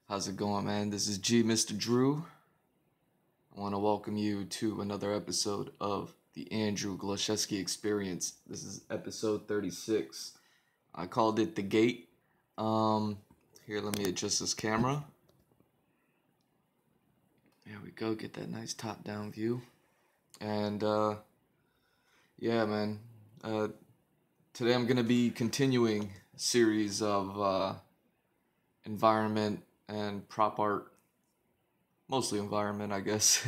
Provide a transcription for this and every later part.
How's it going, man? This is GMrDrew. I want to welcome you to another episode of the Andrew Glowczewski Experience. This is episode 36. I called it The Gate. Here, let me adjust this camera. There we go. Get that nice top-down view. And, yeah, man. Today I'm going to be continuing a series of environment and prop art, mostly environment, I guess.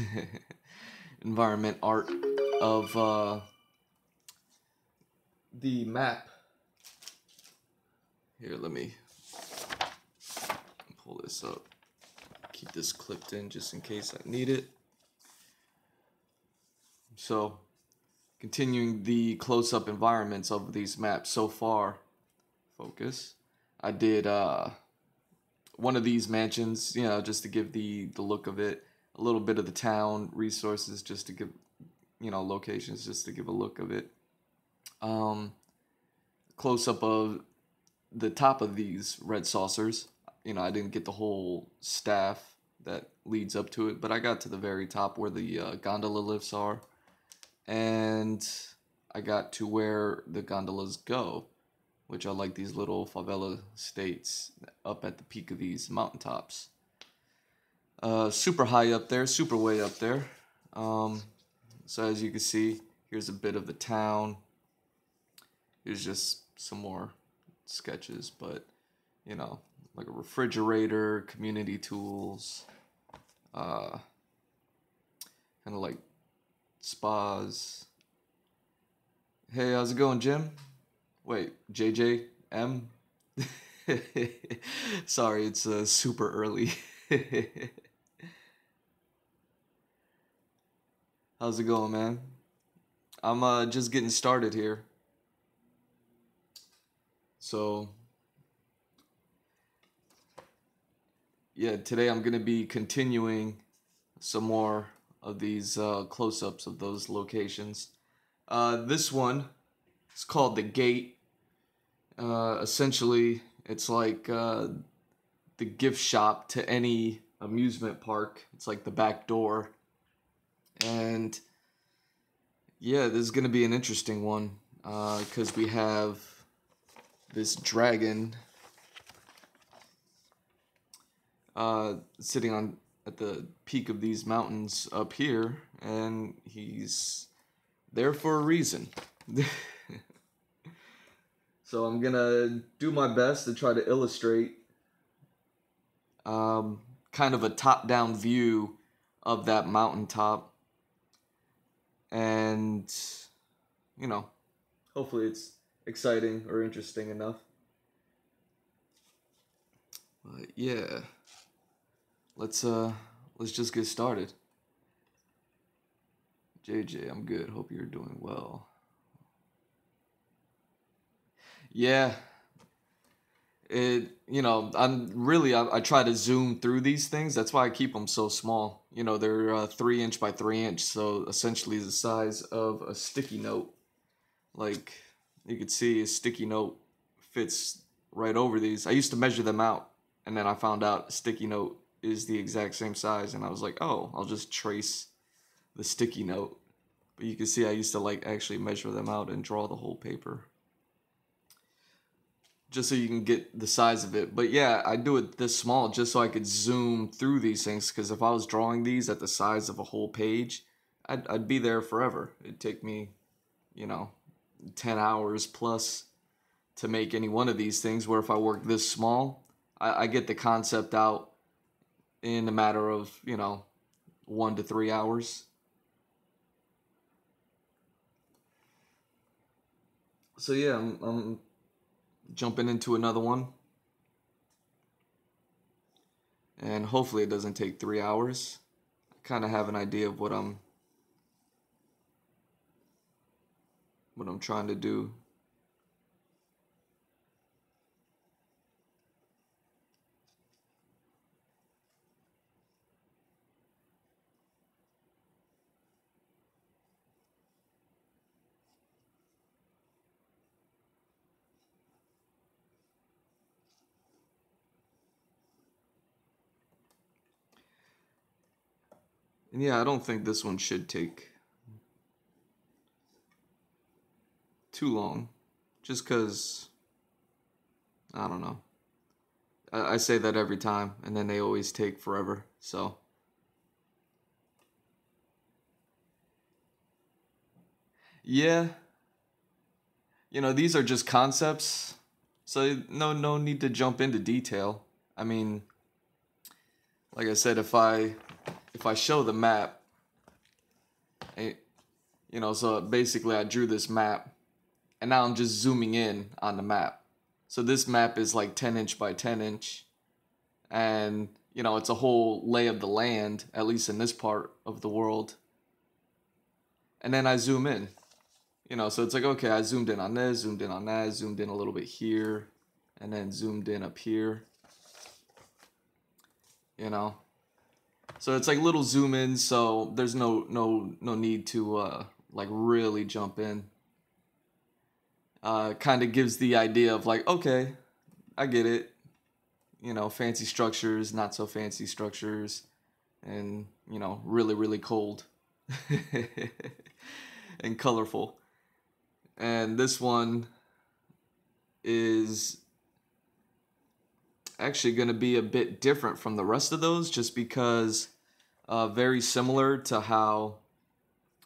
Environment art of the map. Here, let me pull this up. Keep this clipped in just in case I need it. So, continuing the close-up environments of these maps so far. Focus. I did one of these mansions, just to give the look of it. A little bit of the town resources, just to give, locations, just to give a look of it. Close up of the top of these red saucers. I didn't get the whole staff that leads up to it, but I got to the very top where the gondola lifts are. And I got to where the gondolas go, which are like these little favela states up at the peak of these mountaintops. Super high up there, super way up there. So as you can see, here's a bit of the town. Here's just some more sketches, but, like a refrigerator, community tools, kind of like spas. Hey, how's it going, Jim? Wait, JJM? Sorry, it's super early. How's it going, man? I'm just getting started here. So, yeah, today I'm going to be continuing some more of these close-ups of those locations. This one is called The Gate. Essentially, it's like the gift shop to any amusement park. It's like the back door. And yeah, this is going to be an interesting one because we have this dragon sitting at the peak of these mountains up here, and he's there for a reason. So I'm gonna do my best to try to illustrate kind of a top-down view of that mountaintop, and hopefully it's exciting or interesting enough. But yeah, let's just get started. JJ, I'm good. Hope you're doing well. Yeah, I try to zoom through these things. That's why I keep them so small. They're 3" by 3", so essentially the size of a sticky note. Like, you could see a sticky note fits right over these. I used to measure them out, and then I found out a sticky note is the exact same size, and I was like, oh, I'll just trace the sticky note. But you can see I used to actually measure them out and draw the whole paper, just so you can get the size of it. But yeah, I do it this small just so I could zoom through these things, because if I was drawing these at the size of a whole page, I'd be there forever. It'd take me, 10 hours plus to make any one of these things, where if I work this small, I get the concept out in a matter of, 1 to 3 hours. So yeah, I'm jumping into another one, and hopefully it doesn't take 3 hours. I kind of have an idea of what I'm trying to do. And yeah, I don't think this one should take too long. Just because, I don't know. I say that every time, and then they always take forever, so. Yeah, you know, these are just concepts, so no need to jump into detail. I mean, like I said, if I show the map, you know, so basically I drew this map, and now I'm just zooming in on the map. So this map is like 10 inch by 10 inch, and you know, it's a whole lay of the land, at least in this part of the world. And then I zoom in, you know, so it's like, okay, I zoomed in on this, zoomed in on that, zoomed in a little bit here, and then zoomed in up here, you know. So it's like little zoom ins, so there's no need to like really jump in. Kind of gives the idea of like, okay, I get it. You know, fancy structures, not so fancy structures, and you know, really cold and colorful. And this one is actually going to be a bit different from the rest of those, just because very similar to how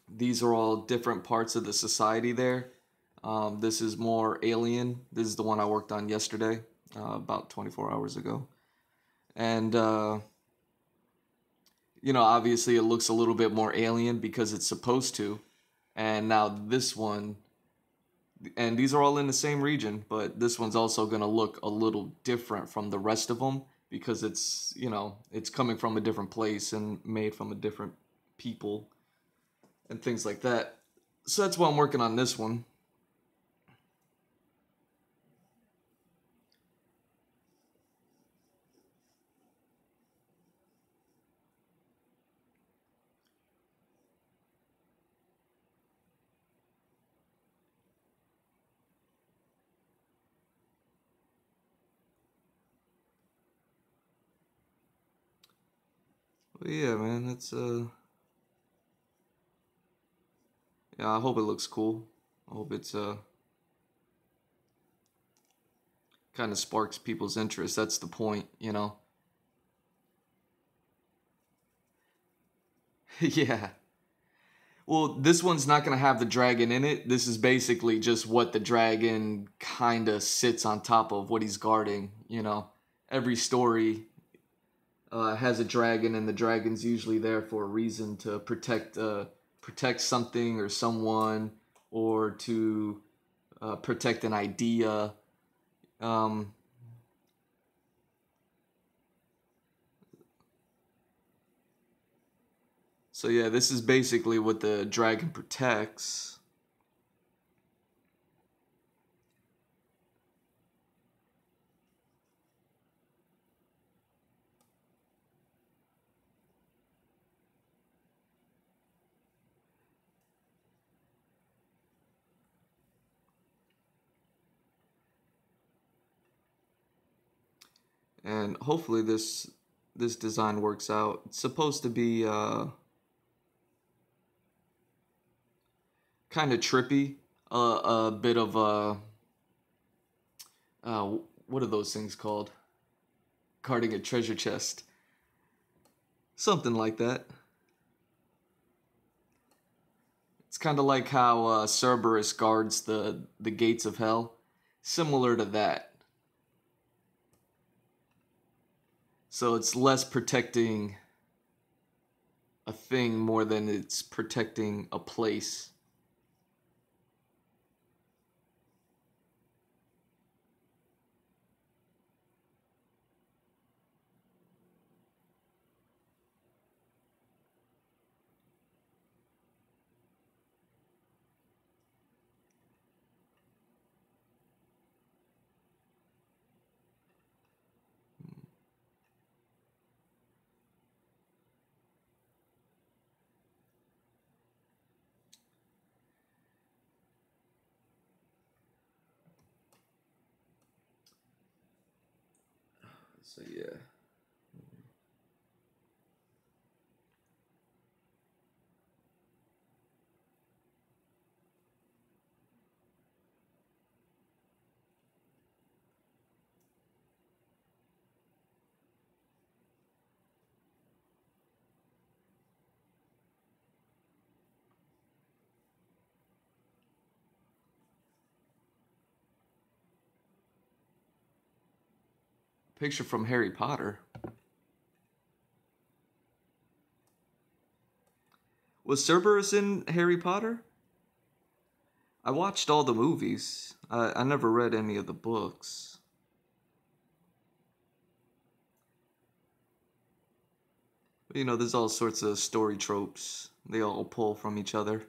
these are all different parts of the society there. This is more alien. This is the one I worked on yesterday, about 24 hours ago. And, you know, obviously it looks a little bit more alien because it's supposed to. And now this one, and these are all in the same region, but this one's also going to look a little different from the rest of them because it's, you know, it's coming from a different place and made from a different people and things like that. So that's why I'm working on this one. But yeah, man, it's yeah, I hope it looks cool. I hope it's kind of sparks people's interest. That's the point, you know. Yeah. Well, this one's not going to have the dragon in it. This is basically just what the dragon kind of sits on top of, what he's guarding, you know. Every story has a dragon, and the dragon's usually there for a reason, to protect something or someone, or to protect an idea. Um, so yeah, this is basically what the dragon protects. And hopefully this design works out. It's supposed to be kind of trippy, a bit of what are those things called? Guarding a treasure chest, something like that. It's kind of like how Cerberus guards the gates of hell, similar to that. So it's less protecting a thing more than it's protecting a place. So yeah. Picture from Harry Potter. Was Cerberus in Harry Potter? I watched all the movies. I never read any of the books. But, you know, there's all sorts of story tropes. They all pull from each other.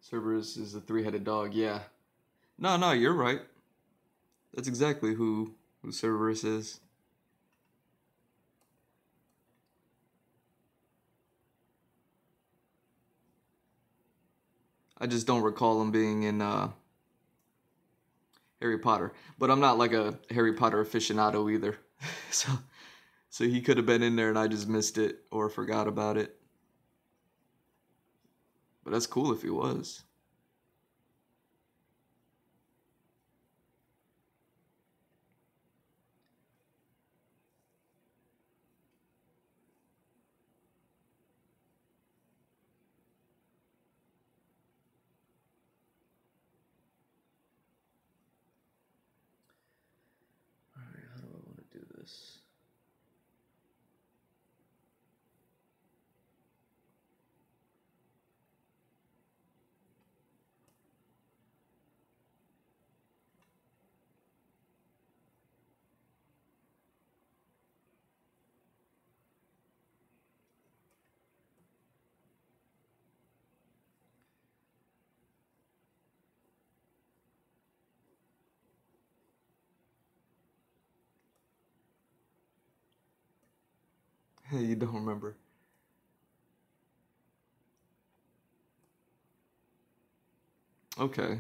Cerberus is a three-headed dog, yeah. No, you're right. That's exactly who Cerberus is. I just don't recall him being in Harry Potter. But I'm not like a Harry Potter aficionado either. So he could have been in there and I just missed it or forgot about it. But that's cool if he was. Alright, how do I want to do this? You don't remember. Okay.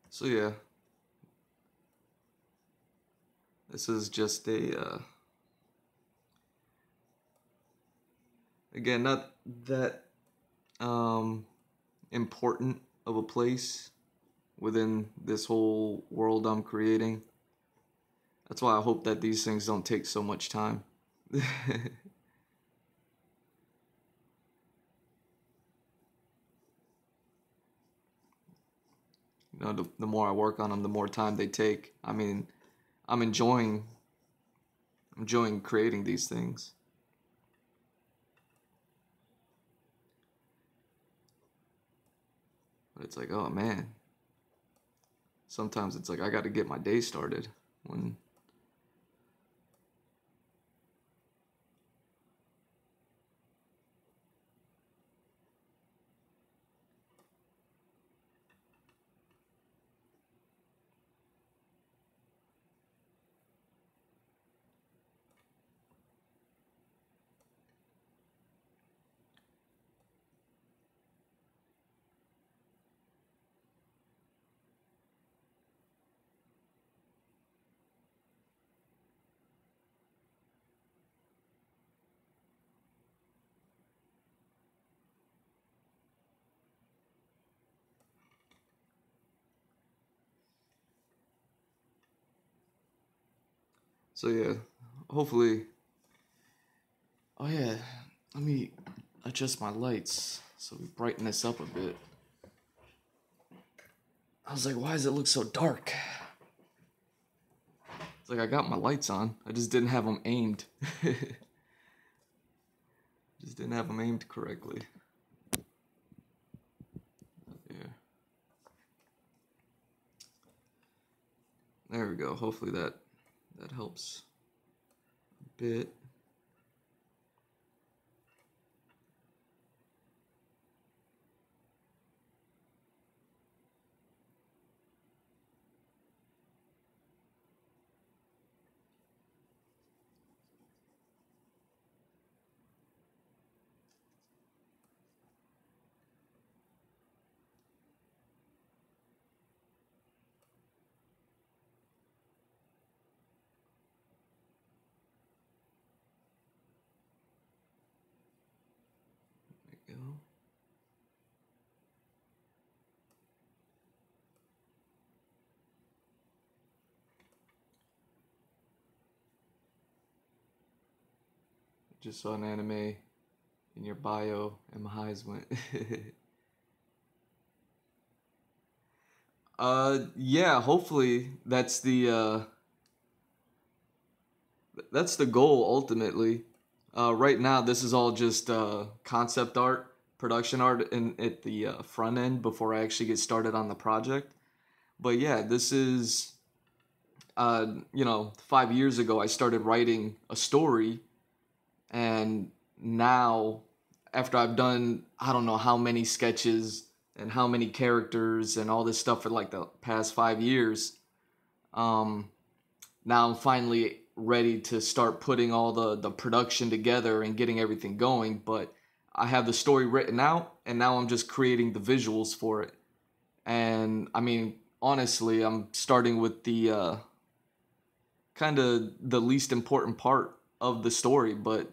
So yeah. This is just a again, not that important of a place within this whole world I'm creating. That's why I hope that these things don't take so much time. You know, the more I work on them, the more time they take. I mean, I'm enjoying creating these things. But it's like, oh man. Sometimes it's like I got to get my day started when so yeah, hopefully. Oh yeah, let me adjust my lights so we brighten this up a bit. I was like, why does it look so dark? It's like I got my lights on. I just didn't have them aimed. Just didn't have them aimed correctly. Yeah. There we go. Hopefully that helps a bit. There we go. Just saw an anime in your bio and my highs went. Yeah, hopefully that's the goal ultimately. Right now this is all just concept art, production art at the front end before I actually get started on the project. But yeah, this is 5 years ago I started writing a story, and now after I've done I don't know how many sketches and how many characters and all this stuff for like the past 5 years, now I'm finally ready to start putting all the production together and getting everything going. But I have the story written out, and now I'm just creating the visuals for it. And I mean, honestly, I'm starting with the kind of the least important part of the story, but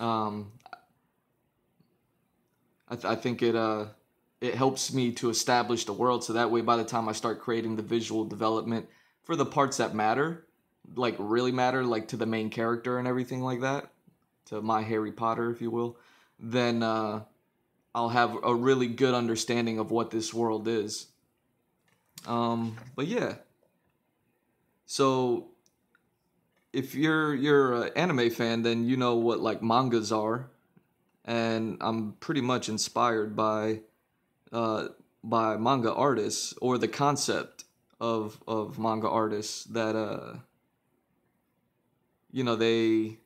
um, I think it helps me to establish the world, so that way by the time I start creating the visual development for the parts that matter, like really matter, like to the main character and everything like that, to my Harry Potter, if you will, then I'll have a really good understanding of what this world is. But yeah, so if you're an anime fan, then you know what like mangas are, and I'm pretty much inspired uh, by manga artists, or the concept of manga artists that you know they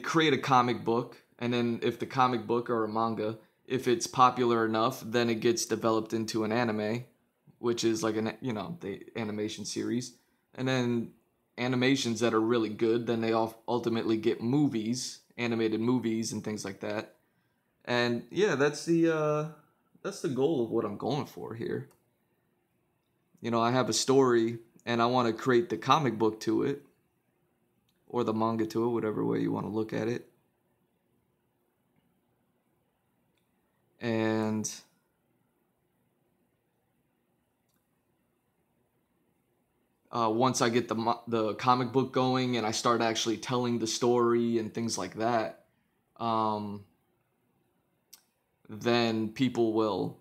create a comic book, and then if the comic book or a manga, if it's popular enough, then it gets developed into an anime, which is like an the animation series, and then animations that are really good, then they ultimately get movies, animated movies and things like that. And yeah, that's the goal of what I'm going for here. I have a story and I want to create the comic book to it, or the manga to it, whatever way you want to look at it. And once I get the comic book going and I start actually telling the story and things like that, then people will,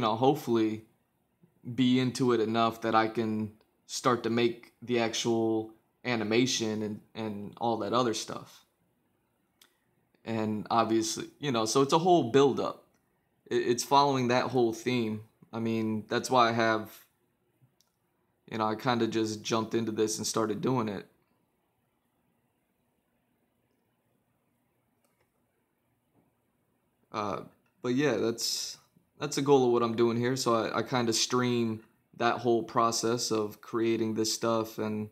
hopefully be into it enough that I can start to make the actual animation and all that other stuff. And obviously, so it's a whole build up. It's following that whole theme. I mean, that's why I kind of just jumped into this and started doing it. But yeah, that's a goal of what I'm doing here. So I kind of stream that whole process of creating this stuff, and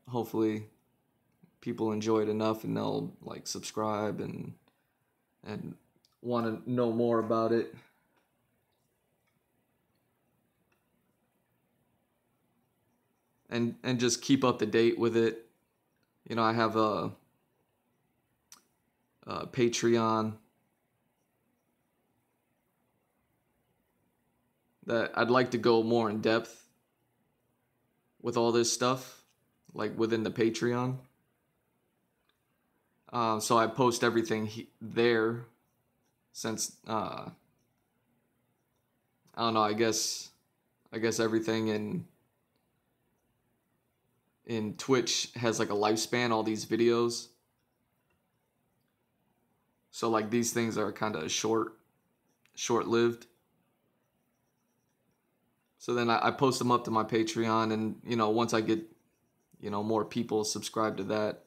hopefully people enjoy it enough and they'll like subscribe and want to know more about it. And just keep up to date with it. I have a Patreon that I'd like to go more in depth with all this stuff, like within the Patreon. So I post everything there, since I don't know, I guess everything in Twitch has like a lifespan, all these videos. So like these things are kind of short-lived. So then I post them up to my Patreon, and you know, once I get, you know, more people subscribe to that,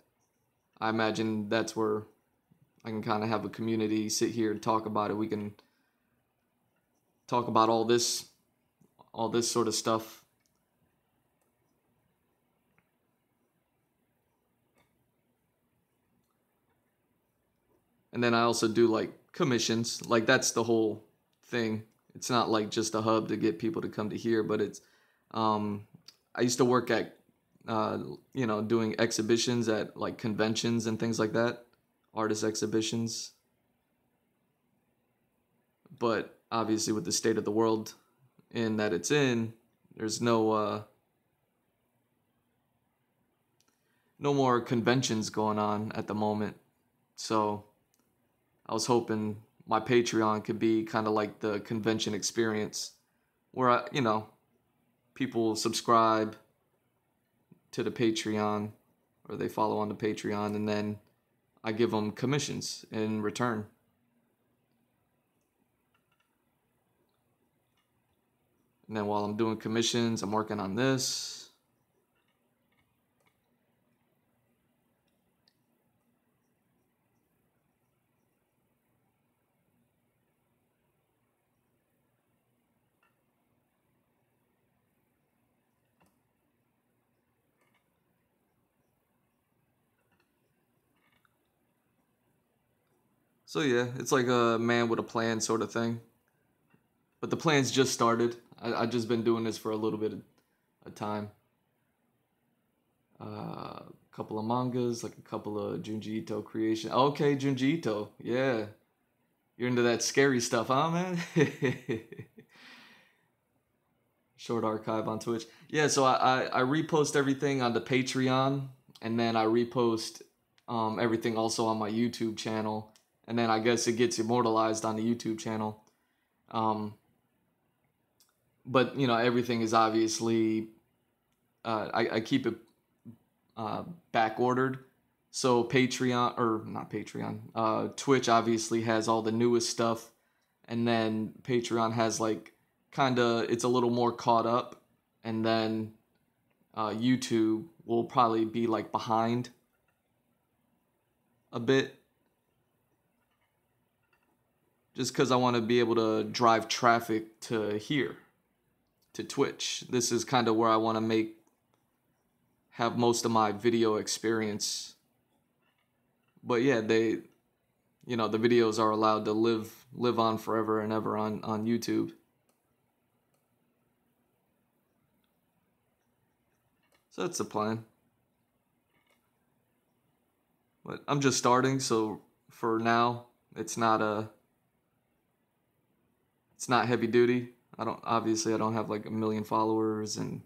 I imagine that's where I can kind of have a community, sit here and talk about it. We can talk about all this sort of stuff. And then I also do like commissions. Like that's the whole thing. It's not like just a hub to get people to come to here, but it's I used to work at you know, doing exhibitions at like conventions and things like that, artist exhibitions. But obviously with the state of the world in that it's in, there's no more conventions going on at the moment. So I was hoping my Patreon could be kind of like the convention experience where you know, people subscribe to the Patreon or they follow on the Patreon, and then I give them commissions in return. And then while I'm doing commissions, I'm working on this. So yeah, it's like a man with a plan sort of thing. But the plan's just started. I've just been doing this for a little bit of time. A couple of mangas, like a couple of Junji Ito creation. Okay, Junji Ito, yeah. You're into that scary stuff, huh, man? Short archive on Twitch. Yeah, so I repost everything on the Patreon, and then I repost everything also on my YouTube channel, and then I guess it gets immortalized on the YouTube channel. But you know, everything is obviously I keep it back ordered. So Patreon, or not Patreon, Twitch obviously has all the newest stuff, and then Patreon has like it's a little more caught up, and then YouTube will probably be like behind a bit, just because I want to be able to drive traffic to here, to Twitch. This is kind of where I want to have most of my video experience. But yeah, the videos are allowed to live on forever and ever on YouTube. So that's the plan. But I'm just starting, so for now, it's not heavy duty. I don't have like 1 million followers, and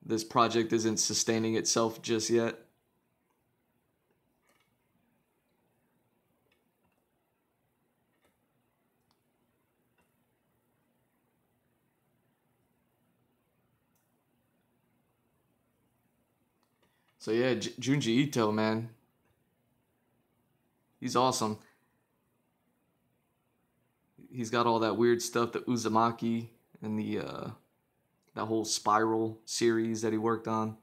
this project isn't sustaining itself just yet. So yeah, Junji Ito, man. He's awesome. He's got all that weird stuff, the Uzumaki and that whole Spiral series that he worked on.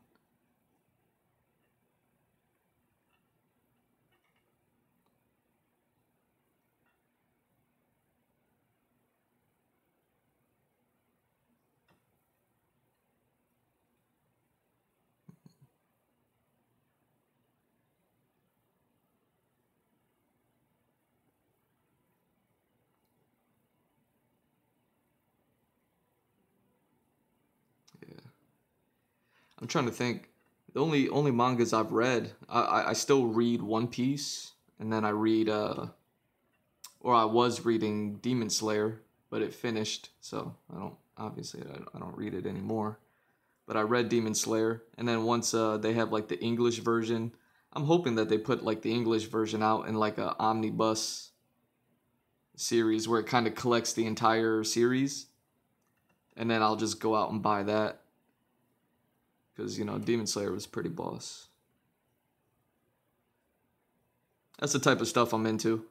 I'm trying to think. The only mangas I've read, I still read One Piece, and then I read or I was reading Demon Slayer, but it finished, so I don't read it anymore. But I read Demon Slayer, and then once they have like the English version, I'm hoping that they put like the English version out in like a omnibus series where it kind of collects the entire series, and then I'll just go out and buy that because, you know, Demon Slayer was pretty boss. That's the type of stuff I'm into.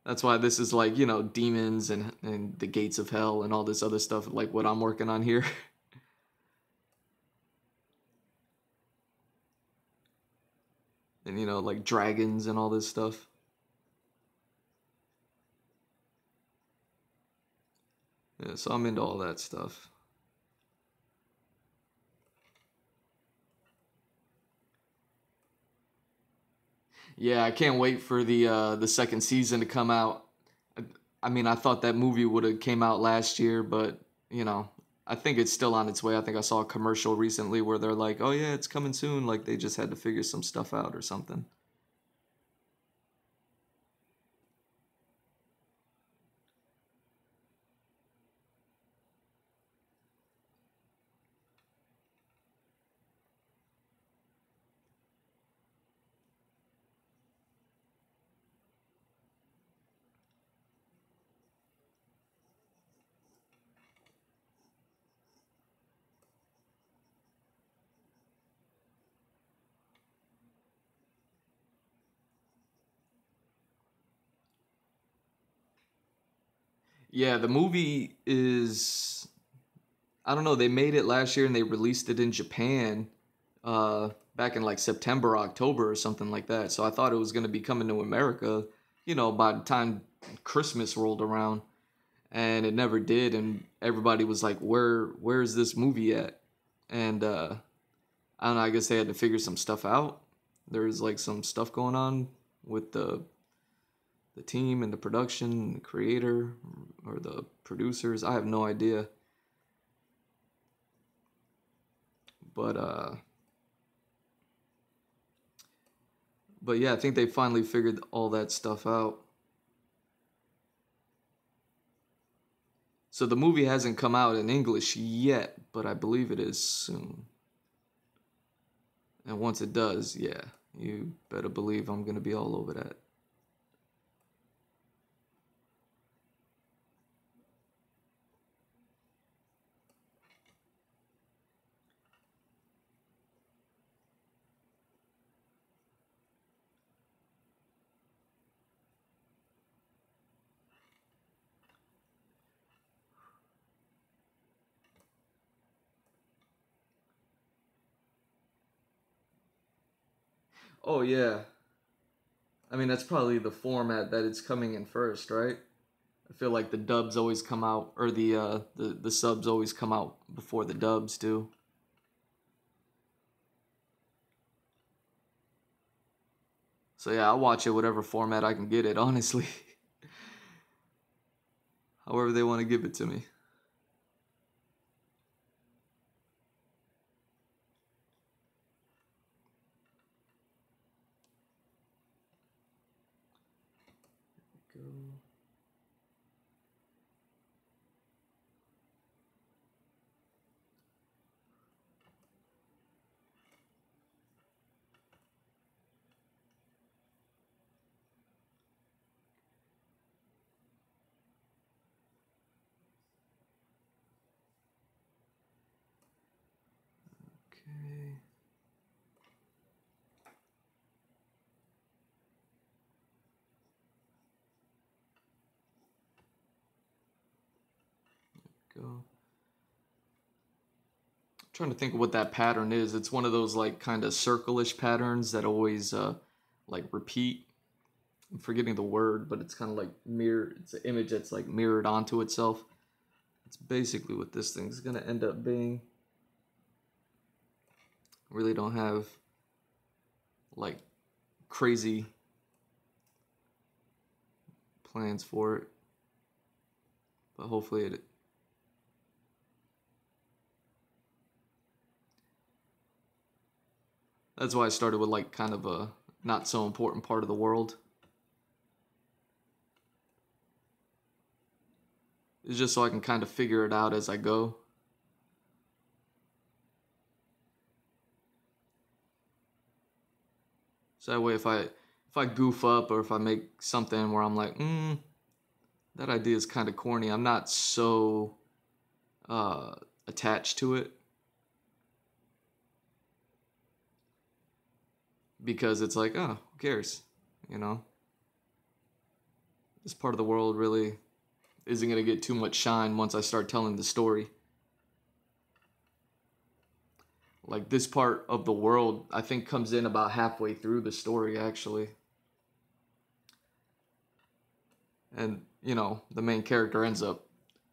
That's why this is like, you know, demons and the gates of hell and all this other stuff, like what I'm working on here. And, you know, like dragons and all this stuff. Yeah, so I'm into all that stuff. Yeah, I can't wait for the second season to come out. I mean, I thought that movie would have came out last year, but, you know, I think it's still on its way. I think I saw a commercial recently where they're like, "Oh yeah, it's coming soon." Like they just had to figure some stuff out or something. Yeah, the movie is, I don't know, they made it last year and they released it in Japan back in like September, October or something like that. So I thought it was going to be coming to America, you know, by the time Christmas rolled around, and it never did, and everybody was like, where's this movie at? And I don't know, I guess they had to figure some stuff out. There's like some stuff going on with the team and the production, the creator or the producers. I have no idea. But yeah, I think they finally figured all that stuff out. So the movie hasn't come out in English yet, but I believe it is soon. And once it does, yeah, you better believe I'm gonna be all over that. Oh yeah. I mean, that's probably the format that it's coming in first, right? I feel like the dubs always come out, or the subs always come out before the dubs do. So yeah, I'll watch it whatever format I can get it, honestly. However they want to give it to me. Go. Okay. Go. I'm trying to think of what that pattern is. It's one of those like kind of circle-ish patterns that always like repeat. I'm forgetting the word, but it's kind of like mirror. It's an image that's like mirrored onto itself. It's basically what this thing's gonna end up being. Really don't have like crazy plans for it, but hopefully it. That's why I started with like kind of a not so important part of the world. It's just so I can kind of figure it out as I go. So that way, if if I goof up or if I make something where I'm like, that idea is kind of corny, I'm not so attached to it, because it's like, oh, who cares, you know? This part of the world really isn't going to get too much shine once I start telling the story. Like, this part of the world, I think, comes in about halfway through the story, actually. And, you know, the main character ends up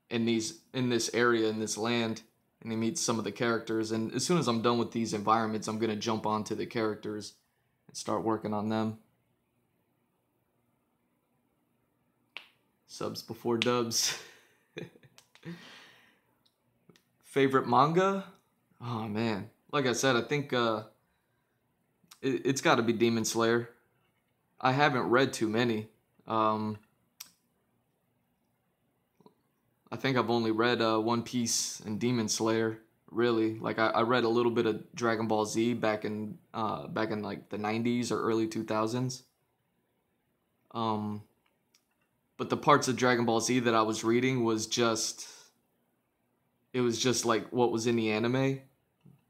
in this area, in this land, and he meets some of the characters. And as soon as I'm done with these environments, I'm going to jump onto the characters and start working on them. Subs before dubs. Favorite manga? Oh, man. Like I said, I think it's got to be Demon Slayer. I haven't read too many. I think I've only read One Piece and Demon Slayer. Really, like I read a little bit of Dragon Ball Z back in like the 90s or early 2000s. But the parts of Dragon Ball Z that I was reading was just like what was in the anime.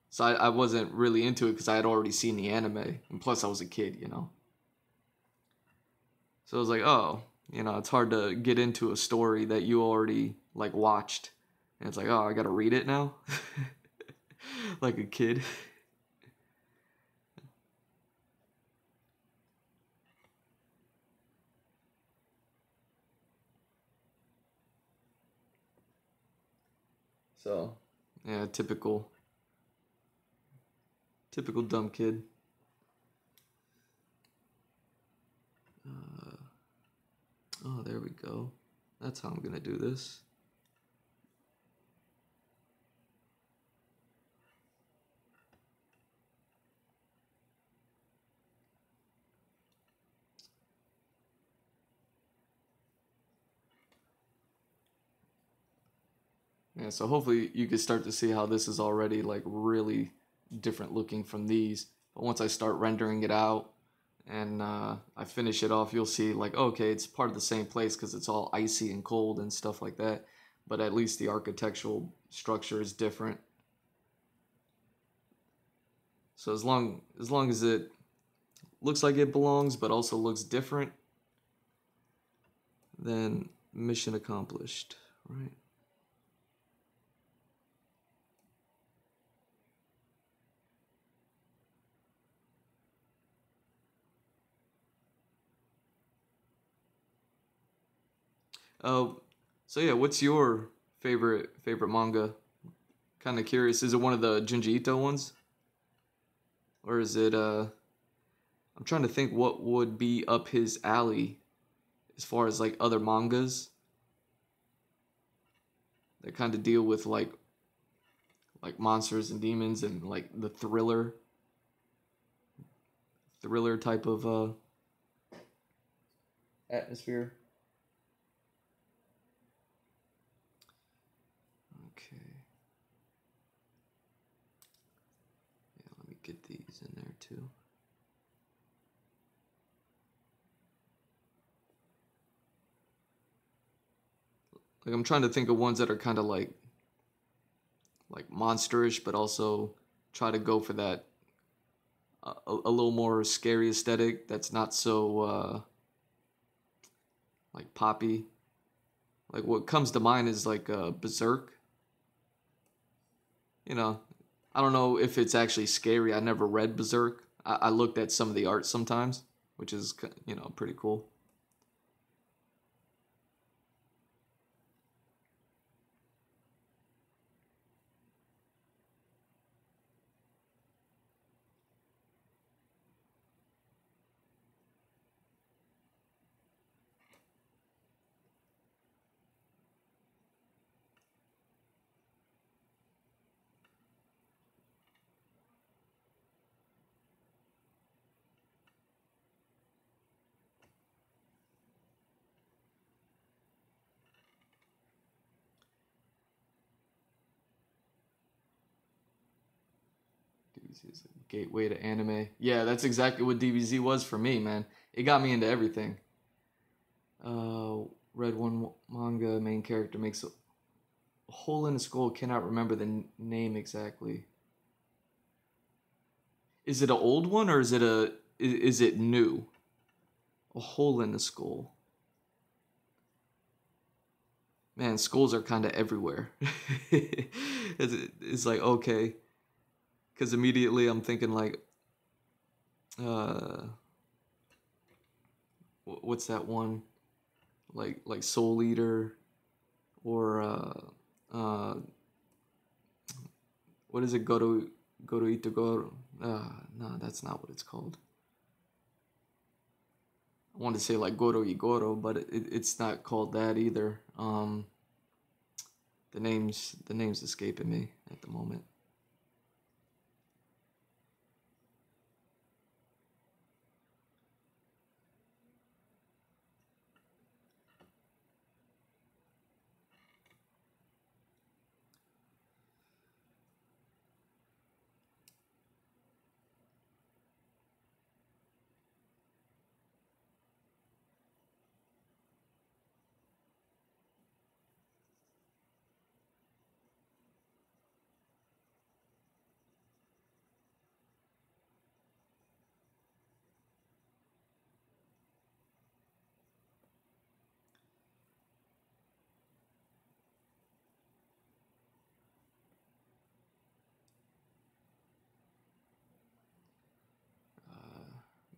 So I wasn't really into it because I had already seen the anime. And plus I was a kid, you know. So I was like, oh, you know, it's hard to get into a story that you already like watched. And it's like, oh, I gotta read it now? Like a kid. So, yeah, typical dumb kid. Oh, there we go. That's how I'm gonna do this. Yeah, so hopefully you can start to see how this is already like really different looking from these. But once I start rendering it out and I finish it off, you'll see like, okay, it's part of the same place because it's all icy and cold and stuff like that. But at least the architectural structure is different. So as long as it looks like it belongs but also looks different, then mission accomplished, right? So yeah, what's your favorite manga? Kind of curious. Is it one of the Junji Ito ones, or is it I'm trying to think what would be up his alley as far as like other mangas that kind of deal with like monsters and demons and like the thriller type of atmosphere. Okay. Yeah, let me get these in there too. Like I'm trying to think of ones that are kind of like monsterish, but also try to go for that a little more scary aesthetic that's not so like poppy. Like what comes to mind is like Berserk. You know, I don't know if it's actually scary. I never read Berserk. I looked at some of the art sometimes, which is, you know, pretty cool. DBZ is a gateway to anime. Yeah, that's exactly what DBZ was for me, man. it got me into everything. Read one manga, main character makes a hole in the skull. Cannot remember the name exactly. Is it an old one or is it new? A hole in the skull. Man, skulls are kind of everywhere. It's like, okay. Because immediately I'm thinking like, what's that one? Like Soul Eater, or what is it? Goro Itagoro? No, that's not what it's called. I want to say like Goro Igoro, but it's not called that either. The name's escaping me at the moment.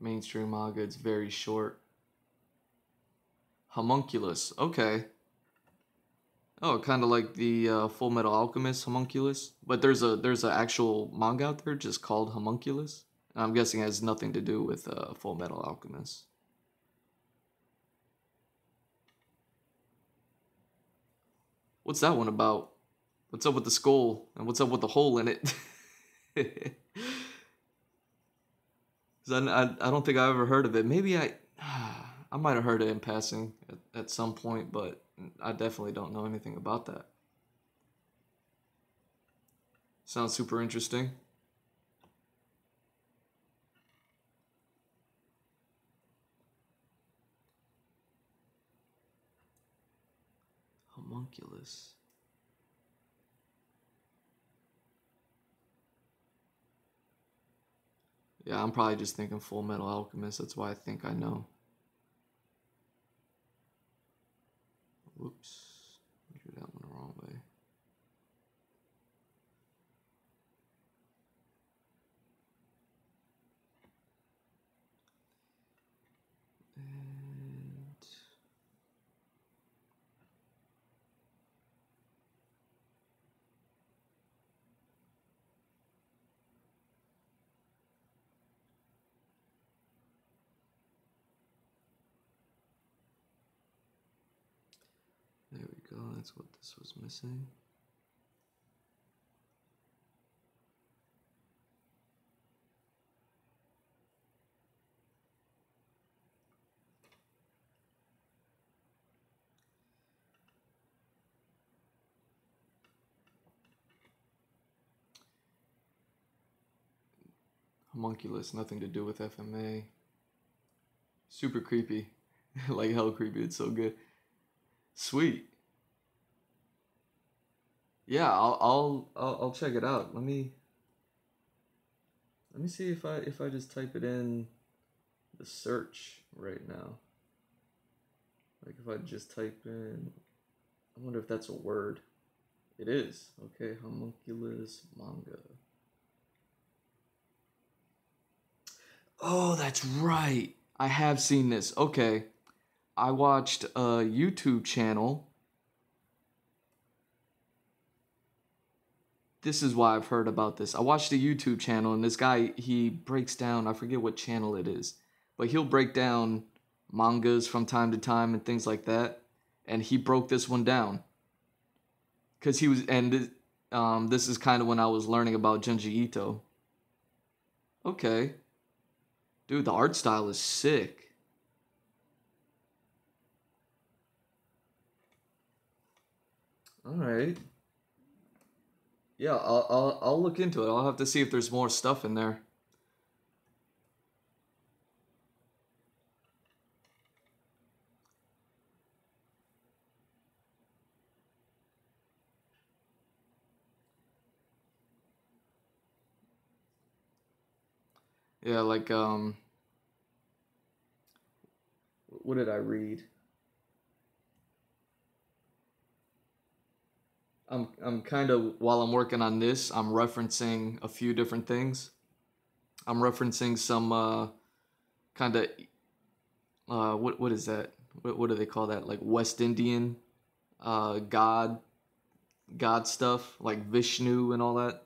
Mainstream manga, it's very short. Homunculus, okay. Oh, kind of like the Full Metal Alchemist Homunculus, but there's a actual manga out there just called Homunculus. I'm guessing it has nothing to do with Full Metal Alchemist. What's that one about? What's up with the skull and what's up with the hole in it? I don't think I ever heard of it. Maybe I might have heard it in passing at some point, but I definitely don't know anything about that. Sounds super interesting. Homunculus. Yeah, I'm probably just thinking Full Metal Alchemist. That's why I think I know. Whoops. I drew that one the wrong way. And there we go. That's what this was missing. Homunculus, nothing to do with FMA. Super creepy. Like hell creepy. It's so good. Sweet. Yeah, I'll check it out. Let me see if I just type it in the search right now. Like if I just type in, I wonder if that's a word. It is. Okay, homunculus manga. Oh, that's right. I have seen this. Okay. I watched a YouTube channel. This is why I've heard about this. I watched a YouTube channel and this guy, he breaks down, I forget what channel it is, but he'll break down mangas from time to time and things like that. And he broke this one down. Because he was, and this is kind of when I was learning about Junji Ito. Okay. Dude, the art style is sick. All right. Yeah, I'll look into it. I'll have to see if there's more stuff in there. Yeah, like what did I read? I'm kind of, while I'm working on this, I'm referencing a few different things. I'm referencing some kind of what is that? What do they call that? Like West Indian god stuff, like Vishnu and all that.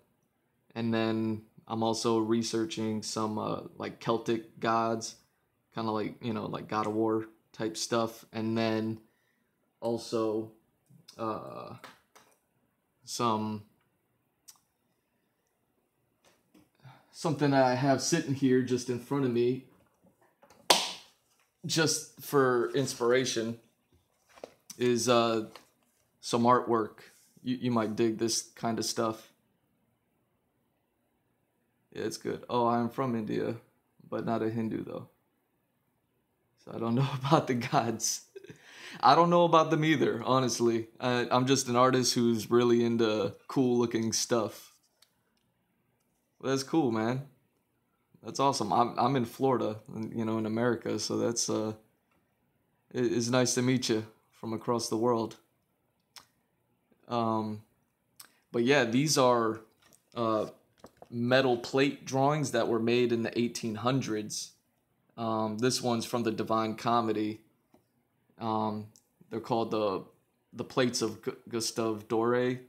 And then I'm also researching some like Celtic gods, kind of like, like God of War type stuff. And then also uh, some something that I have sitting here just in front of me, just for inspiration, is some artwork. You might dig this kind of stuff. Yeah, it's good. Oh, I'm from India, but not a Hindu though. So I don't know about the gods. I don't know about them either, honestly. I'm just an artist who's really into cool looking stuff. Well, that's cool, man. That's awesome. I'm in Florida, in America, so that's it's nice to meet you from across the world. Um, but yeah, these are uh, metal plate drawings that were made in the 1800s. This one's from the Divine Comedy. Um, they're called the plates of Gustave Doré.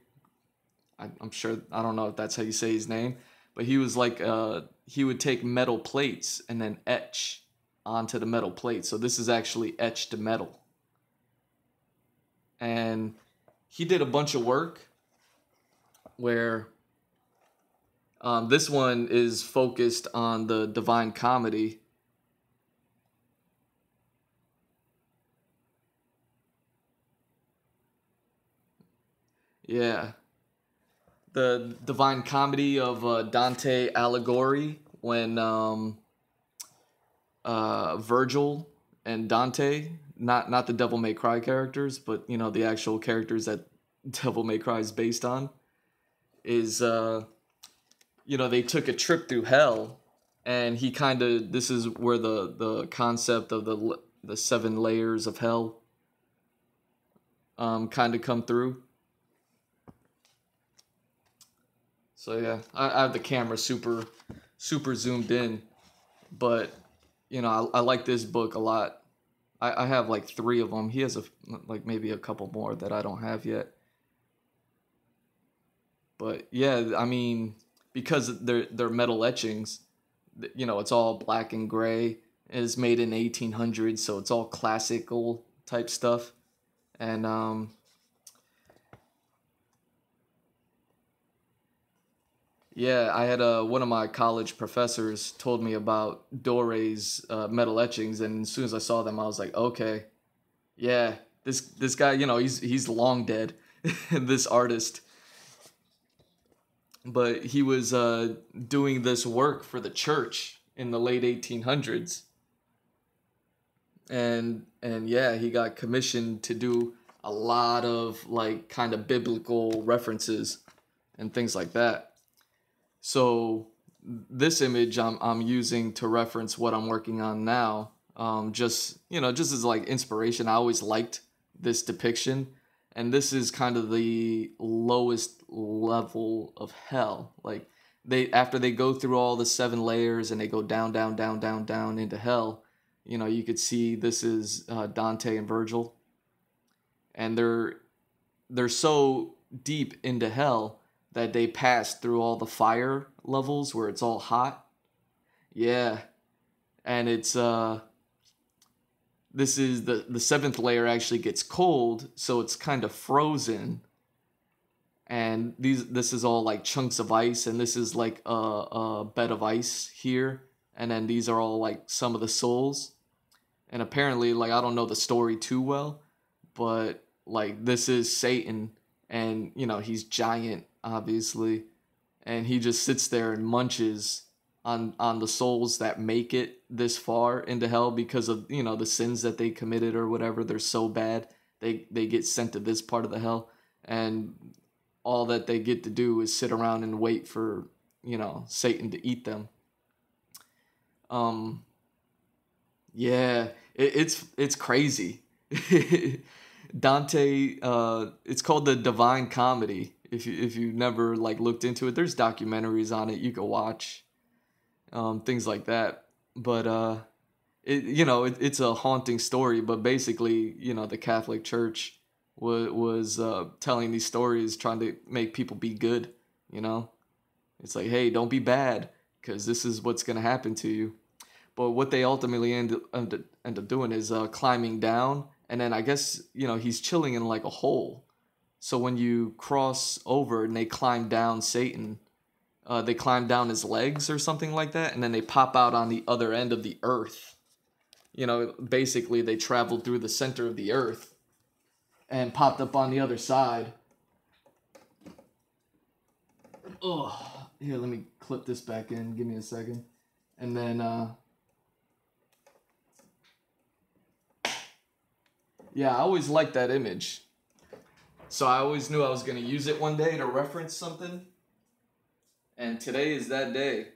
I'm sure, I don't know if that's how you say his name, but he was like he would take metal plates and then etch onto the metal plate. So this is actually etched to metal, and he did a bunch of work where this one is focused on the Divine Comedy. Yeah, the Divine Comedy of Dante allegory, when Virgil and Dante, not the Devil May Cry characters, but the actual characters that Devil May Cry is based on, is they took a trip through hell, and he kind of, this is where the concept of the seven layers of hell kind of come through. So yeah, I have the camera super zoomed in, but I like this book a lot. I have like three of them. He has like maybe a couple more that I don't have yet. But yeah, I mean, because they're metal etchings, it's all black and gray. It's made in 1800s, so it's all classical type stuff. And yeah, I had one of my college professors told me about Dore's metal etchings, and as soon as I saw them, I was like, okay, yeah, this guy, he's long dead, this artist, but he was doing this work for the church in the late 1800s, and yeah, he got commissioned to do a lot of like kind of biblical references and things like that. So this image I'm using to reference what I'm working on now. Just as like inspiration. I always liked this depiction, and this is kind of the lowest level of hell. Like, after they go through all the seven layers and they go down, down, down, down, down into hell. You could see this is Dante and Virgil, and they're so deep into hell that they pass through all the fire levels where it's all hot. Yeah. And it's this is the seventh layer actually gets cold, so it's kind of frozen. And this is all like chunks of ice, and this is like a bed of ice here. And then these are all like some of the souls. And apparently, like, I don't know the story too well, but like this is Satan, and he's giant, obviously, and he just sits there and munches on the souls that make it this far into hell because of the sins that they committed or whatever. They're so bad, they get sent to this part of the hell, and all that they get to do is sit around and wait for Satan to eat them. Um, yeah, it's crazy. Dante, it's called the Divine Comedy. If you never like looked into it, there's documentaries on it you can watch, things like that. But it's a haunting story. But basically, the Catholic Church was telling these stories, trying to make people be good. You know, it's like, hey, don't be bad, because this is what's gonna happen to you. But what they ultimately end up doing is climbing down, and then I guess he's chilling in like a hole. So when you cross over and they climb down Satan, they climb down his legs or something like that, and then they pop out on the other end of the earth. Basically they traveled through the center of the earth and popped up on the other side. Oh, here, let me clip this back in. Give me a second. And then, yeah, I always liked that image. So I always knew I was going to use it one day to reference something. And today is that day.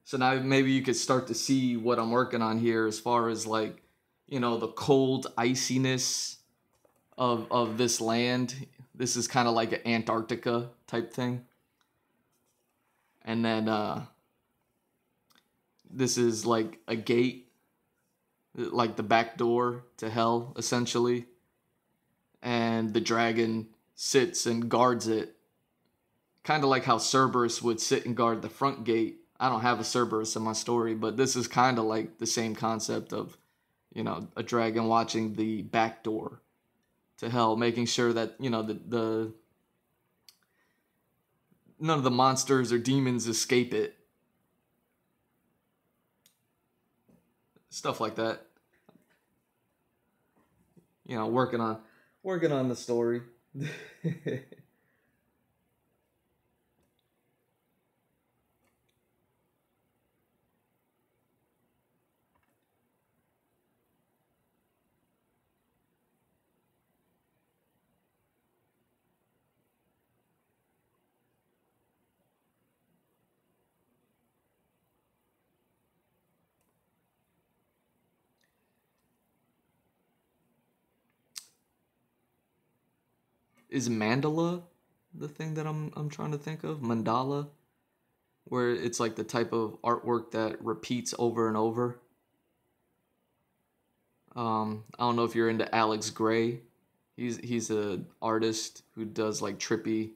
So now maybe you could start to see what I'm working on here as far as like, the cold iciness of this land. This is kind of like an Antarctica type thing. And then this is like a gate, like the back door to hell, essentially. And the dragon sits and guards it. Kind of like how Cerberus would sit and guard the front gate. I don't have a Cerberus in my story, but this is kind of like the same concept of, a dragon watching the back door to hell, making sure that, the none of the monsters or demons escape it. Stuff like that. Working on the story. Is mandala the thing that I'm trying to think of? Mandala, where it's like the type of artwork that repeats over and over. I don't know if you're into Alex Gray. He's an artist who does like trippy.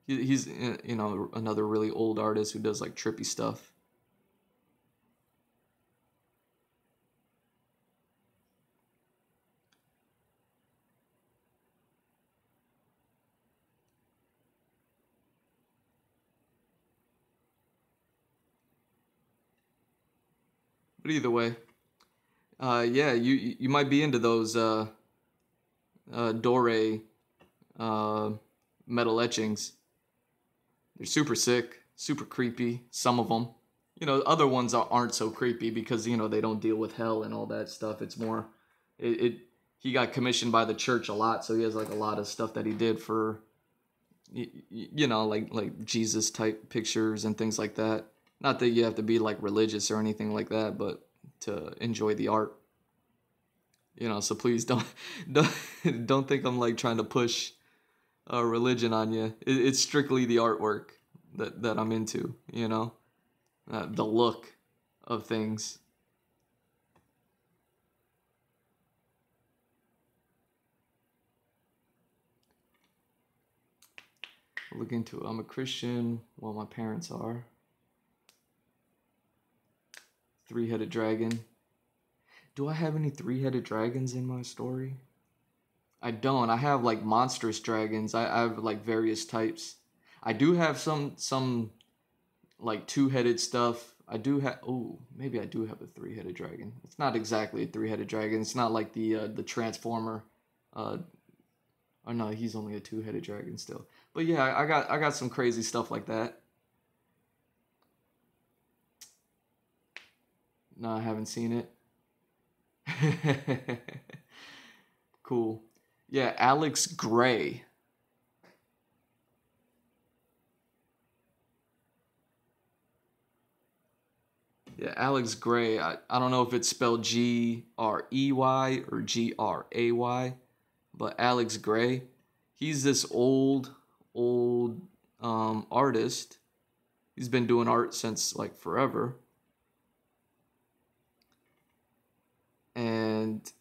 He's another really old artist who does like trippy stuff. But either way, yeah, you might be into those Dore metal etchings. They're super sick, super creepy. Some of them, other ones aren't so creepy because they don't deal with hell and all that stuff. It's more, it he got commissioned by the church a lot, so he has like a lot of stuff that he did for, like Jesus type pictures and things like that. Not that you have to be like religious or anything like that, but to enjoy the art. So please don't think I'm like trying to push religion on you. It's strictly the artwork that I'm into. The look of things. Look into it. I'm a Christian. Well, my parents are. Three-headed dragon. Do I have any three-headed dragons in my story? I don't. I have like monstrous dragons. I have like various types. I do have some like two-headed stuff. I do have. Oh, maybe I do have a three-headed dragon. It's not exactly a three-headed dragon. It's not like the Transformer. Oh no, he's only a two-headed dragon still. But yeah, I got some crazy stuff like that. No, I haven't seen it. Cool. Yeah, Alex Gray. Yeah, Alex Gray. I don't know if it's spelled Grey or Gray, but Alex Gray. He's this old artist. He's been doing art since like forever. And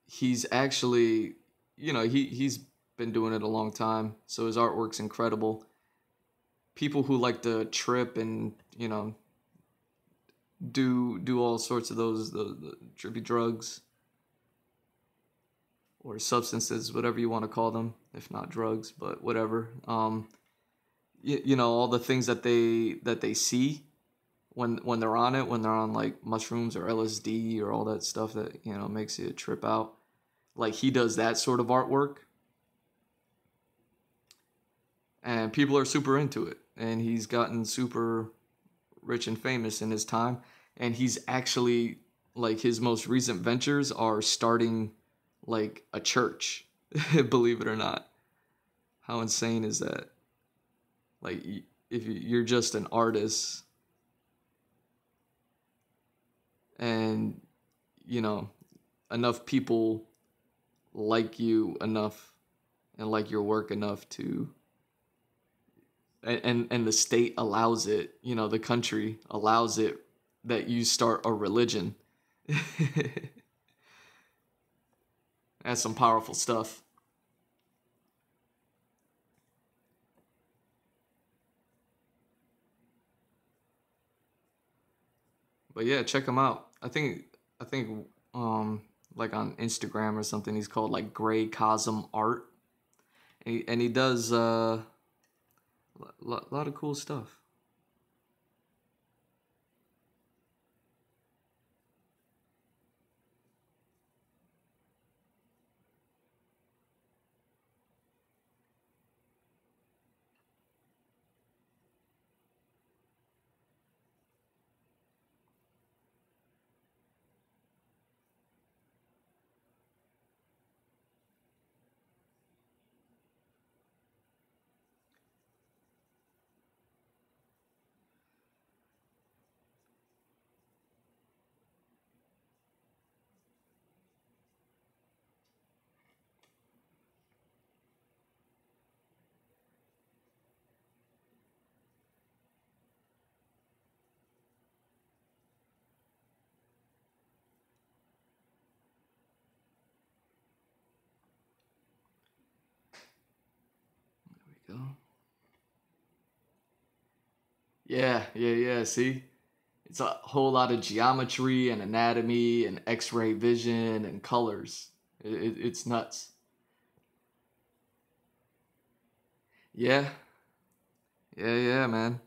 he's actually, he's been doing it a long time. So his artwork's incredible. People who like to trip and, do all sorts of the trippy drugs or substances, whatever you want to call them, if not drugs, but whatever. All the things that they see when they're on it, when they're on like mushrooms or LSD or all that stuff that makes you trip out. Like he does that sort of artwork, and people are super into it. And he's gotten super rich and famous in his time. And he's actually like his most recent ventures are starting like a church, believe it or not. How insane is that? Like if you're just an artist and you know enough people like you enough and like your work enough to and the state allows it, the country allows it that you start a religion. That's some powerful stuff. But yeah, check him out. I think like on Instagram or something he's called like Gray Cosm Art. And he does lot of cool stuff. There we go. Yeah. See? It's a whole lot of geometry and anatomy and x-ray vision and colors. It's nuts. Yeah. Yeah, man.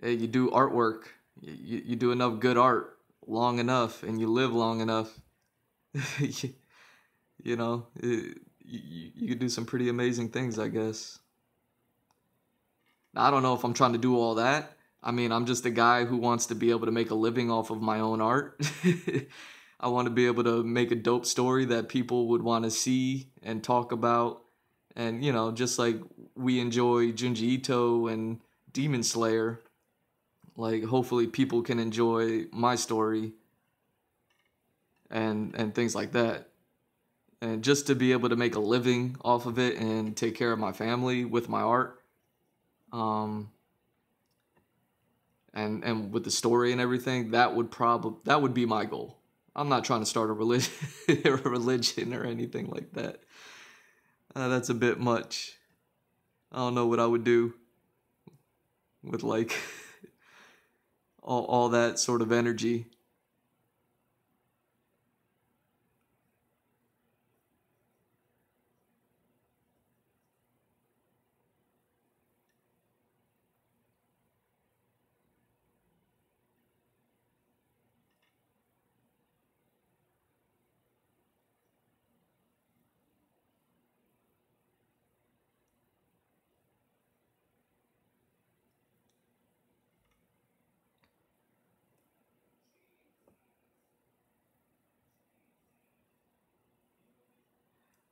Yeah, you do artwork. You do enough good art long enough and you live long enough. you, you could do some pretty amazing things, I guess. Now, I don't know if I'm trying to do all that. I mean, I'm just a guy who wants to be able to make a living off of my own art. I want to be able to make a dope story that people would want to see and talk about. And, just like we enjoy Junji Ito and Demon Slayer, like hopefully people can enjoy my story and things like that. And just to be able to make a living off of it and take care of my family with my art. Um, and with the story and everything, that would be my goal. I'm not trying to start a religion, a religion or anything like that. That's a bit much. I don't know what I would do with like all that sort of energy.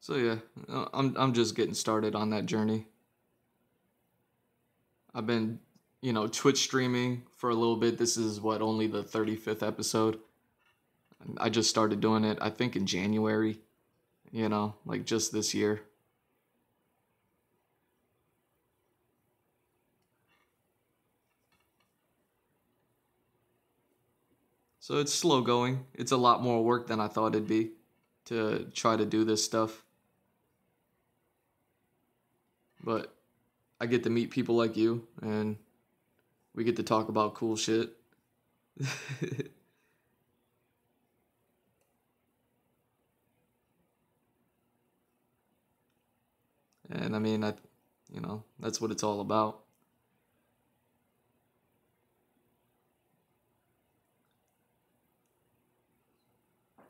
So yeah, I'm just getting started on that journey. I've been, Twitch streaming for a little bit. This is what, only the 35th episode. I just started doing it, I think, in January, like just this year. So it's slow going. It's a lot more work than I thought it'd be to try to do this stuff. But I get to meet people like you, and we get to talk about cool shit. And I mean, that's what it's all about.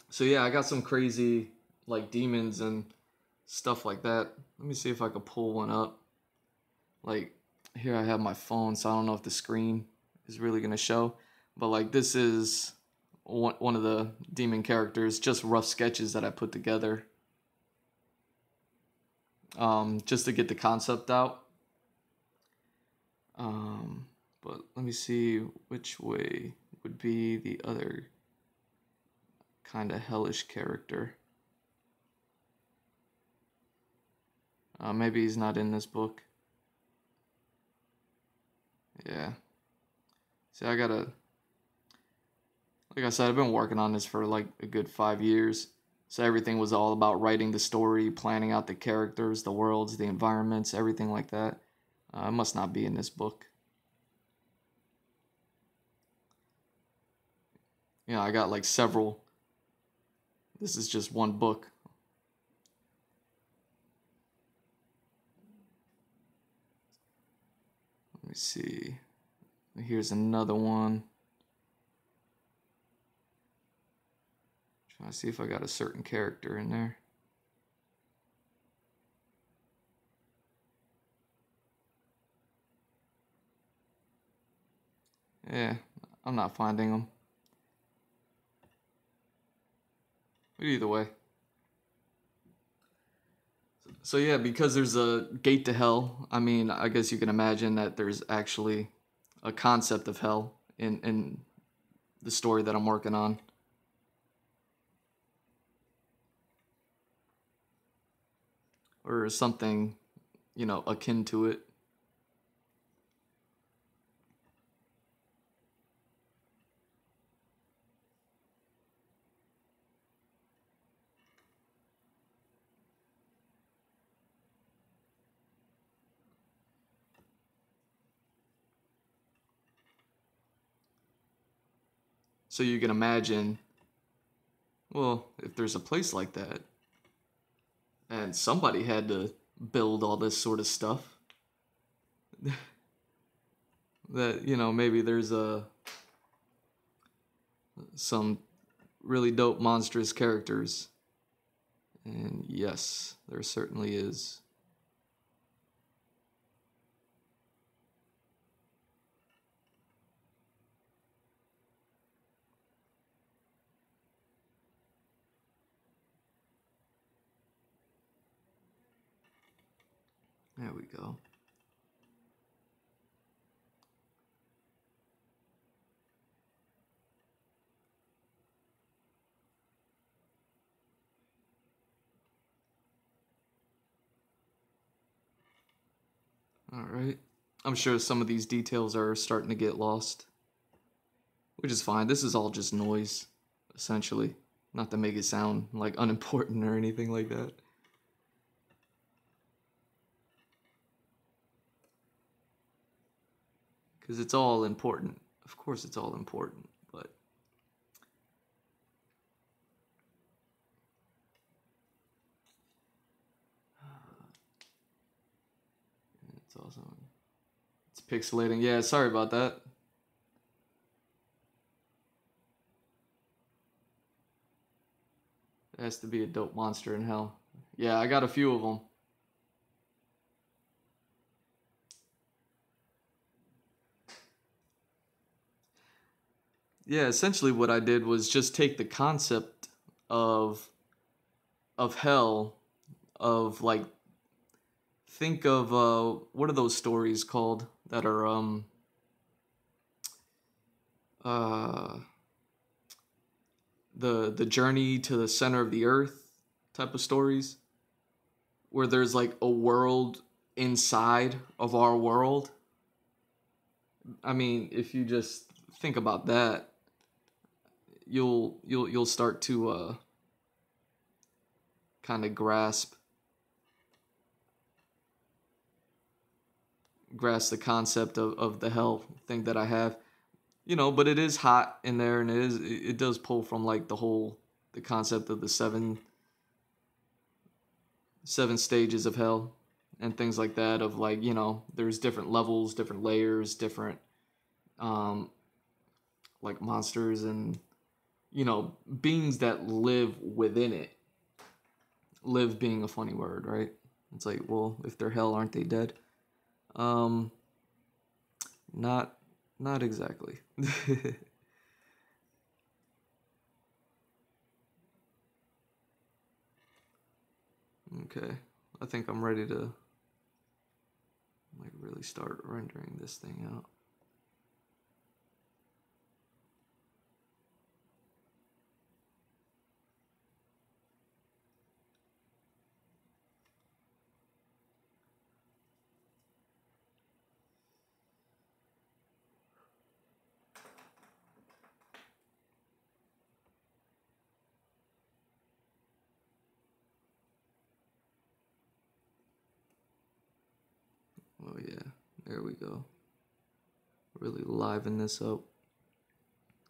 So yeah, I got some crazy like demons and stuff like that. Let me see if I could pull one up. Like here I have my phone, so I don't know if the screen is really gonna show. But like this is one of the demon characters, just rough sketches that I put together. Just to get the concept out. But let me see which way would be the other kind of hellish character. Maybe he's not in this book. Yeah. See, like I said, I've been working on this for like a good 5 years. So everything was all about writing the story, planning out the characters, the worlds, the environments, everything like that. It must not be in this book. I got like several. This is just one book. Let me see. Here's another one. Trying to see if I got a certain character in there. Yeah, I'm not finding them. But either way. So yeah, because there's a gate to hell, I mean, I guess you can imagine that there's actually a concept of hell in the story that I'm working on. Or something, akin to it. So you can imagine, well, if there's a place like that, and somebody had to build all this sort of stuff, that, maybe there's some really dope monstrous characters. And yes, there certainly is. There we go. All right. I'm sure some of these details are starting to get lost, which is fine. This is all just noise, essentially. Not to make it sound like unimportant or anything like that. Because it's all important. Of course it's all important, but it's also, it's pixelating. Yeah, sorry about that. It has to be a dope monster in hell. Yeah, I got a few of them. Yeah, essentially what I did was just take the concept of hell of like, think of what are those stories called that are uh the journey to the center of the earth type of stories, where there's like a world inside of our world. I mean, if you just think about that, you'll start to kind of grasp the concept of the hell thing that I have. But it is hot in there, and it does pull from like the concept of the seven stages of hell and things like that, of like, there's different levels, different layers, different um like monsters and beings that live within it. Live being a funny word, right? It's like, well, if they're hell, aren't they dead? um not not exactly. Okay, I think I'm ready to like really start rendering this thing out. Oh yeah, there we go. Really liven this up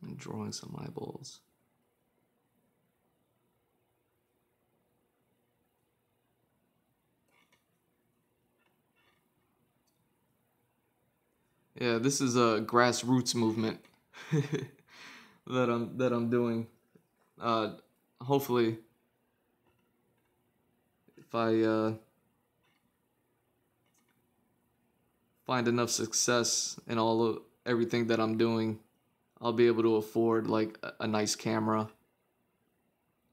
and drawing some eyeballs. Yeah, this is a grassroots movement that I'm doing. Hopefully, if I find enough success in everything that I'm doing, I'll be able to afford like a nice camera.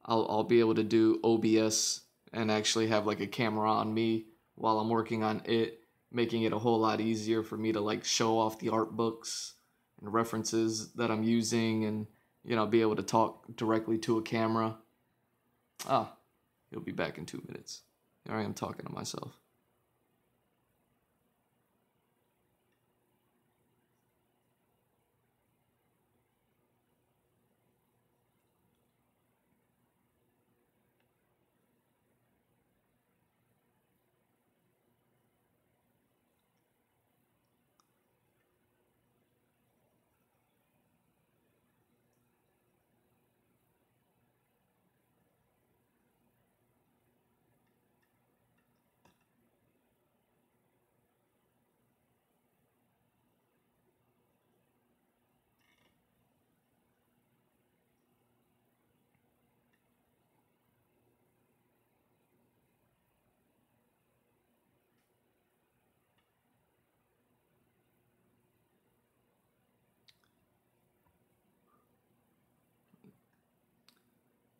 I'll be able to do OBS and actually have like a camera on me while I'm working on it, making it a whole lot easier for me to like show off the art books and references that I'm using, and be able to talk directly to a camera. Ah, he'll be back in 2 minutes. Here I am talking to myself.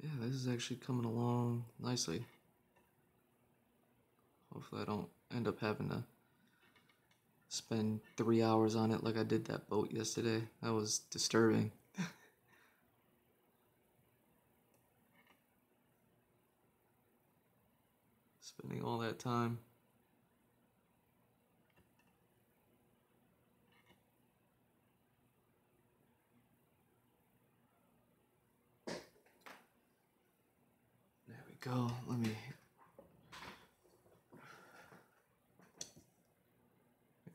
Yeah, this is actually coming along nicely. Hopefully I don't end up having to spend 3 hours on it like I did that boat yesterday. That was disturbing. Spending all that time. There we go. Let me...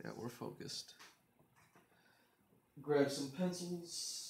Yeah, we're focused. Grab some pencils.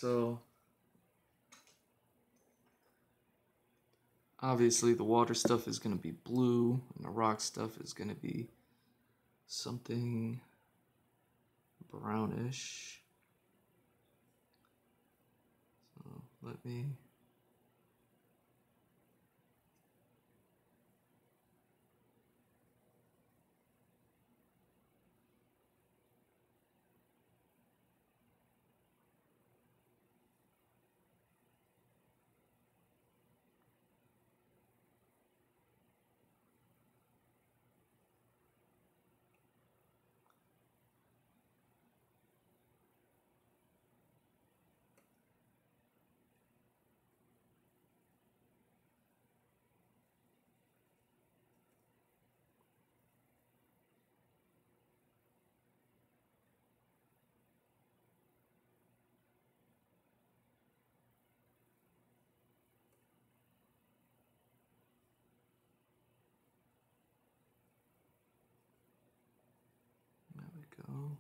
So obviously the water stuff is going to be blue, and the rock stuff is going to be something brownish. So let me... There we go.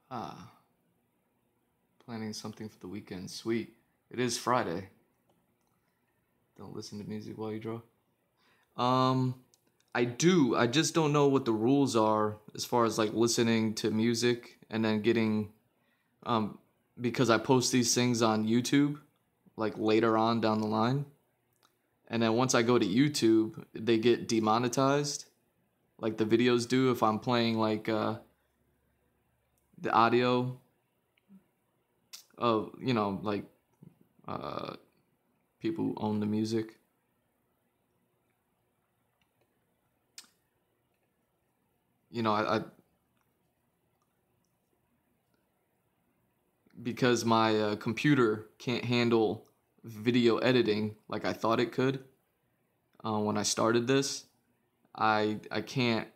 Ah, planning something for the weekend. Sweet. It is Friday. Don't listen to music while you draw. I do. I just don't know what the rules are as far as like listening to music and then getting, um, because I post these things on YouTube, like later on down the line. And then once I go to YouTube, they get demonetized, like the videos do if I'm playing like the audio of, like uh, people who own the music. I because my computer can't handle video editing like I thought it could when I started this. I can't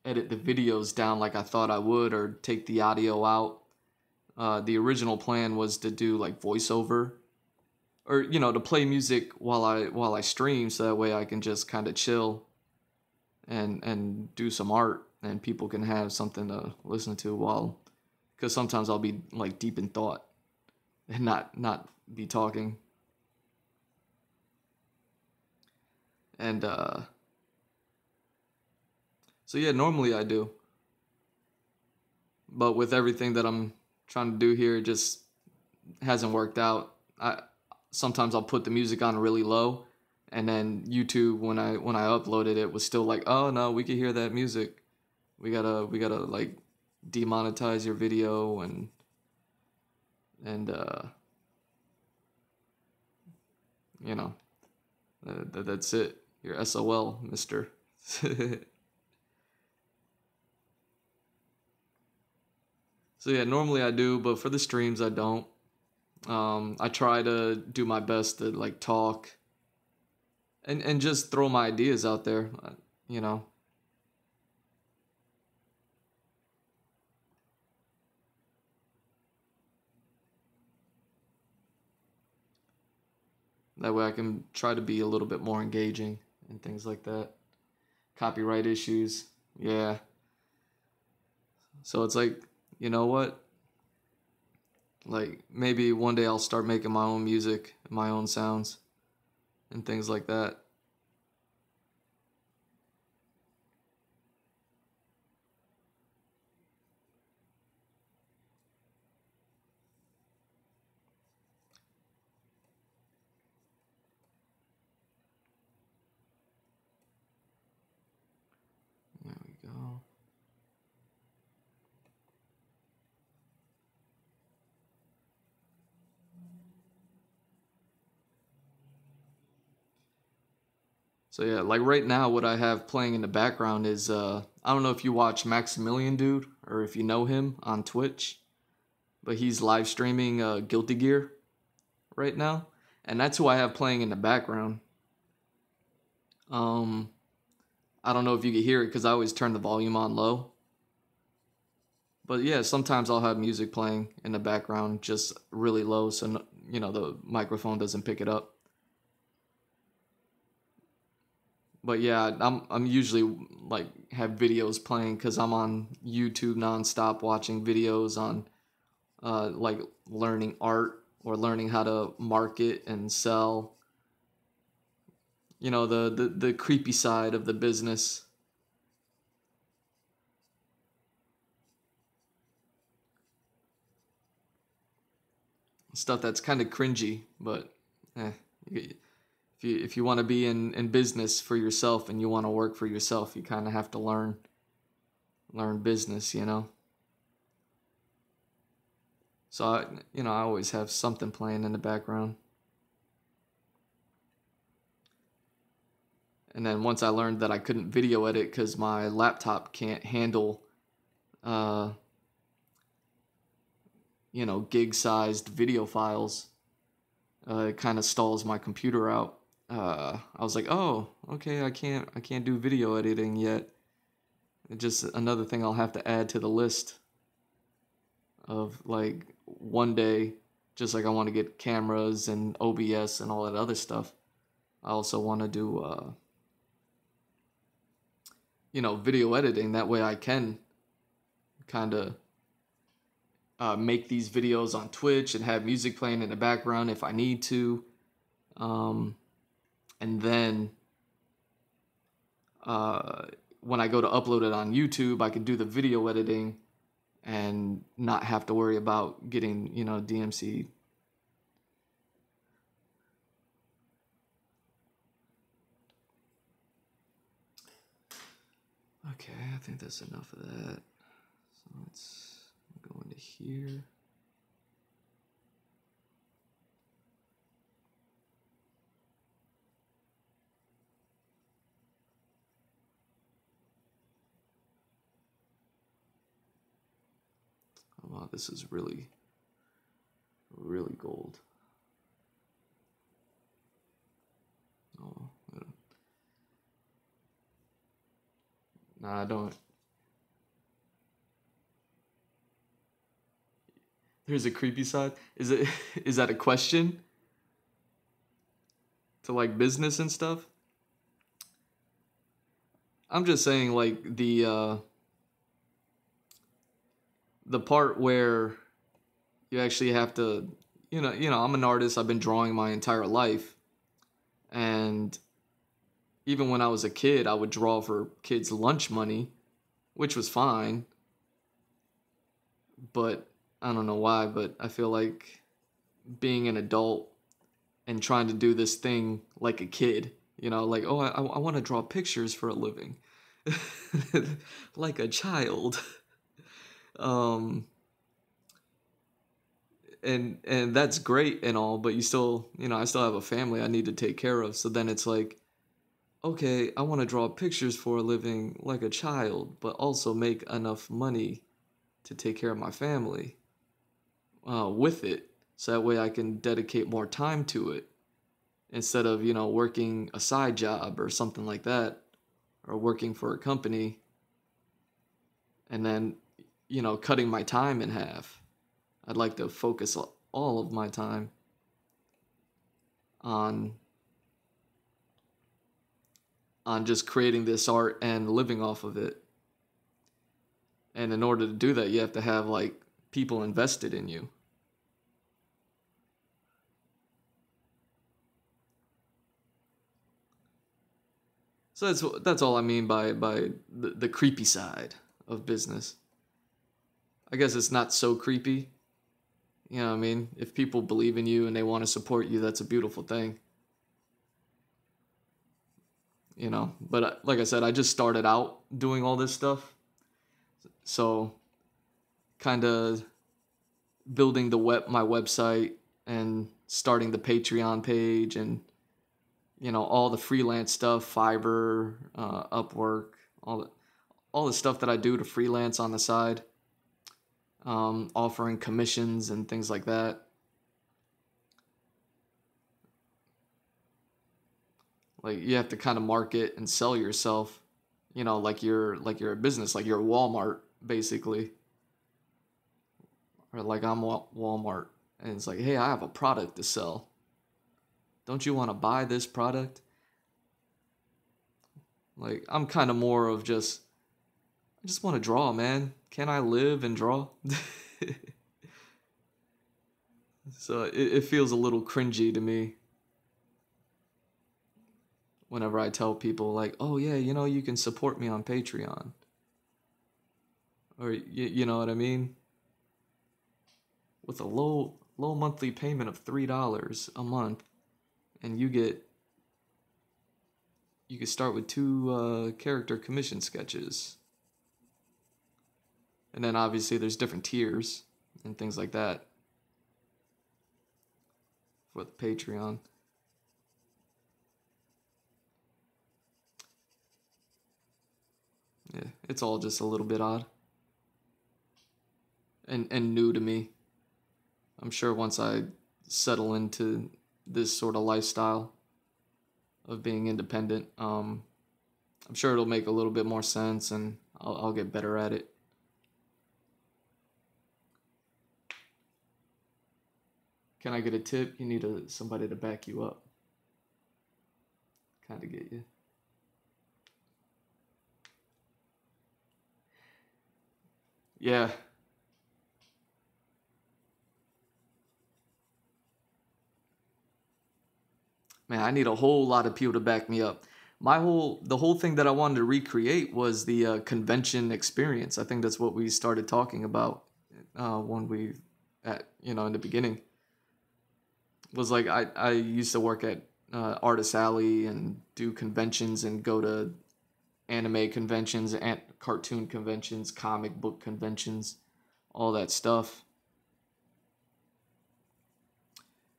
edit the videos down like I thought I would or take the audio out. The original plan was to do like voiceover or to play music while I stream so that way I can just kind of chill and do some art and people can have something to listen to while because sometimes I'll be like deep in thought and not be talking. And so yeah, normally I do. But with everything that I'm trying to do here, it just hasn't worked out. I sometimes I'll put the music on really low, and then YouTube when I uploaded it was still like, oh no, we can hear that music. We gotta like demonetize your video and you know that's it. You're SOL, Mister. So yeah, normally I do, but for the streams I don't. I try to do my best to like talk and just throw my ideas out there, you know. That way I can try to be a little bit more engaging and things like that. Copyright issues, yeah. So it's like, you know what? Like maybe one day I'll start making my own music, my own sounds, and things like that. There we go. So yeah, like right now, what I have playing in the background is I don't know if you watch Maximilian Dude or if you know him on Twitch, but he's live streaming Guilty Gear right now, and that's who I have playing in the background. Um, I don't know if you can hear it because I always turn the volume on low. But yeah, sometimes I'll have music playing in the background, just really low, so you know the microphone doesn't pick it up. But yeah, I'm usually like have videos playing because I'm on YouTube nonstop watching videos on like learning art or learning how to market and sell. You know the creepy side of the business. Stuff that's kind of cringy, but eh, if you want to be in business for yourself and you want to work for yourself, you kind of have to learn business, you know. So I always have something playing in the background. And then once I learned that I couldn't video edit because my laptop can't handle, uh, gig-sized video files, it kind of stalls my computer out. I was like, oh, okay, I can't do video editing yet. It's just another thing I'll have to add to the list of like one day, just like I want to get cameras and OBS and all that other stuff. I also want to do, video editing. That way I can kind of make these videos on Twitch and have music playing in the background if I need to. And then when I go to upload it on YouTube, I can do the video editing and not have to worry about getting, DMC. Okay, I think that's enough of that. So let's go into here. Oh, wow, this is really, really gold. Oh, nah, I don't. There's a creepy side. Is that a question to like business and stuff? I'm just saying like the part where you actually have to, I'm an artist. I've been drawing my entire life, and even when I was a kid, I would draw for kids' lunch money, which was fine. But I don't know why, but I feel like being an adult and trying to do this thing like a kid, like, oh, I want to draw pictures for a living, like a child. Um, and that's great and all, but you still, I still have a family I need to take care of. So then it's like, okay, I want to draw pictures for a living like a child, but also make enough money to take care of my family with it. so that way I can dedicate more time to it instead of, you know, working a side job or something like that, or working for a company and then, you know, cutting my time in half. I'd like to focus all of my time on just creating this art and living off of it. And in order to do that, you have to have like people invested in you. So that's all I mean by the creepy side of business. I guess it's not so creepy. You know what I mean? If people believe in you and they want to support you, that's a beautiful thing. You know, but like I said, I just started out doing all this stuff. So kind of building my website and starting the Patreon page and, you know, all the freelance stuff, Fiverr, Upwork, all the stuff that I do to freelance on the side, offering commissions and things like that. Like you have to kind of market and sell yourself, you know, like you're a business, like you're Walmart basically, or like I'm Walmart, and it's like, hey, I have a product to sell. Don't you want to buy this product? Like I'm kind of more of just, I just want to draw, man. Can I live and draw? So it feels a little cringy to me whenever I tell people like, oh yeah, you know, you can support me on Patreon. Or you know what I mean? With a low monthly payment of $3 a month, and you can start with 2 character commission sketches. And then obviously there's different tiers and things like that for the Patreon. Yeah, it's all just a little bit odd. And new to me. I'm sure once I settle into this sort of lifestyle of being independent, I'm sure it'll make a little bit more sense and I'll get better at it. Can I get a tip? You need somebody to back you up. Kind of get you. Yeah. Man, I need a whole lot of people to back me up. The whole thing that I wanted to recreate was the convention experience. I think that's what we started talking about when we in the beginning. Was like I used to work at Artist Alley and do conventions and go to anime conventions and cartoon conventions, comic book conventions, all that stuff.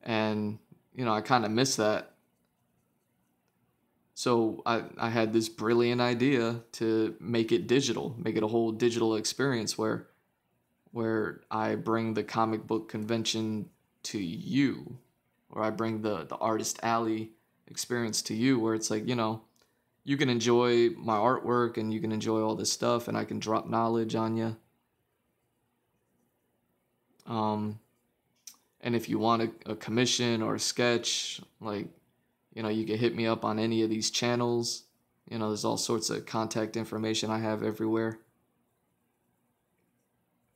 And I kind of miss that. So I had this brilliant idea to make it digital, make it a whole digital experience where I bring the comic book convention to you, or I bring the Artist Alley experience to you, where it's like, you can enjoy my artwork and you can enjoy all this stuff and I can drop knowledge on you. And if you want a commission or a sketch, like, you can hit me up on any of these channels. There's all sorts of contact information I have everywhere.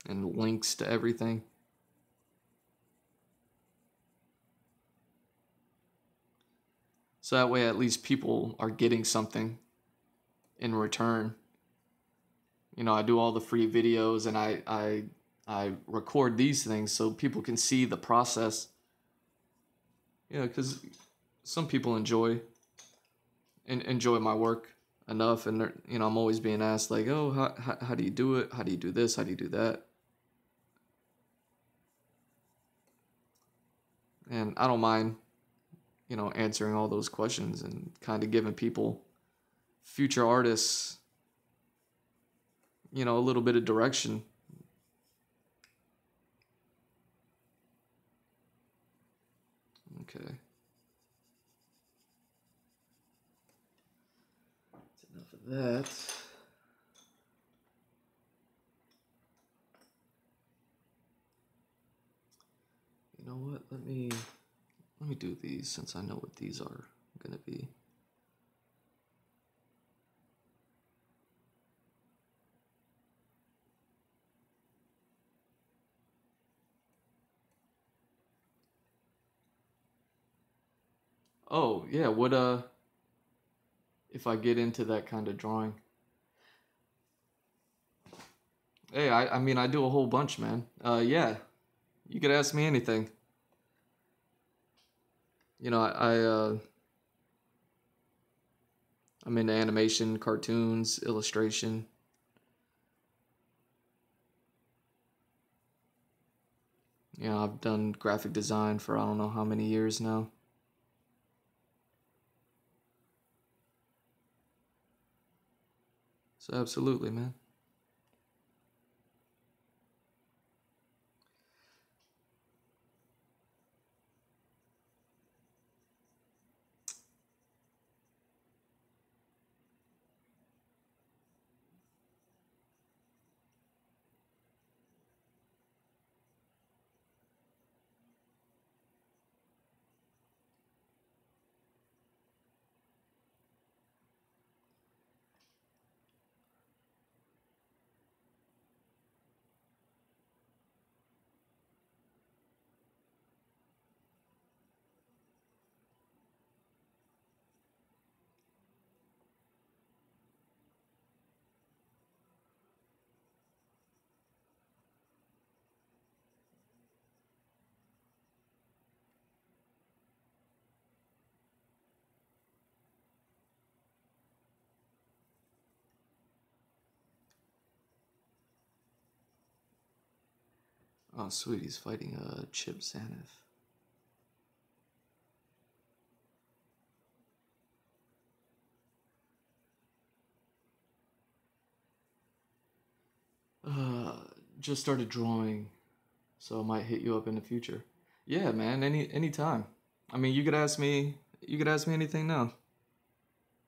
And links to everything. So that way at least people are getting something in return. I do all the free videos and I record these things so people can see the process. Because some people enjoy my work enough, and I'm always being asked like, oh, how do you do it? How do you do this? How do you do that? And I don't mind, answering all those questions and kind of giving people, future artists, a little bit of direction. Okay. That's enough of that. You know what? Let me do these since I know what these are gonna be. Oh yeah, what if I get into that kind of drawing? Hey, I mean I do a whole bunch, man. Yeah, you could ask me anything. You know, I'm into animation, cartoons, illustration. You know, I've done graphic design for I don't know how many years now. So absolutely, man. Oh, sweet, he's fighting Chip Zaneth. Just started drawing, so I might hit you up in the future. Yeah, man, anytime. I mean, you could ask me. You could ask me anything now.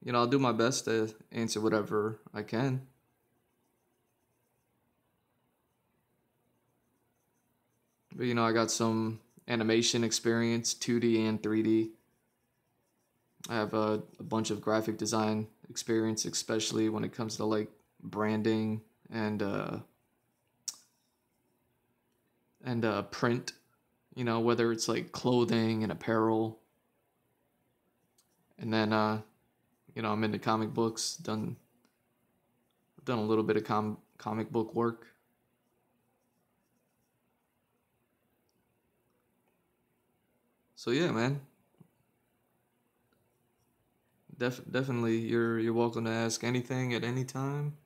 You know, I'll do my best to answer whatever I can. But you know, I got some animation experience, 2D and 3D. I have a bunch of graphic design experience, especially when it comes to like branding and print. You know, whether it's like clothing and apparel. And then you know, I'm into comic books. Done a little bit of comic book work. So yeah, man. Definitely, you're welcome to ask anything at any time.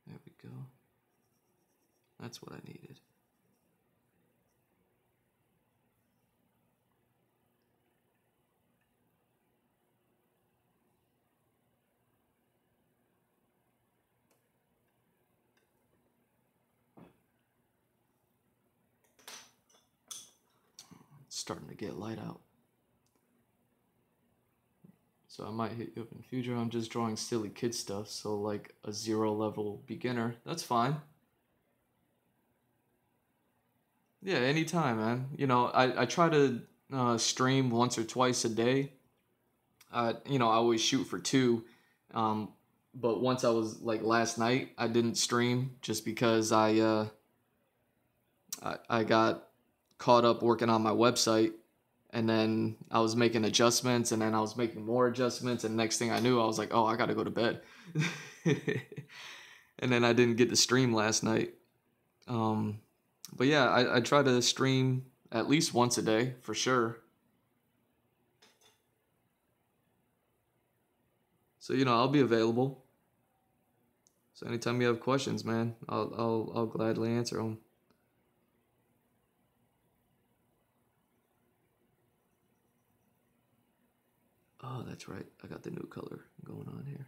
There we go. That's what I needed. It's starting to get light out. So I might hit you up in the future. I'm just drawing silly kid stuff, so like a 0 level beginner. That's fine. Yeah, anytime, man. You know, I try to stream once or twice a day. You know, I always shoot for two. Um, but once I was like last night, I didn't stream just because I got caught up working on my website, and then I was making adjustments, and then I was making more adjustments, and next thing I knew, I was like, oh, I gotta go to bed. And then I didn't get to stream last night. Um, but yeah, I try to stream at least once a day for sure. So you know, I'll be available. So anytime you have questions, man, I'll gladly answer them. Oh, that's right. I got the new color going on here.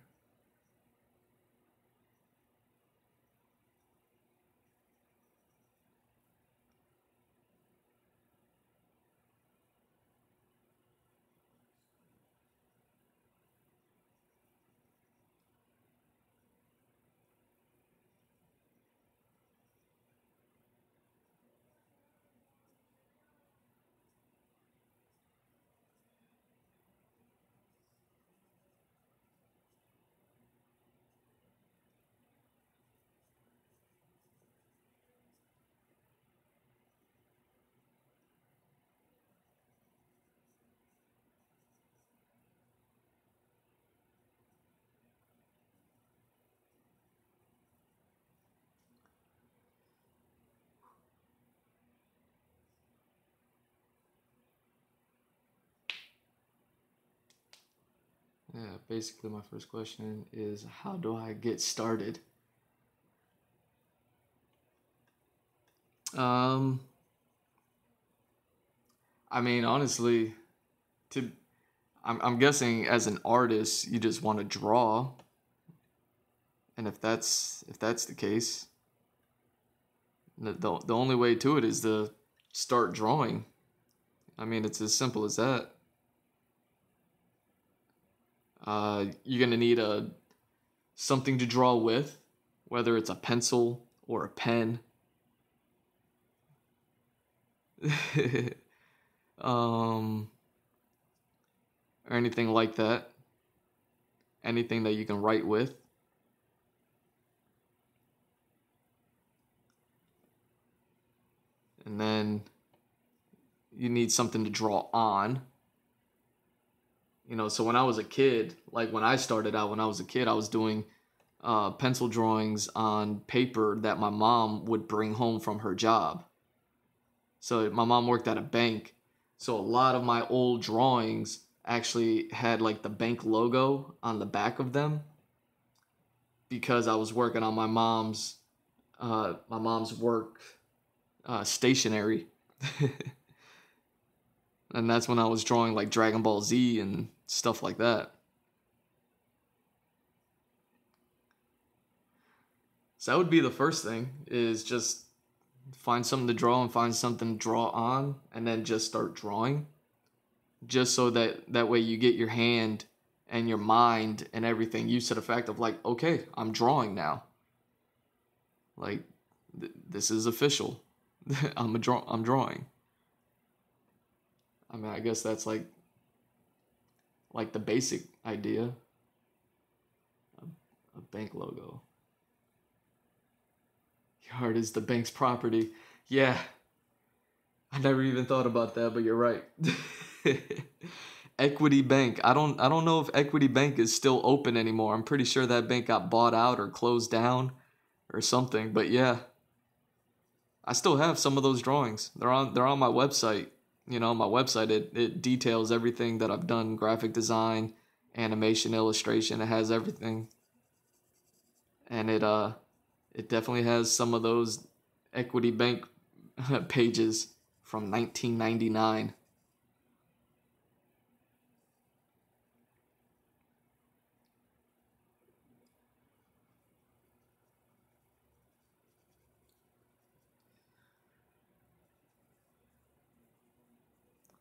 basically my first question is, how do I get started? Um, I mean, honestly, to I'm guessing as an artist, you just want to draw, and if that's the case, the only way to it is to start drawing. I mean, it's as simple as that. You're gonna need a something to draw with, whether it's a pencil or a pen. um, or anything like that. Anything that you can write with. And then you need something to draw on. So when I was a kid, like when I started out, when I was a kid, I was doing pencil drawings on paper that my mom would bring home from her job. So my mom worked at a bank. So a lot of my old drawings actually had like the bank logo on the back of them because I was working on my mom's work stationery. And that's when I was drawing like Dragon Ball Z and stuff like that. So that would be the first thing, is just find something to draw and find something to draw on, and then just start drawing. Just so that way you get your hand and your mind and everything used to the fact of like, okay, I'm drawing now. Like, this is official. I'm drawing. I mean, I guess that's like the basic idea. A bank logo. Your art is the bank's property. Yeah, I never even thought about that, but you're right. Equity Bank. I don't know if Equity Bank is still open anymore. I'm pretty sure that bank got bought out or closed down or something. But yeah, I still have some of those drawings. They're on my website. My website, it details everything that I've done: graphic design, animation, illustration. It has everything. And it definitely has some of those Equity Bank pages from 1999.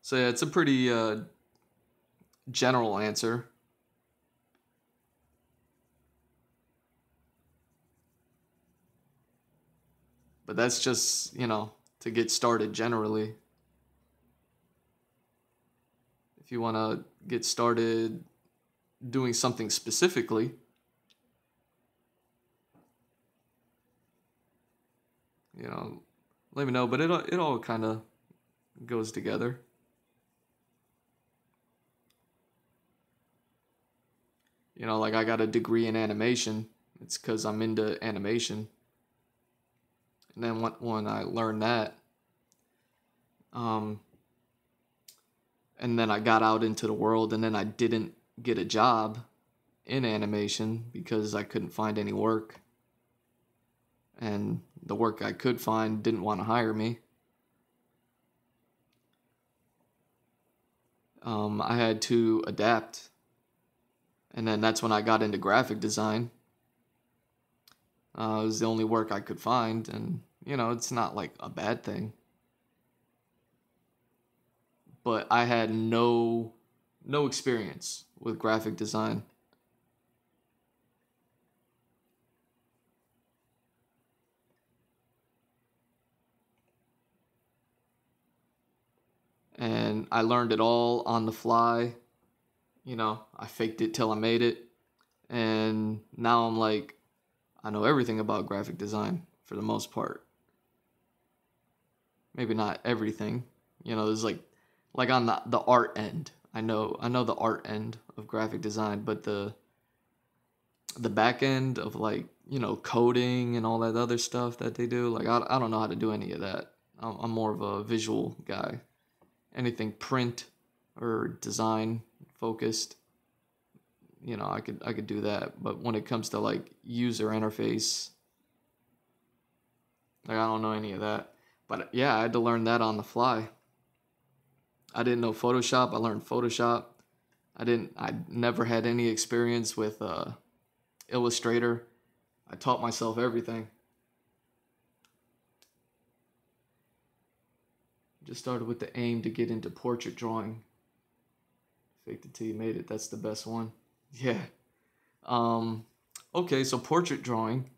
So yeah, it's a pretty general answer. But that's just, to get started generally. If you want to get started doing something specifically, let me know. But it all kind of goes together. Like I got a degree in animation. It's because I'm into animation. And then when I learned that, um, and then I got out into the world, and then I didn't get a job in animation because I couldn't find any work. And the work I could find didn't want to hire me. I had to adapt. And then that's when I got into graphic design. It was the only work I could find, and it's not like a bad thing. But I had no experience with graphic design. And I learned it all on the fly. I faked it till I made it. And now I'm like, I know everything about graphic design for the most part. Maybe not everything. There's like on the art end. I know the art end of graphic design, but the back end of coding and all that other stuff that they do, like I don't know how to do any of that. I'm more of a visual guy. Anything print or design focused, you know, I could do that. But when it comes to like user interface, like I don't know any of that. But yeah, I had to learn that on the fly. I didn't know Photoshop. I learned Photoshop. I never had any experience with Illustrator. I taught myself everything. Just started with the aim to get into portrait drawing. Faked it till you made it. That's the best one. Yeah. Okay, so portrait drawing.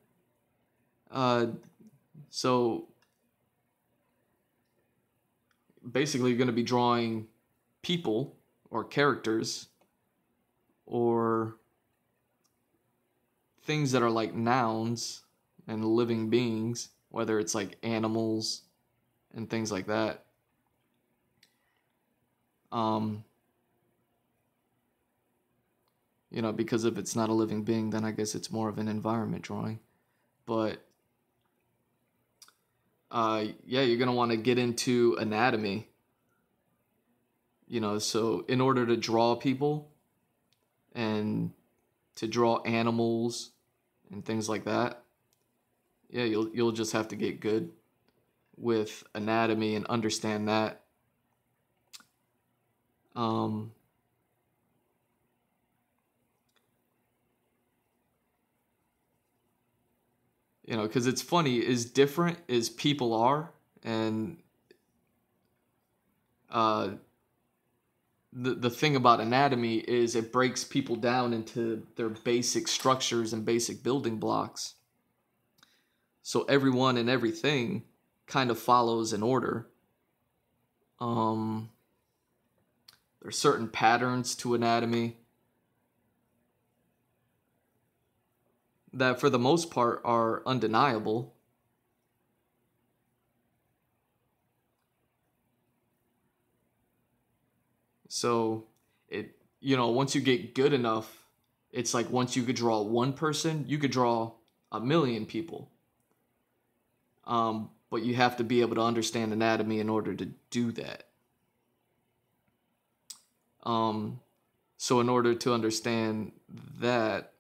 So basically you're going to be drawing people or characters or things that are like nouns and living beings, whether it's like animals and things like that. You know, because if it's not a living being, then I guess it's more of an environment drawing. But yeah, you're gonna want to get into anatomy. You know, so in order to draw people and to draw animals and things like that, yeah, you'll just have to get good with anatomy and understand that. You know, because it's funny, as different as people are, and the thing about anatomy is it breaks people down into their basic structures and basic building blocks. So everyone and everything kind of follows an order. There's certain patterns to anatomy that for the most part are undeniable. So you know, once you get good enough, it's like once you could draw one person, you could draw 1,000,000 people. But you have to be able to understand anatomy in order to do that. So in order to understand that,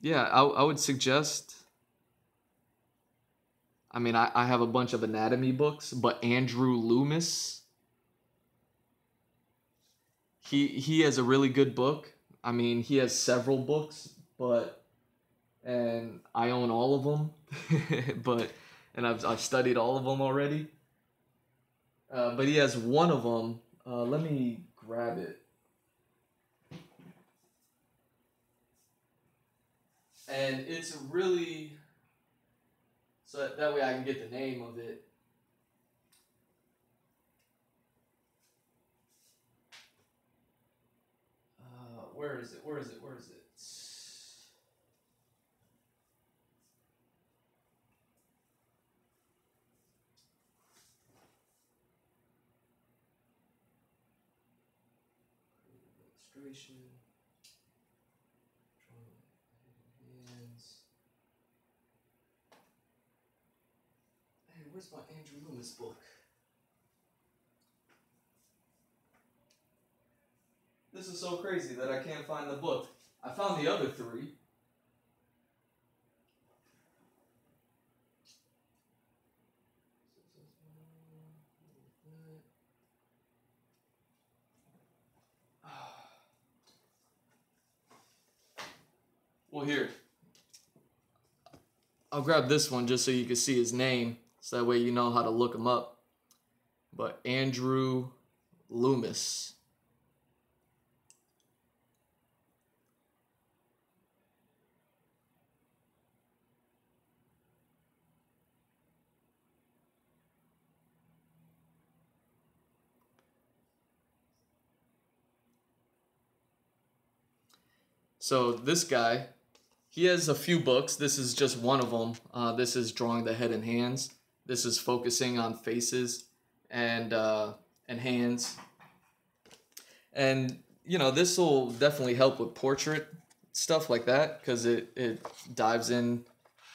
yeah, I would suggest, I mean, I have a bunch of anatomy books, but Andrew Loomis, he has a really good book. I mean, he has several books, and I own all of them, and I've studied all of them already. But he has one of them. Let me grab it. And it's really, so that way I can get the name of it. Where is it? Where is it? Where is it? Illustration. Hands. Hey, where's my Andrew Loomis book? This is so crazy that I can't find the book. I found the other three. Well, here. I'll grab this one just so you can see his name, so that way you know how to look him up. But Andrew Loomis. So this guy, he has a few books. This is just one of them. This is drawing the head and hands. This is focusing on faces and hands. And, you know, this will definitely help with portrait stuff like that because it dives in.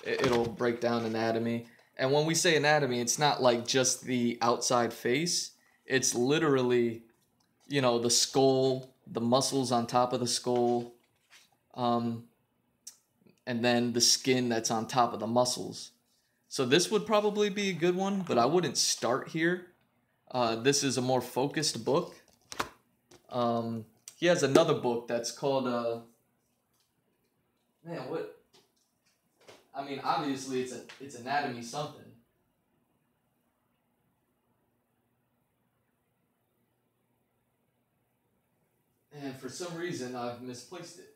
It'll break down anatomy. And when we say anatomy, it's not like just the outside face. It's literally, you know, the skull, the muscles on top of the skull, and then the skin that's on top of the muscles. So this would probably be a good one, but I wouldn't start here. This is a more focused book. He has another book that's called, man, what? I mean, obviously it's anatomy something. And for some reason, I've misplaced it.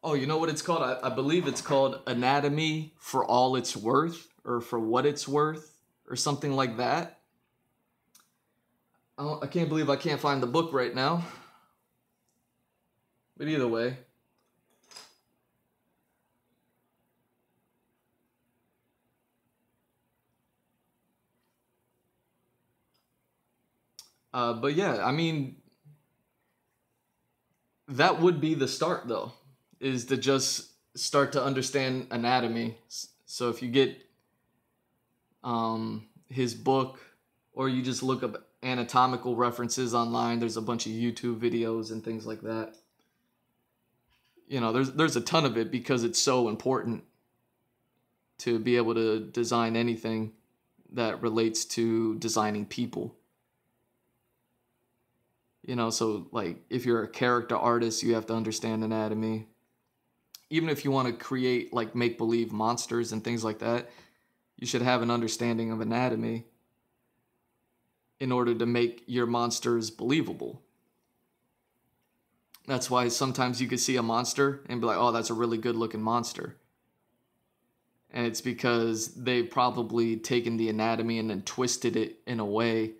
Oh, you know what it's called? I believe it's called Anatomy for All It's Worth, or For What It's Worth, or something like that. I can't believe I can't find the book right now. But either way. But yeah, I mean, that would be the start, though, is to just start to understand anatomy. So if you get his book, or you just look up anatomical references online, there's a bunch of YouTube videos and things like that. You know, there's a ton of it because it's so important to be able to design anything that relates to designing people. You know, so like if you're a character artist, you have to understand anatomy. Even if you want to create like make-believe monsters and things like that, you should have an understanding of anatomy in order to make your monsters believable. That's why sometimes you could see a monster and be like, oh, that's a really good looking monster. And it's because they've probably taken the anatomy and then twisted it in a way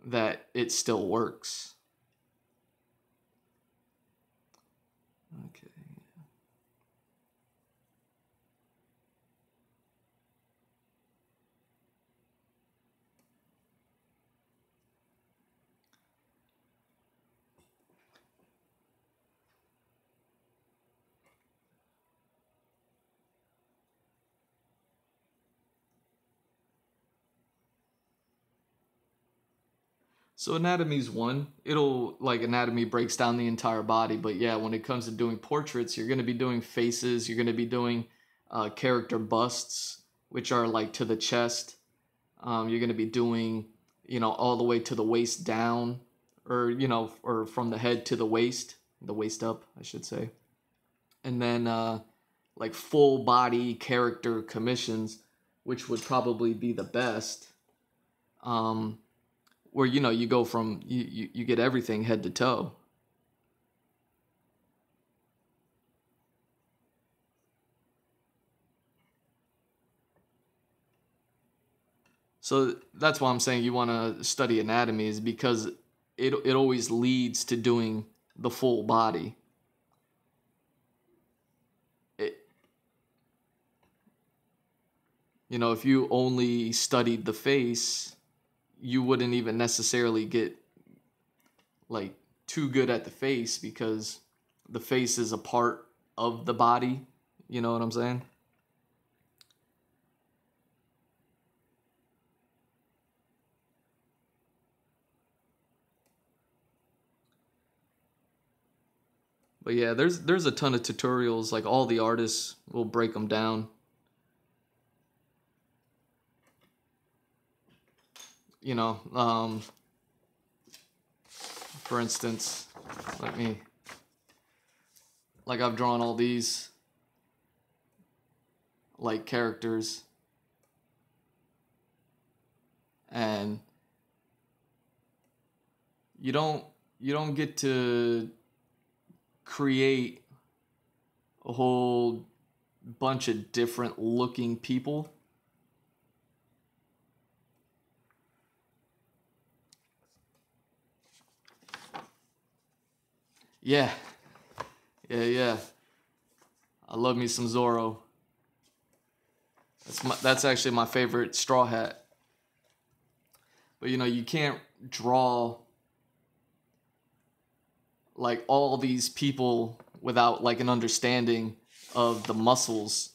that it still works. Okay. So anatomy's one. It'll, like, anatomy breaks down the entire body, but yeah, when it comes to doing portraits, you're going to be doing faces, you're going to be doing character busts, which are like to the chest. You're going to be doing, you know, all the way to the waist down, or, you know, or from the head to the waist up, I should say. And then like full body character commissions, which would probably be the best. Where, you know, you go from, you get everything head to toe. So that's why I'm saying you want to study anatomy, is because it always leads to doing the full body. It, you know, if you only studied the face, you wouldn't even necessarily get like too good at the face, because the face is a part of the body. You know what I'm saying? But yeah, there's a ton of tutorials. Like, all the artists will break them down. You know, for instance, like, I've drawn all these like characters, and you don't get to create a whole bunch of different looking people Yeah. Yeah. I love me some Zoro. That's actually my favorite Straw Hat. But you know, you can't draw like all these people without like an understanding of the muscles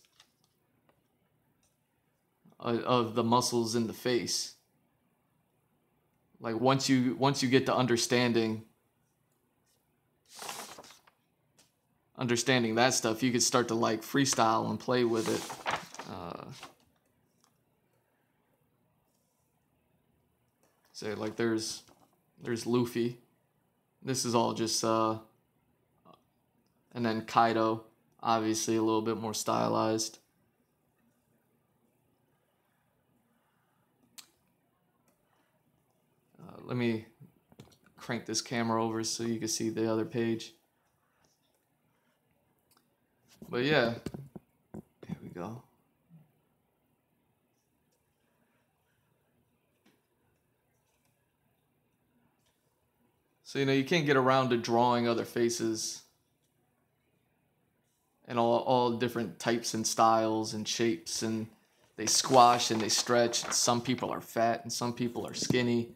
in the face. Like once you get to understanding that stuff, you could start to like freestyle and play with it. Say like there's Luffy. This is all just and then Kaido, obviously a little bit more stylized. Let me crank this camera over so you can see the other page. But yeah, here we go. So, you know, you can't get around to drawing other faces and all different types and styles and shapes, and they squash and they stretch. Some people are fat and some people are skinny.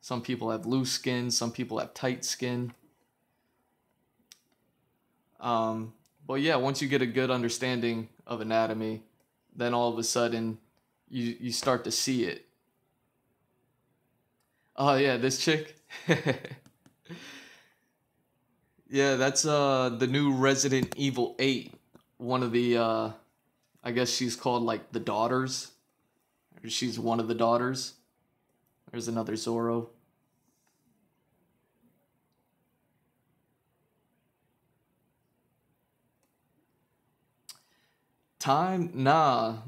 Some people have loose skin, some people have tight skin. But yeah, once you get a good understanding of anatomy, then all of a sudden you start to see it. Oh yeah, this chick. Yeah, that's the new Resident Evil 8. One of the I guess she's called like the daughters. Or she's one of the daughters. There's another Zoro. Time? Nah.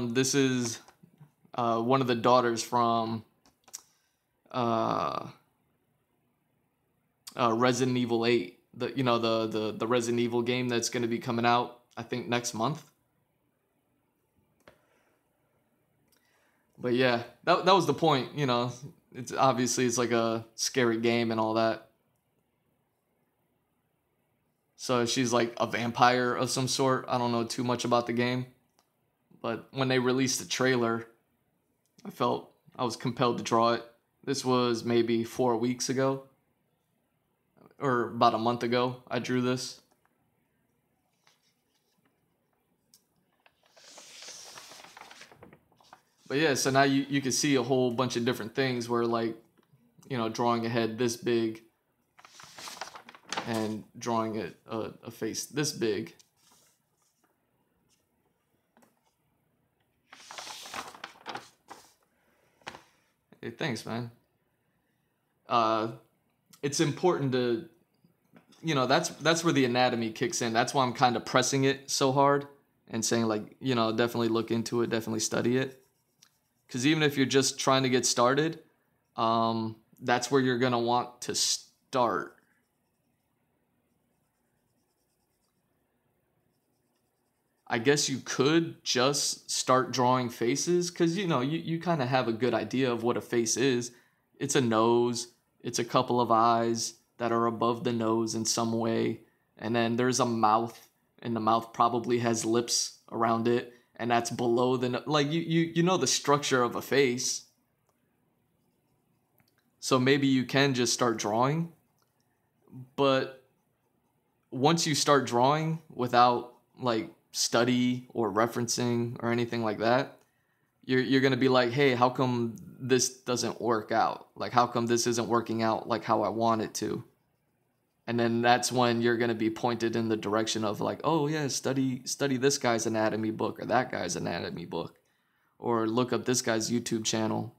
This is one of the daughters from Resident Evil 8. The Resident Evil game that's going to be coming out, I think, next month. But yeah, that was the point, you know. It's obviously it's like a scary game and all that. So she's like a vampire of some sort. I don't know too much about the game. But when they released the trailer, I felt I was compelled to draw it. This was maybe 4 weeks ago. Or about a month ago, I drew this. But yeah, so now you can see a whole bunch of different things where, like, you know, drawing a head this big and drawing a face this big. Hey, thanks, man. It's important to, you know, that's where the anatomy kicks in. That's why I'm kind of pressing it so hard and saying, like, you know, definitely look into it, definitely study it. Because even if you're just trying to get started, that's where you're going to want to start. I guess you could just start drawing faces because, you know, you kind of have a good idea of what a face is. It's a nose. It's a couple of eyes that are above the nose in some way. And then there's a mouth, and the mouth probably has lips around it. And that's below the, like, you know the structure of a face. So maybe you can just start drawing. But once you start drawing without, like, study or referencing or anything like that, you're going to be like, hey, how come this doesn't work out? Like, how come this isn't working out like how I want it to? And then that's when you're going to be pointed in the direction of, like, oh yeah, study this guy's anatomy book or that guy's anatomy book, or look up this guy's YouTube channel.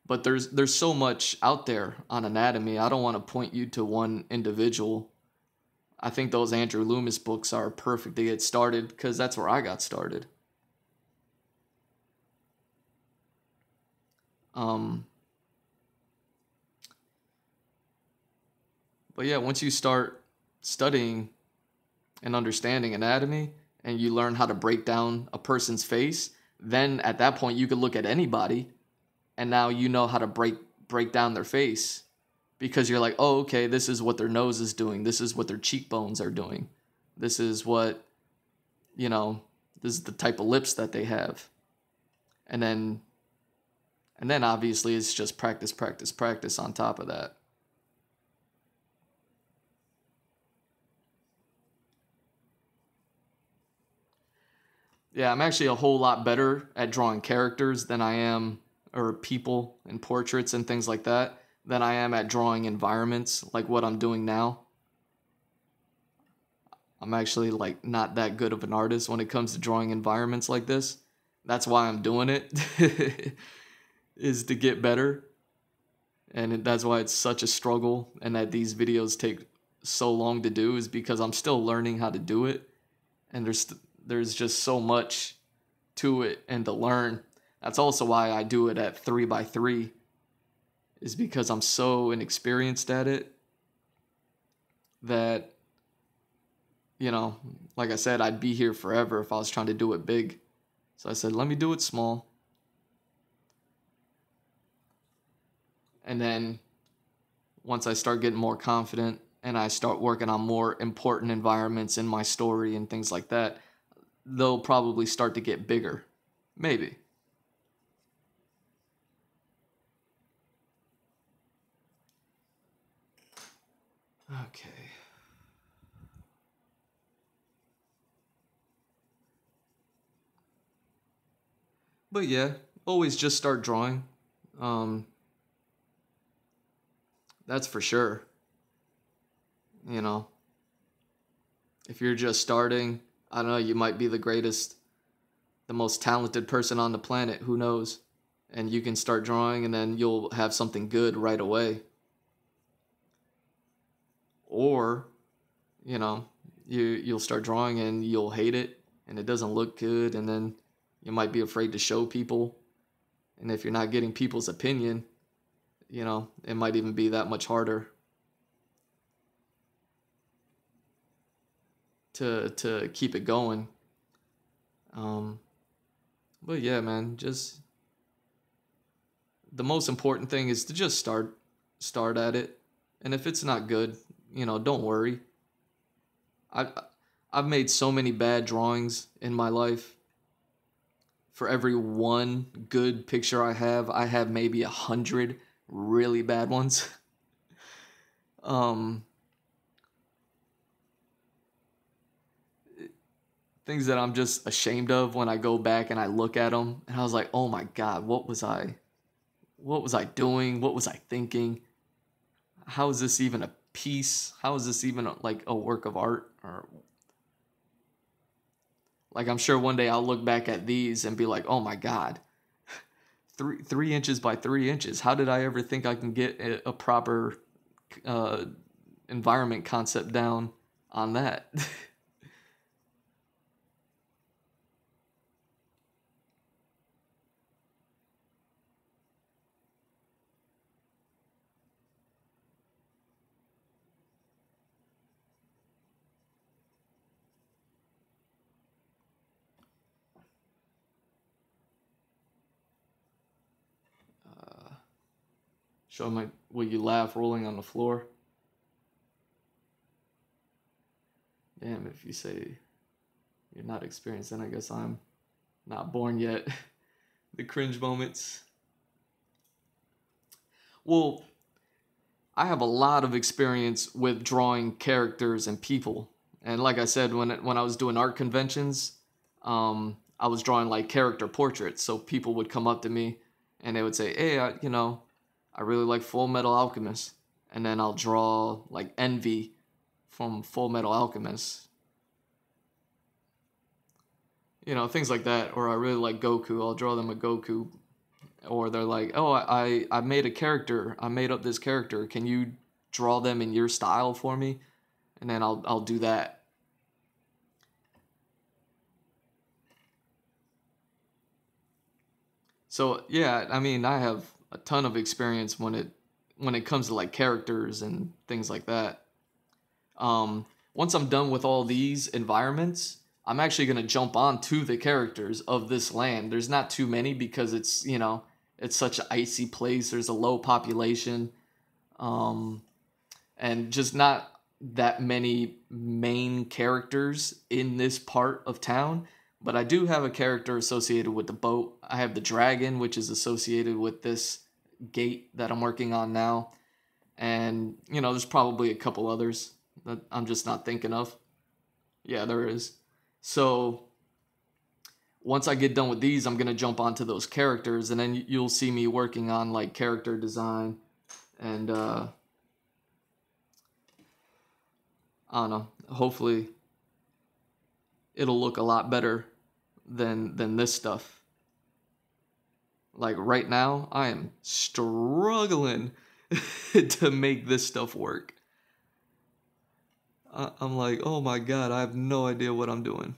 But there's so much out there on anatomy. I don't want to point you to one individual. I think those Andrew Loomis books are perfect to get started because that's where I got started. But yeah, once you start studying and understanding anatomy and you learn how to break down a person's face, then at that point you could look at anybody and now you know how to break down their face because you're like, oh, okay, this is what their nose is doing. This is what their cheekbones are doing. This is what, you know, this is the type of lips that they have. And then obviously it's just practice, practice, practice on top of that. Yeah, I'm actually a whole lot better at drawing characters than I am, or people and portraits and things like that, than I am at drawing environments like what I'm doing now. I'm actually like not that good of an artist when it comes to drawing environments like this. That's why I'm doing it, is to get better. And that's why it's such a struggle, and that these videos take so long to do, is because I'm still learning how to do it. And there's just so much to it and to learn. That's also why I do it at 3x3, is because I'm so inexperienced at it that, you know, like I said, I'd be here forever if I was trying to do it big. So I said, let me do it small. And then once I start getting more confident and I start working on more important environments in my story and things like that, they'll probably start to get bigger. Maybe. Okay. But yeah, always just start drawing. That's for sure. You know, if you're just starting, I don't know, you might be the greatest, the most talented person on the planet, who knows? And you can start drawing and then you'll have something good right away. Or, you know, you'll start drawing and you'll hate it and it doesn't look good, and then you might be afraid to show people. And if you're not getting people's opinion, you know, it might even be that much harder to keep it going. But yeah, man, just the most important thing is to just start at it. And if it's not good, you know, don't worry. I've made so many bad drawings in my life. For every one good picture I have maybe 100 really bad ones. Things that I'm just ashamed of when I go back and I look at them, and I was like, oh my God, what was I doing? What was I thinking? How is this even a piece? How is this even like a work of art? Or like, I'm sure one day I'll look back at these and be like, oh my God, 3 inches by 3 inches. How did I ever think I can get a proper environment concept down on that? Show my, will you laugh rolling on the floor? Damn, if you say you're not experienced, then I guess I'm not born yet. The cringe moments. Well, I have a lot of experience with drawing characters and people. And like I said, when I was doing art conventions, I was drawing like character portraits. So people would come up to me and they would say, hey, I really like Full Metal Alchemist. And then I'll draw like Envy from Full Metal Alchemist. You know, things like that. Or I really like Goku. I'll draw them a Goku. Or they're like, oh, I made a character. I made up this character. Can you draw them in your style for me? And then I'll do that. So yeah, I mean, I have a ton of experience when it comes to like characters and things like that. Once I'm done with all these environments, I'm actually gonna jump on to the characters of this land. There's not too many because it's, you know, it's such an icy place. There's a low population. and just not that many main characters in this part of town. But I do have a character associated with the boat. I have the dragon, which is associated with this gate that I'm working on now. And, you know, there's probably a couple others that I'm just not thinking of. Yeah, there is. So once I get done with these, I'm going to jump onto those characters. And then you'll see me working on, like, character design. And, I don't know. Hopefully it'll look a lot better than this stuff. Like right now, I am struggling to make this stuff work. I'm like, oh my God, I have no idea what I'm doing.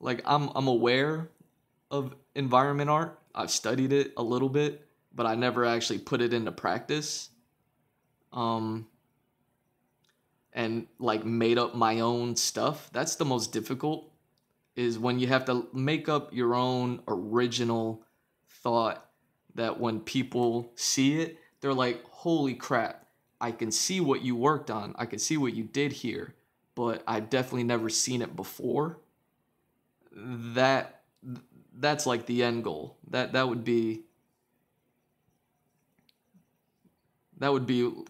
Like I'm aware of environment art. I've studied it a little bit, but I never actually put it into practice. And like made up my own stuff. That's the most difficult, is when you have to make up your own original thought that when people see it, they're like, holy crap, I can see what you worked on. I can see what you did here, but I've definitely never seen it before. That's like the end goal. That would be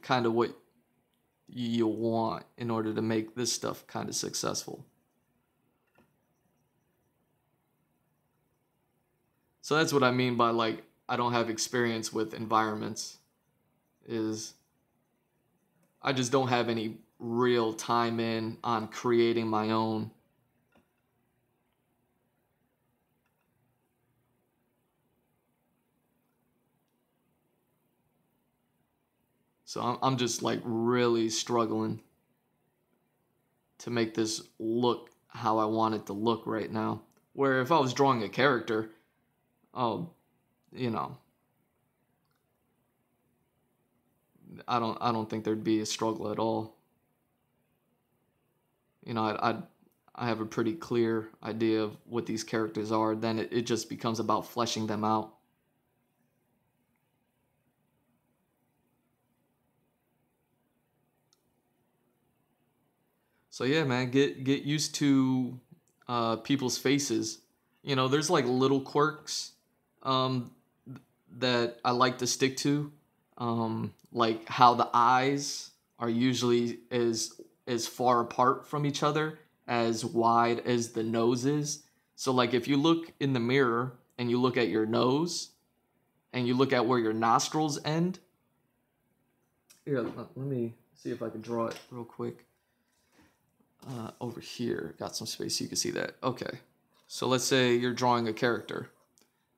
kind of what you want in order to make this stuff kind of successful. So that's what I mean by like I don't have experience with environments, is I just don't have any real time in on creating my own. So I'm just like really struggling to make this look how I want it to look right now. Where if I was drawing a character, oh, you know, I don't think there'd be a struggle at all. You know, I have a pretty clear idea of what these characters are. Then it just becomes about fleshing them out. So yeah, man, get used to people's faces. You know, there's like little quirks that I like to stick to, like how the eyes are usually as far apart from each other as wide as the nose is. So like if you look in the mirror and you look at your nose and you look at where your nostrils end. Here, let me see if I can draw it real quick. Over here, got some space so you can see that. Okay, so let's say you're drawing a character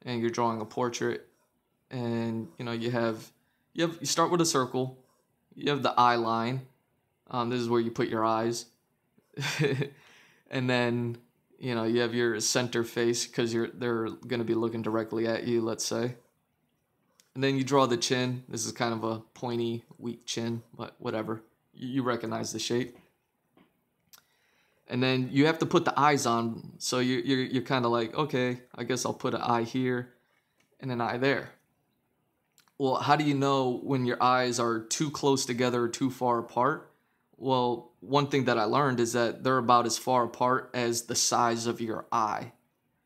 and you're drawing a portrait, and you know you start with a circle, you have the eye line. This is where you put your eyes, and then you know you have your center face because they're gonna be looking directly at you, let's say. And then you draw the chin. This is kind of a pointy, weak chin, but whatever. You recognize the shape. And then you have to put the eyes on. So you're kind of like, okay, I guess I'll put an eye here and an eye there. Well, how do you know when your eyes are too close together or too far apart? Well, one thing that I learned is that they're about as far apart as the size of your eye.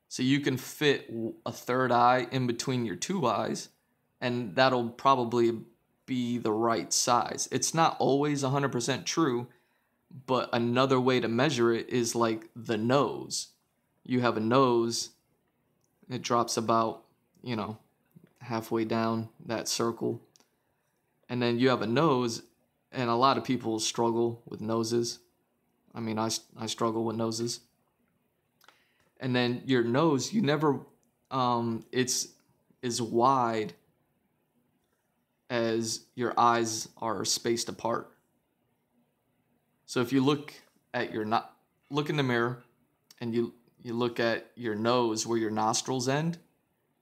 So you can fit a third eye in between your two eyes, and that'll probably be the right size. It's not always 100% true, but another way to measure it is like the nose. You have a nose, it drops about, you know, halfway down that circle. And then you have a nose, and a lot of people struggle with noses. I mean, I struggle with noses. And then your nose, you never, it's as wide as your eyes are spaced apart. So if you look at look in the mirror and you look at your nose where your nostrils end,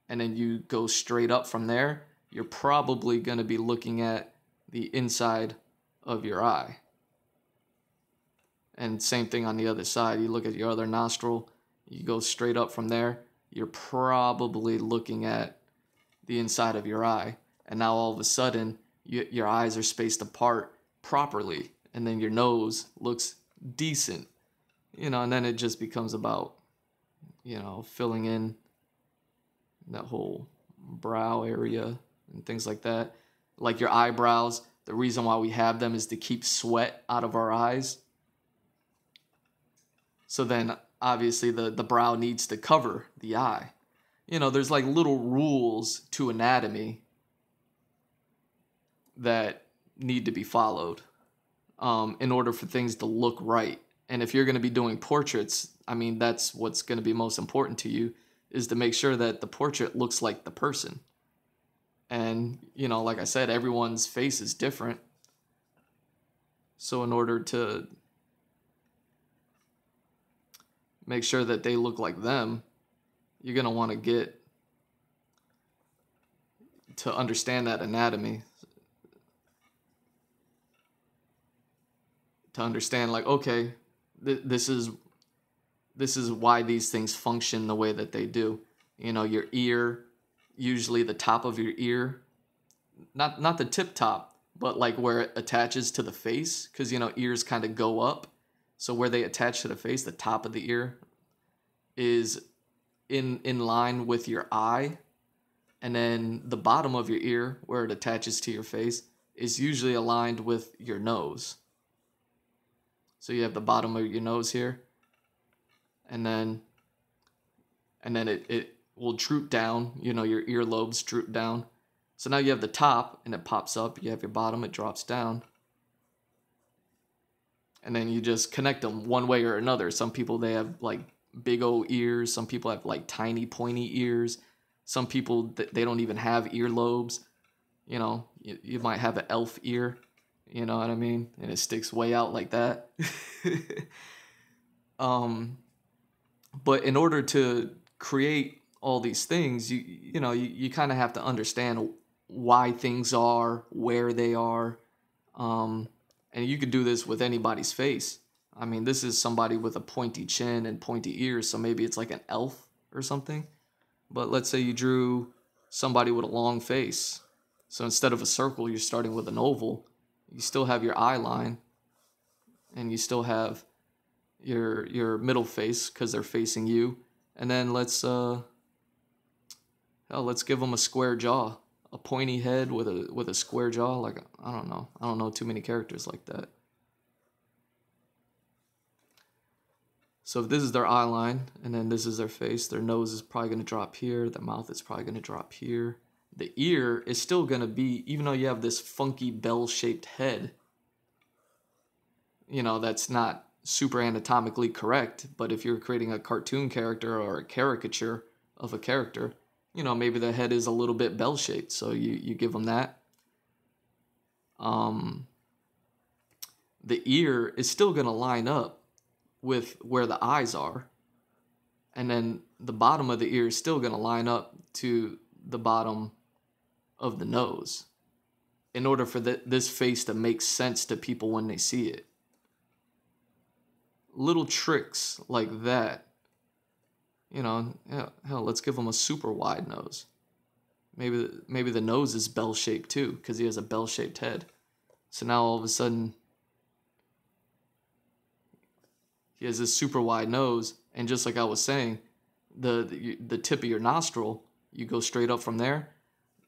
and then you go straight up from there, you're probably going to be looking at the inside of your eye. And same thing on the other side. You look at your other nostril, you go straight up from there, you're probably looking at the inside of your eye. And now all of a sudden, your eyes are spaced apart properly. And then your nose looks decent. You know, and then it just becomes about, you know, filling in that whole brow area and things like that. Like your eyebrows, the reason why we have them is to keep sweat out of our eyes. So then obviously the brow needs to cover the eye. You know, there's like little rules to anatomy that need to be followed in order for things to look right. And if you're going to be doing portraits, I mean, that's what's going to be most important to you, is to make sure that the portrait looks like the person. And, you know, like I said, everyone's face is different. So in order to make sure that they look like them, you're going to want to get to understand that anatomy. To understand, like, okay, this is why these things function the way that they do. You know, your ear, usually the top of your ear, not the tip top, but like where it attaches to the face, because, you know, ears kind of go up. So where they attach to the face, the top of the ear is in line with your eye. And then the bottom of your ear, where it attaches to your face, is usually aligned with your nose. So you have the bottom of your nose here, and then it will droop down. You know, your earlobes droop down. So now you have the top, and it pops up. You have your bottom, it drops down. And then you just connect them one way or another. Some people, they have like big old ears. Some people have like tiny pointy ears. Some people, they don't even have earlobes. You know, you might have an elf ear. You know what I mean? And it sticks way out like that. But in order to create all these things, you know, you kind of have to understand why things are, where they are. And you could do this with anybody's face. I mean, this is somebody with a pointy chin and pointy ears, so maybe it's like an elf or something. But let's say you drew somebody with a long face. So instead of a circle, you're starting with an oval. You still have your eye line, and you still have your middle face because they're facing you. And then let's give them a square jaw, a pointy head with a square jaw. Like, I don't know too many characters like that. So if this is their eye line, and then this is their face, their nose is probably going to drop here, their mouth is probably going to drop here. The ear is still going to be, even though you have this funky bell-shaped head, you know, that's not super anatomically correct, but if you're creating a cartoon character or a caricature of a character, you know, maybe the head is a little bit bell-shaped, so you give them that. The ear is still going to line up with where the eyes are, and then the bottom of the ear is still going to line up to the bottom of the nose in order for this face to make sense to people when they see it. Little tricks like that, you know. Yeah, hell, let's give him a super wide nose. Maybe the nose is bell-shaped too, because he has a bell-shaped head. So now all of a sudden he has this super wide nose, and just like I was saying, the tip of your nostril, you go straight up from there.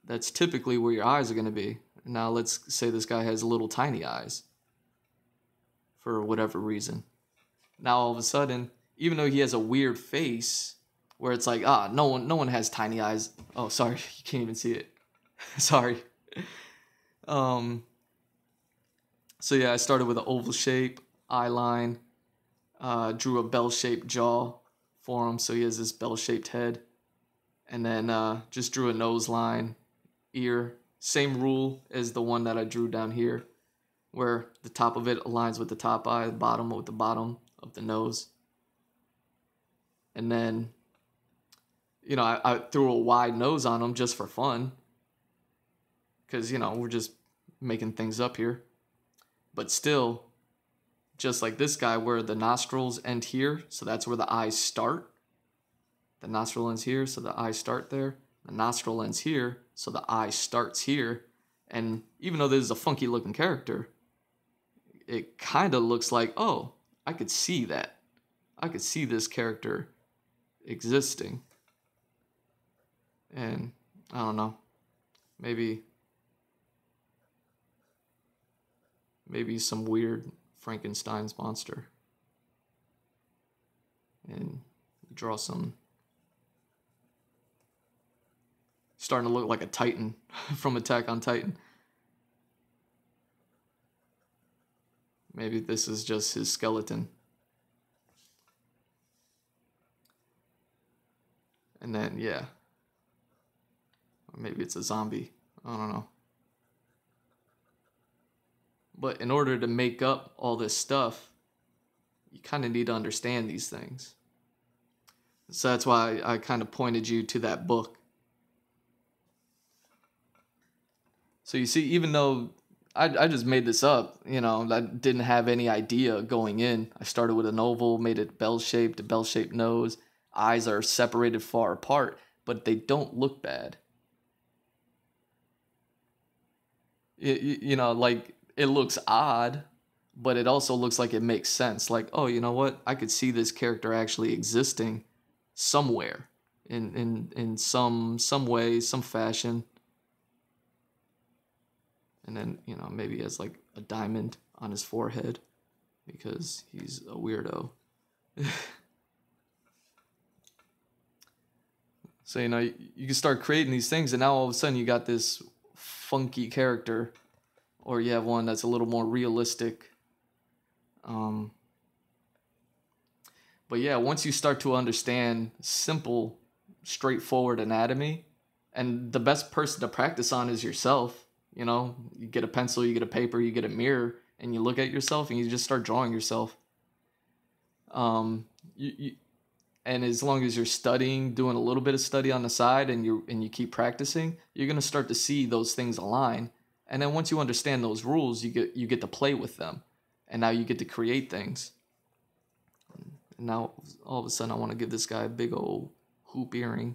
That's typically where your eyes are going to be. Now let's say this guy has little tiny eyes for whatever reason. Now all of a sudden, even though he has a weird face where it's like, no one has tiny eyes. Oh, sorry, you can't even see it. Sorry. So yeah, I started with an oval shape, eye line, drew a bell-shaped jaw for him, so he has this bell-shaped head, and then just drew a nose line, ear, same rule as the one that I drew down here, where the top of it aligns with the top eye, the bottom with the bottom of the nose. And then, you know, I threw a wide nose on him just for fun, because, you know, we're just making things up here. But still, just like this guy, where the nostrils end here, so that's where the eyes start. The nostril ends here, so the eyes start there. The nostril ends here, so the eye starts here. And even though this is a funky looking character, it kind of looks like, oh, I could see that. I could see this character existing. And I don't know, maybe some weird Frankenstein's monster. And draw some, starting to look like a Titan from Attack on Titan. Maybe this is just his skeleton. And then, yeah. Or maybe it's a zombie. I don't know. But in order to make up all this stuff, you kind of need to understand these things. So that's why I kind of pointed you to that book. So you see, even though I just made this up, you know, I didn't have any idea going in. I started with an oval, made it bell-shaped, a bell-shaped nose. Eyes are separated far apart, but they don't look bad. You know, like, it looks odd, but it also looks like it makes sense. Like, oh, you know what? I could see this character actually existing somewhere in some way, some fashion. And then, you know, maybe he has like a diamond on his forehead because he's a weirdo. So, you know, you can start creating these things, and now all of a sudden you got this funky character, or you have one that's a little more realistic. But yeah, once you start to understand simple, straightforward anatomy, and the best person to practice on is yourself. You know, you get a pencil, you get a paper, you get a mirror, and you look at yourself and you just start drawing yourself. And as long as you're studying, doing a little bit of study on the side, and you keep practicing, you're gonna start to see those things align. And then once you understand those rules, you get to play with them, and now you get to create things. And now all of a sudden, I want to give this guy a big old hoop earring.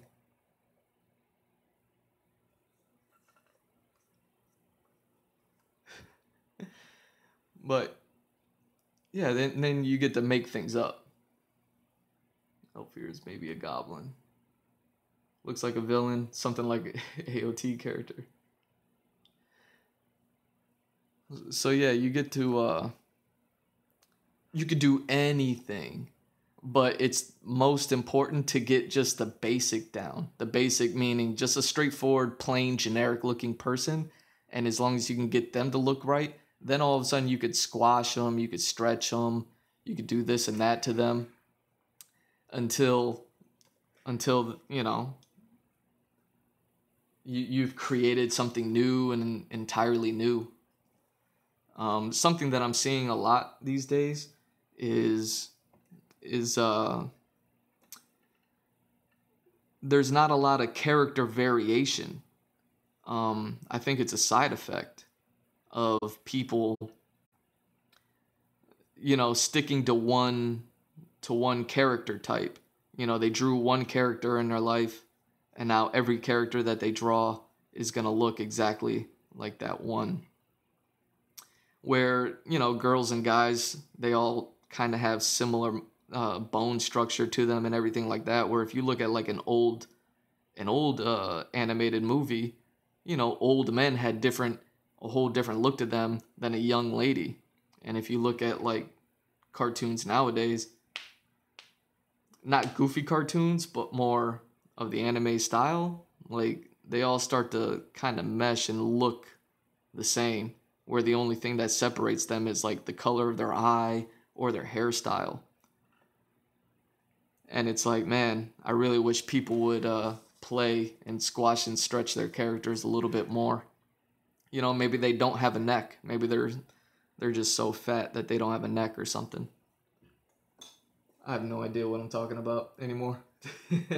But yeah, then you get to make things up. Oh, here's maybe a goblin. Looks like a villain, something like an AOT character. So yeah, you get to you could do anything, but it's most important to get just the basic down. The basic meaning just a straightforward, plain, generic looking person, and as long as you can get them to look right, then all of a sudden you could squash them, you could stretch them, you could do this and that to them until you know, you've created something new and entirely new. Something that I'm seeing a lot these days is there's not a lot of character variation. I think it's a side effect of people, you know, sticking to one character type. You know, they drew one character in their life, and now every character that they draw is gonna look exactly like that one. Where, you know, girls and guys, they all kind of have similar bone structure to them and everything like that. Where if you look at like an old animated movie, you know, old men had a whole different look to them than a young lady. And if you look at like cartoons nowadays, not goofy cartoons, but more of the anime style, like they all start to kind of mesh and look the same, where the only thing that separates them is like the color of their eye or their hairstyle. And it's like, man, I really wish people would play and squash and stretch their characters a little bit more. You know, maybe they don't have a neck. Maybe they're just so fat that they don't have a neck or something. I have no idea what I'm talking about anymore. I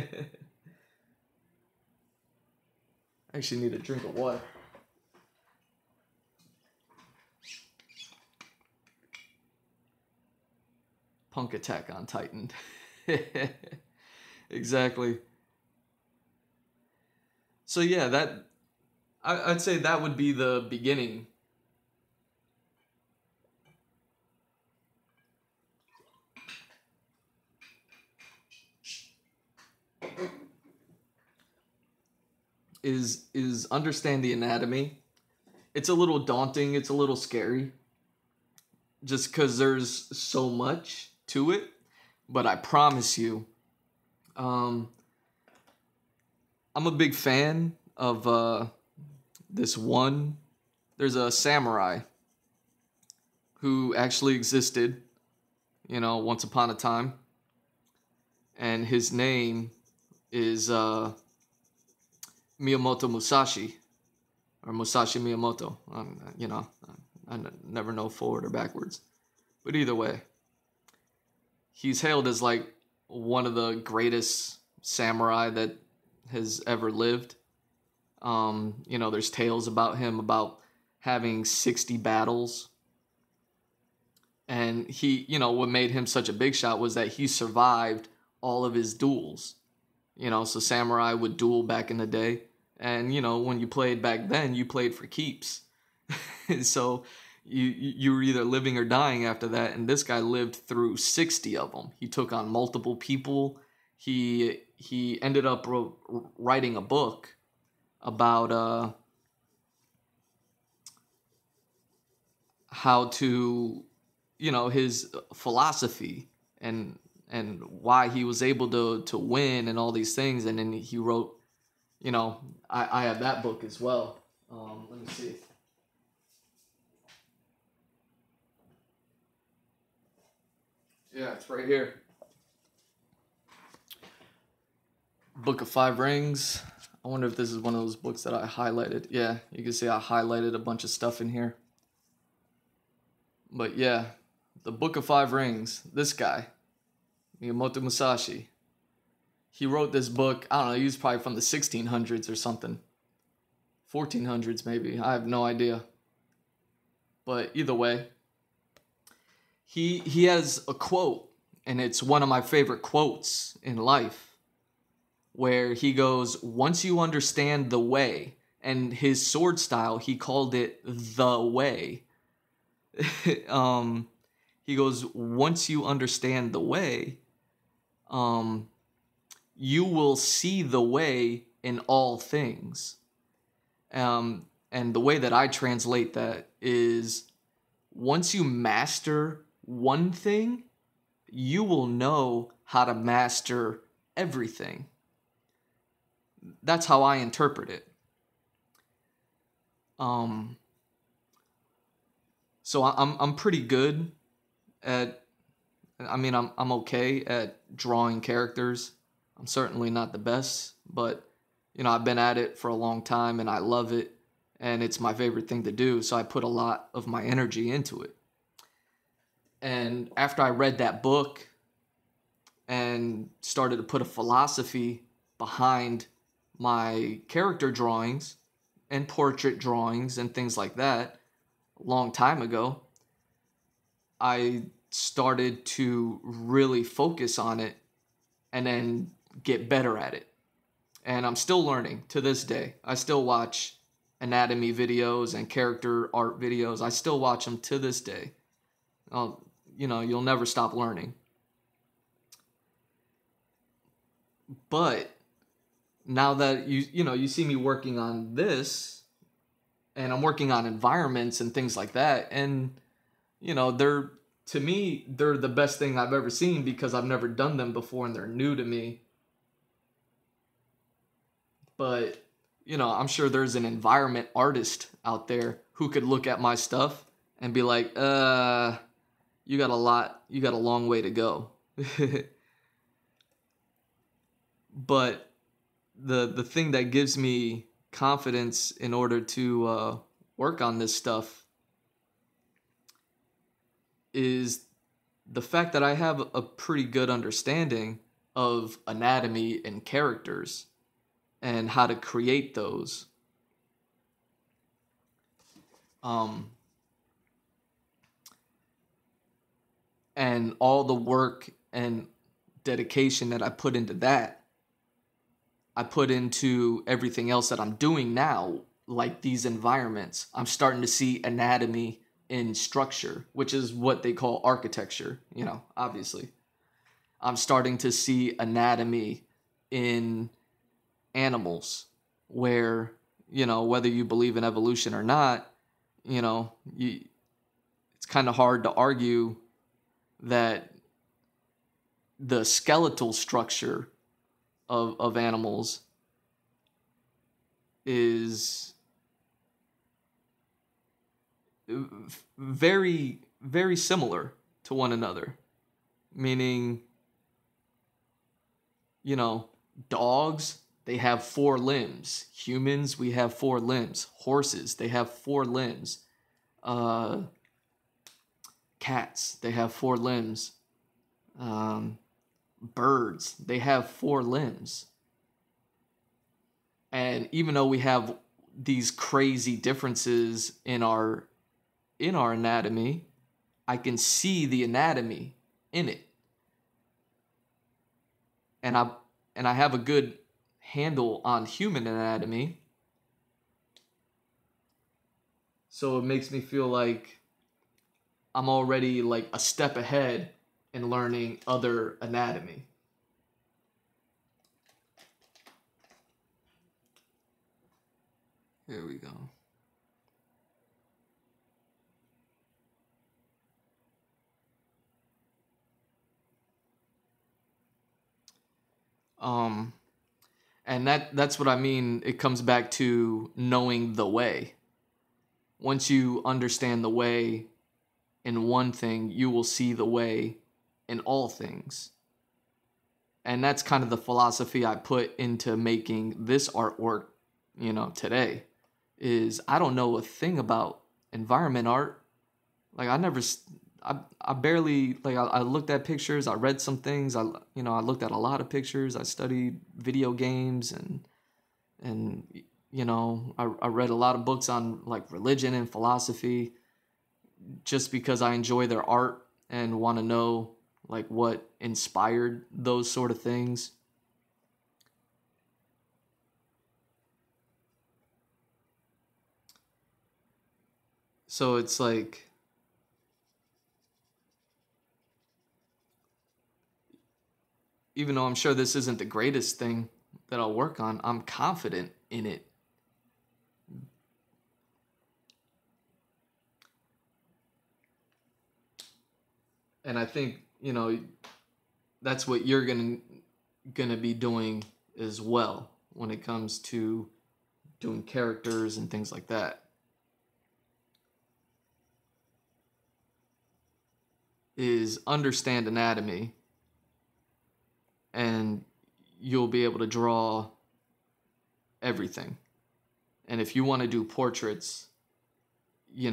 actually need a drink of water. Punk Attack on Titan. Exactly. So yeah, I'd say that would be the beginning. Is understand the anatomy. It's a little daunting, it's a little scary, just because there's so much to it. But I promise you, um, I'm a big fan of this one. There's a samurai who actually existed, once upon a time, and his name is Miyamoto Musashi, or Musashi Miyamoto. I never know forward or backwards, but either way, he's hailed as like one of the greatest samurai that has ever lived. There's tales about him about having 60 battles. And what made him such a big shot was that he survived all of his duels. So samurai would duel back in the day. And, when you played back then, you played for keeps. So you were either living or dying after that. And this guy lived through 60 of them. He took on multiple people. He ended up writing a book about how to, his philosophy and why he was able to win and all these things. And then he wrote, I have that book as well. Let me see. Yeah, it's right here. Book of Five Rings. I wonder if this is one of those books that I highlighted. Yeah, you can see I highlighted a bunch of stuff in here. But yeah, the Book of Five Rings. This guy, Miyamoto Musashi, he wrote this book. I don't know, he was probably from the 1600s or something. 1400s maybe. I have no idea. But either way, he has a quote, and it's one of my favorite quotes in life, where he goes, once you understand the way, and his sword style, he called it the way. He goes, once you understand the way, you will see the way in all things. And the way that I translate that is, once you master one thing, you will know how to master everything. That's how I interpret it. So I'm pretty good at, I'm okay at drawing characters. I'm certainly not the best, but I've been at it for a long time and I love it, and it's my favorite thing to do, so I put a lot of my energy into it. And after I read that book and started to put a philosophy behind my character drawings and portrait drawings and things like that a long time ago, I started to really focus on it and then get better at it. And I'm still learning to this day. I still watch anatomy videos and character art videos. I still watch them to this day. You'll never stop learning. But now that you see me working on this, and I'm working on environments and things like that, and they're, to me, they're the best thing I've ever seen, because I've never done them before and they're new to me. But I'm sure there's an environment artist out there who could look at my stuff and be like, you got a long way to go. But the thing that gives me confidence in order to work on this stuff is the fact that I have a pretty good understanding of anatomy and characters and how to create those. And all the work and dedication that I put into that I put into everything else that I'm doing now, like these environments, I'm starting to see anatomy in structure, which is what they call architecture, obviously. I'm starting to see anatomy in animals where, whether you believe in evolution or not, it's kind of hard to argue that the skeletal structure of animals is very, very similar to one another. Meaning, dogs, they have 4 limbs. Humans, we have 4 limbs. Horses, they have 4 limbs. Cats, they have 4 limbs. Birds, they have 4 limbs. And even though we have these crazy differences in our anatomy, I can see the anatomy in it. And I have a good handle on human anatomy. So it makes me feel like I'm already like a step ahead in learning other anatomy. Here we go. And that's what I mean. It comes back to knowing the way. Once you understand the way in one thing, you will see the way in all things. And that's kind of the philosophy I put into making this artwork, today. Is I don't know a thing about environment art. Like I barely, like I looked at pictures, I read some things, I looked at a lot of pictures, I studied video games and I read a lot of books on like religion and philosophy just because I enjoy their art and want to know like what inspired those sort of things. So it's like, even though I'm sure this isn't the greatest thing that I'll work on, I'm confident in it. And I think, that's what you're gonna be doing as well when it comes to doing characters and things like that. Is understand anatomy, and you'll be able to draw everything. And if you want to do portraits, you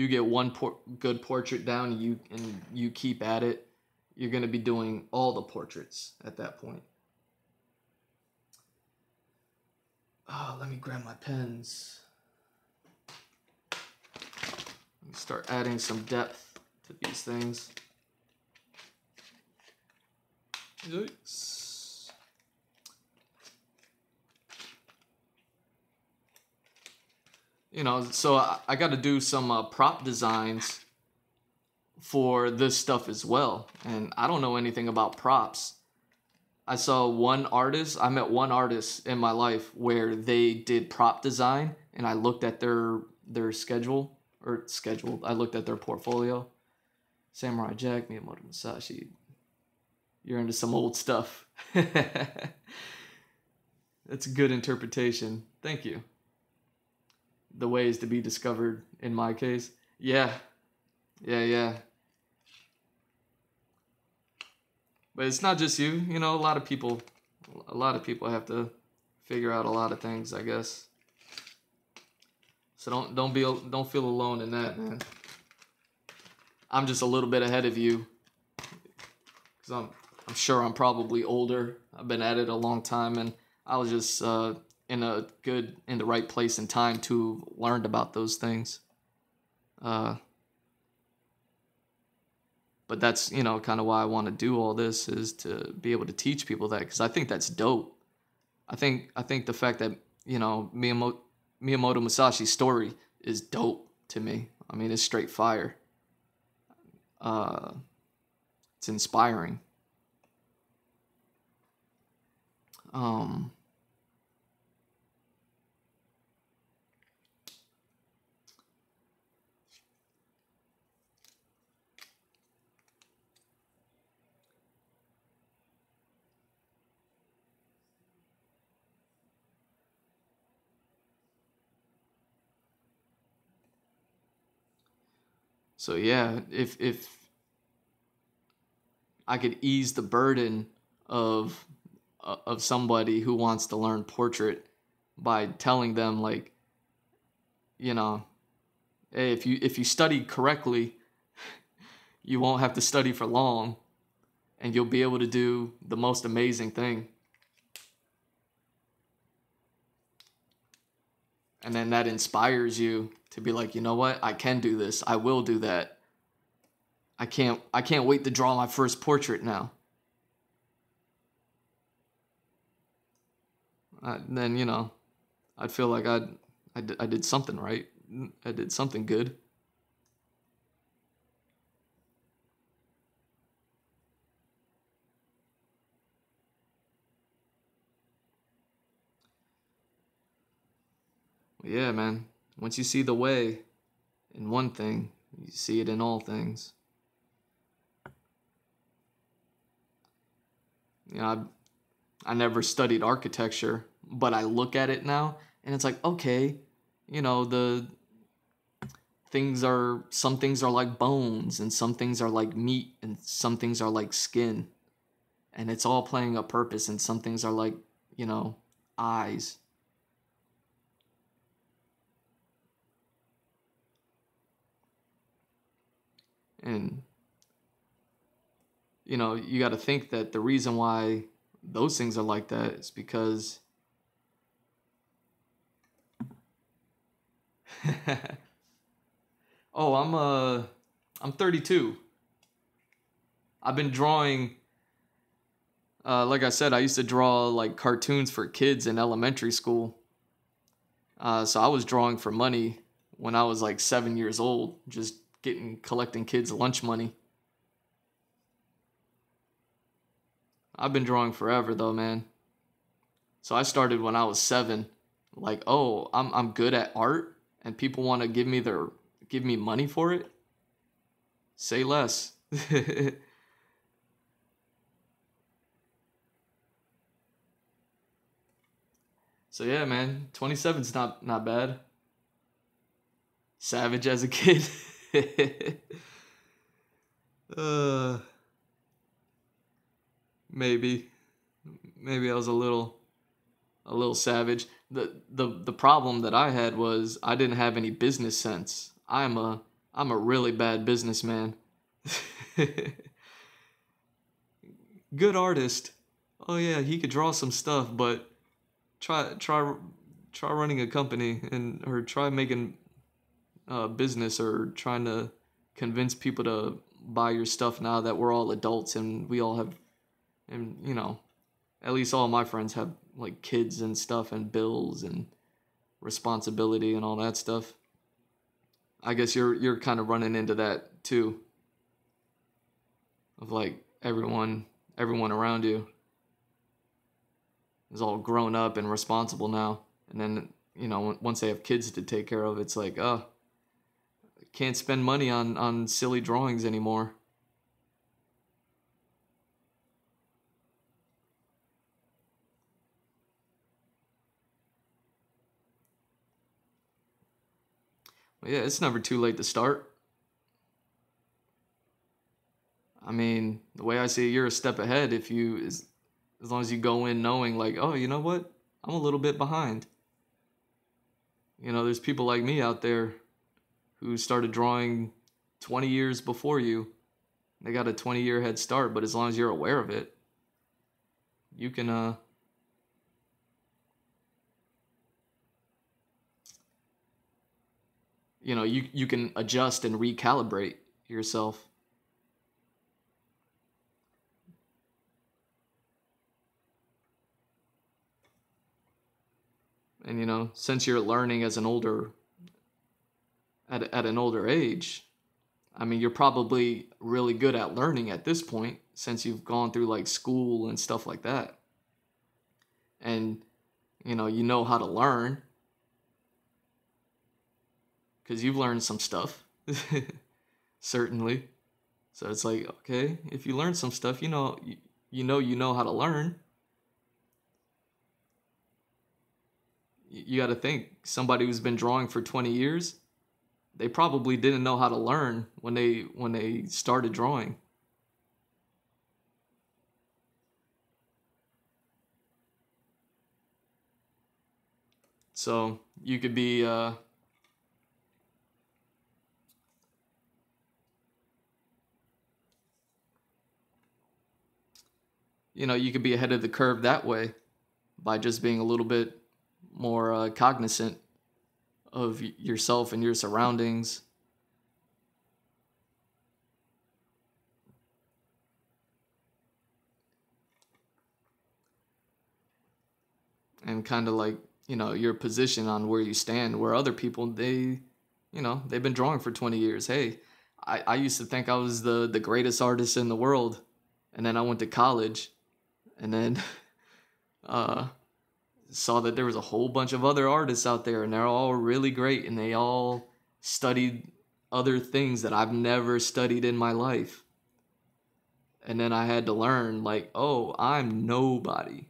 get one good portrait down, and you keep at it, you're going to be doing all the portraits at that point. Oh, let me grab my pens. Let me start adding some depth to these things. Yikes. So I got to do some prop designs for this stuff as well. And I don't know anything about props. I met one artist in my life where they did prop design, and I looked at their schedule. I looked at their portfolio. Samurai Jack, Miyamoto Musashi. You're into some old stuff. That's a good interpretation. Thank you. The ways to be discovered in my case. Yeah. But it's not just you. A lot of people have to figure out a lot of things, I guess. So don't feel alone in that, man. I'm just a little bit ahead of you, because I'm sure I'm probably older. I've been at it a long time, and I was just in the right place and time to have learned about those things. But that's, you know, kind of why I want to do all this, is to be able to teach people that, because I think that's dope. I think the fact that, you know, Miyamoto Musashi's story is dope to me. I mean, it's straight fire. Uh, it's inspiring. Um, so yeah, if I could ease the burden of somebody who wants to learn portrait by telling them, like, you know, hey, if you study correctly, you won't have to study for long, and you'll be able to do the most amazing thing. And then that inspires you to be like, you know what? I can do this. I will do that. I can't wait to draw my first portrait now. Then, you know, I'd feel like I did something right. I did something good. Yeah, man. Once you see the way in one thing, you see it in all things. You know, I never studied architecture, but I look at it now and it's like, okay, you know, some things are like bones, and some things are like meat, and some things are like skin. And it's all playing a purpose, and some things are like, you know, eyes. And, you know, you got to think that the reason why those things are like that is because oh, I'm 32. I've been drawing, like I said, I used to draw like cartoons for kids in elementary school. So I was drawing for money when I was like 7 years old, just collecting kids' lunch money. I've been drawing forever though, man. So I started when I was 7. Like, oh, I'm good at art, and people want to give me money for it. Say less. So yeah, man, 27's not bad. Savage as a kid. uh, maybe maybe I was a little savage. The problem that I had was I didn't have any business sense. I'm a really bad businessman. Good artist. Oh yeah, he could draw some stuff, but try try try running a company, or try making business, or trying to convince people to buy your stuff now that we're all adults and we all have, and you know, at least all my friends have like kids and stuff and bills and responsibility and all that stuff. I guess you're kind of running into that too, of like everyone around you is all grown up and responsible now, and then, you know, once they have kids to take care of, it's like, oh, can't spend money on silly drawings anymore. But yeah, it's never too late to start. I mean, the way I see it, you're a step ahead as long as you go in knowing, like, oh, you know what? I'm a little bit behind. You know, there's people like me out there who started drawing 20 years before you. They got a 20-year head start, but as long as you're aware of it, you can you know, you can adjust and recalibrate yourself. And, since you're learning as at an older age, I mean, you're probably really good at learning at this point since you've gone through like school and stuff like that. And, you know how to learn because you've learned some stuff, certainly. So it's like, okay, if you learn some stuff, you know how to learn. You got to think, somebody who's been drawing for 20 years, they probably didn't know how to learn when they started drawing. So you could be you could be ahead of the curve that way by just being a little bit more cognizant of yourself and your surroundings. And kind of like, your position on where you stand, where other people, they've been drawing for 20 years. Hey, I used to think I was the greatest artist in the world. And then I went to college and then saw that there was a whole bunch of other artists out there and they're all really great and they all studied other things that I've never studied in my life. And then I had to learn, like, oh, I'm nobody.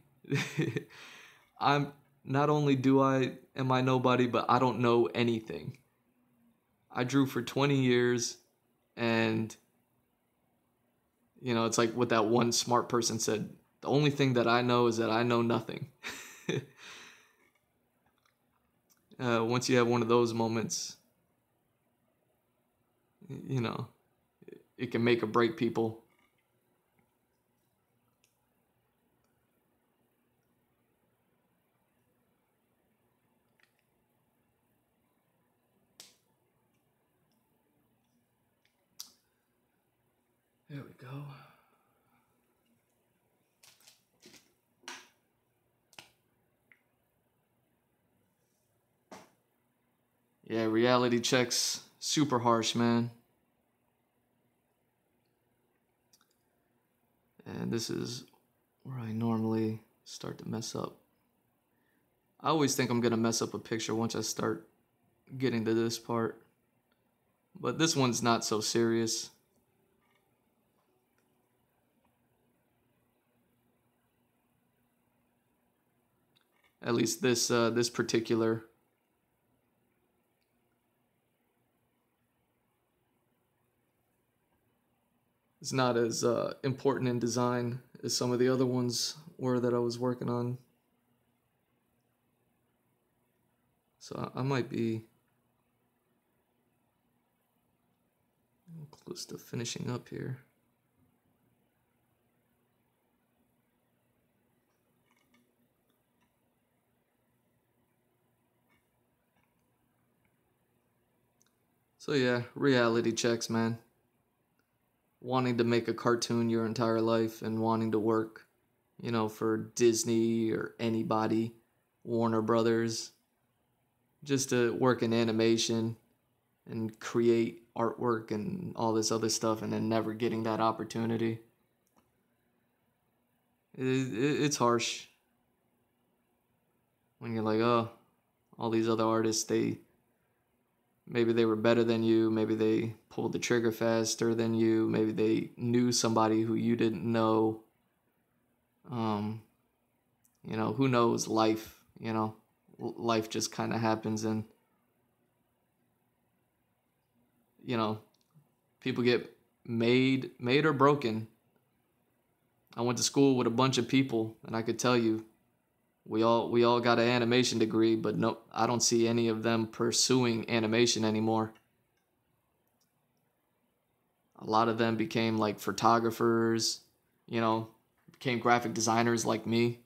I'm not only am I nobody, but I don't know anything. I drew for 20 years and it's like what that one smart person said, the only thing that I know is that I know nothing. Once you have one of those moments, it can make or break people. There we go. Yeah, reality checks, super harsh, man. And this is where I normally start to mess up. I always think I'm going to mess up a picture once I start getting to this part. But this one's not so serious. At least this particular. It's not as important in design as some of the other ones were that I was working on. So I might be close to finishing up here. So yeah, reality checks, man. Wanting to make a cartoon your entire life and wanting to work, for Disney or anybody, Warner Brothers, just to work in animation and create artwork and all this other stuff and then never getting that opportunity. It's harsh when you're like, oh, all these other artists, maybe they were better than you, maybe they pulled the trigger faster than you, maybe they knew somebody who you didn't know. Who knows? Life, life just kind of happens and, people get made or broken. I went to school with a bunch of people and I could tell you, we all got an animation degree, but no, I don't see any of them pursuing animation anymore. A lot of them became like photographers, became graphic designers like me.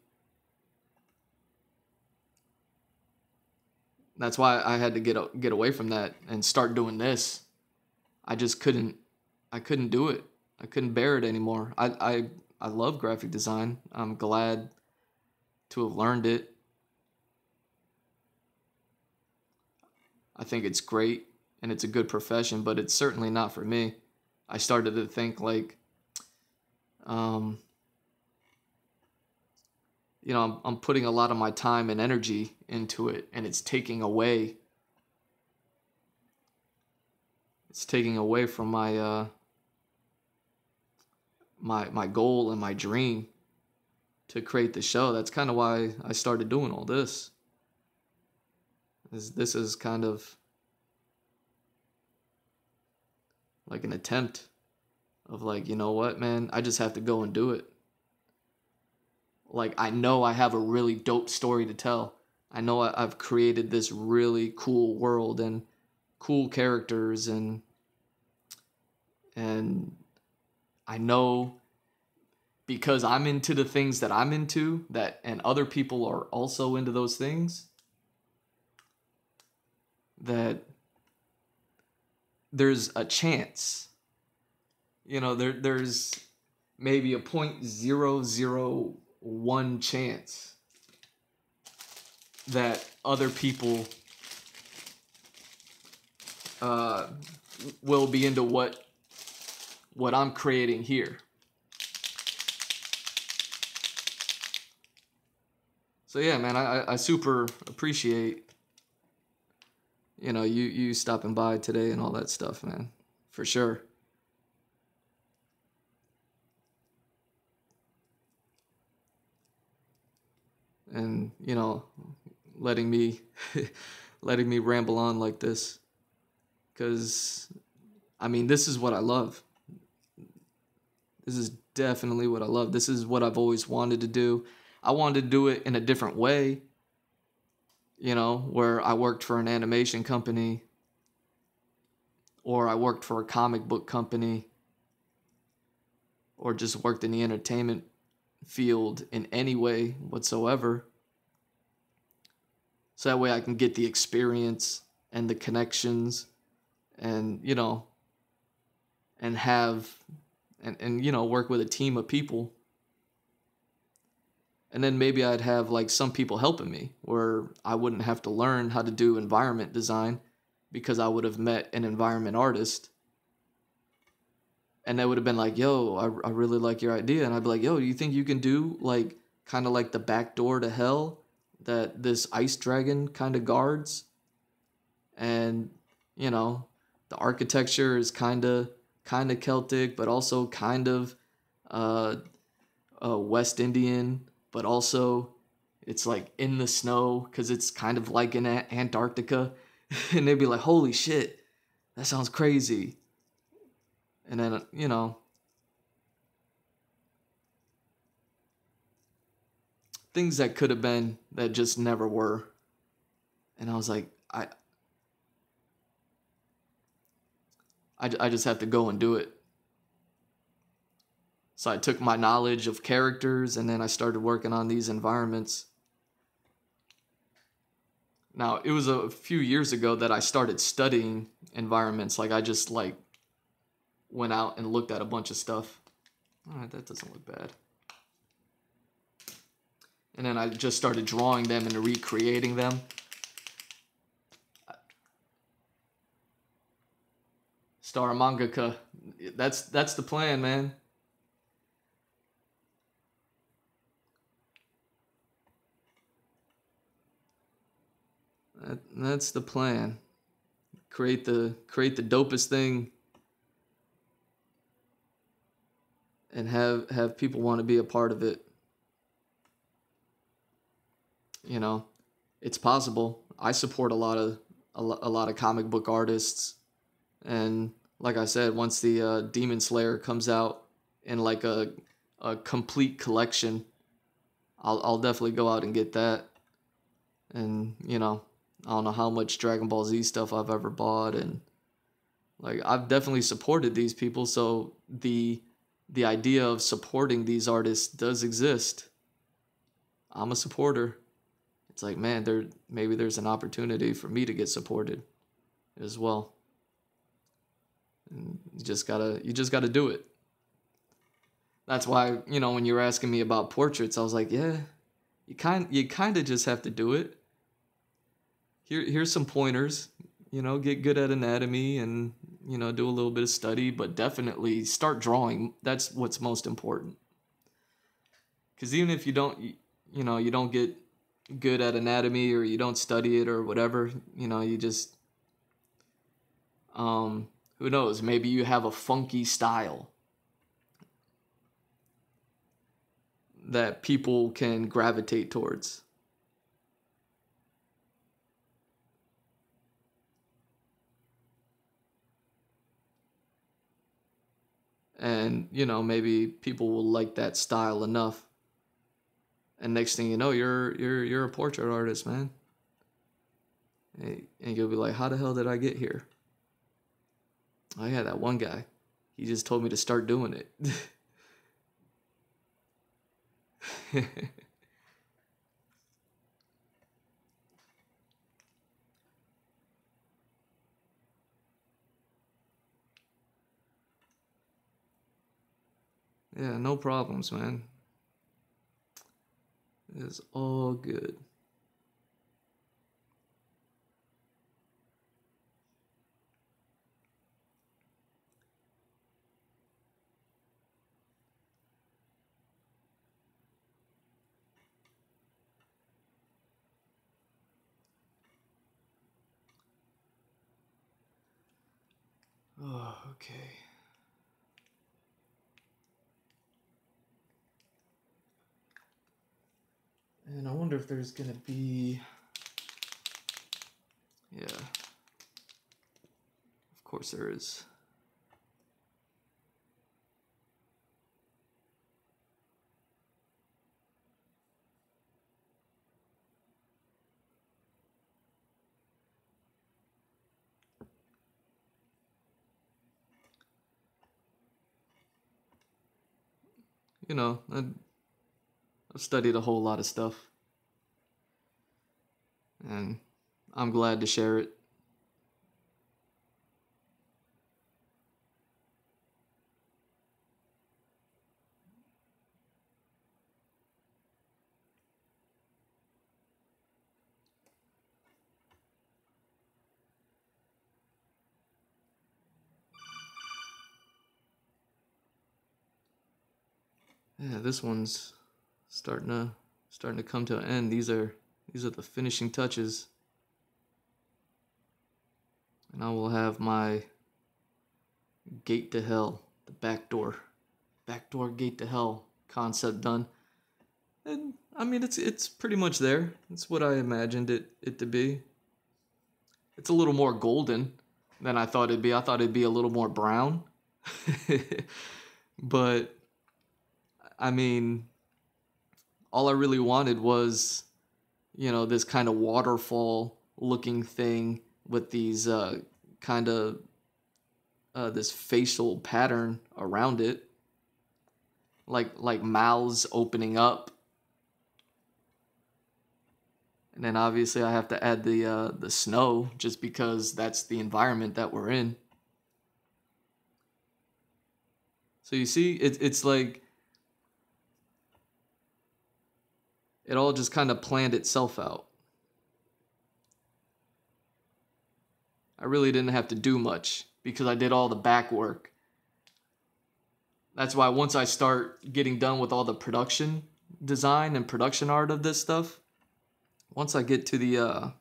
That's why I had to get away from that and start doing this. I just couldn't do it. I couldn't bear it anymore. I love graphic design. I'm glad to have learned it. I think it's great and it's a good profession, but it's certainly not for me. I started to think like, um, you know, I'm putting a lot of my time and energy into it, and it's taking away. It's taking away from my goal and my dream to create the show. That's kind of why I started doing all this. This is kind of like an attempt of like, you know what, man, I just have to go and do it. Like, I know I have a really dope story to tell. I know I've created this really cool world and cool characters, and I know because I'm into the things that I'm into, that and other people are also into those things, that there's a chance. You know, there's maybe a 0.001 chance that other people will be into what I'm creating here. So yeah, man, I super appreciate, you know, you stopping by today and all that stuff, man, for sure. And, you know, letting me letting me ramble on like this, because I mean, this is what I love. This is definitely what I love. This is what I've always wanted to do. I wanted to do it in a different way, you know, where I worked for an animation company, or I worked for a comic book company, or just worked in the entertainment field in any way whatsoever. So that way I can get the experience and the connections, and, you know, and have, and you know, work with a team of people. And then maybe I'd have like some people helping me, where I wouldn't have to learn how to do environment design because I would have met an environment artist. And they would have been like, yo, I really like your idea. And I'd be like, yo, do you think you can do like kind of like the back door to hell that this ice dragon kind of guards? And, you know, the architecture is kind of Celtic, but also kind of West Indian, but also it's like in the snow because it's kind of like in Antarctica. And they'd be like, holy shit, that sounds crazy. And then, you know, things that could have been that just never were. And I was like, I just have to go and do it. So I took my knowledge of characters and then I started working on these environments. Now, it was a few years ago that I started studying environments. Like, I just like went out and looked at a bunch of stuff. All right, that doesn't look bad. And then I just started drawing them and recreating them. Star mangaka. That's the plan, man. That's the plan. Create the dopest thing, and have people want to be a part of it. You know, it's possible. I support a lot of comic book artists, and like I said, once the Demon Slayer comes out in like a complete collection, I'll definitely go out and get that. And, you know, I don't know how much Dragon Ball Z stuff I've ever bought, and like I've definitely supported these people, so the idea of supporting these artists does exist. I'm a supporter. It's like, man, maybe there's an opportunity for me to get supported as well. And you just gotta do it. That's why, you know, when you were asking me about portraits, I was like, yeah, you kind of just have to do it. Here's some pointers. get good at anatomy and, do a little bit of study, but definitely start drawing. That's what's most important. Because even if you don't get good at anatomy or you don't study it or whatever, you just, who knows, maybe you have a funky style that people can gravitate towards. And, maybe people will like that style enough. And next thing you know, you're a portrait artist, man. And you'll be like, how the hell did I get here? Oh yeah, that one guy. He just told me to start doing it. Yeah, no problems, man. It's all good. Oh, okay. And I wonder if there's gonna be... Yeah. Of course there is. I've studied a whole lot of stuff. And I'm glad to share it. Yeah, this one's starting to come to an end. These are the finishing touches. And I will have my gate to hell, the backdoor gate to hell concept done. And I mean, it's pretty much there. It's what I imagined it to be. It's a little more golden than I thought it'd be. I thought it'd be a little more brown. But I mean, all I really wanted was, this kind of waterfall looking thing with these kind of this facial pattern around it, like mouths opening up. And then obviously I have to add the snow just because that's the environment that we're in. So you see, it's like it all just kind of planned itself out. I really didn't have to do much because I did all the back work. That's why once I start getting done with all the production design and production art of this stuff, once I get to the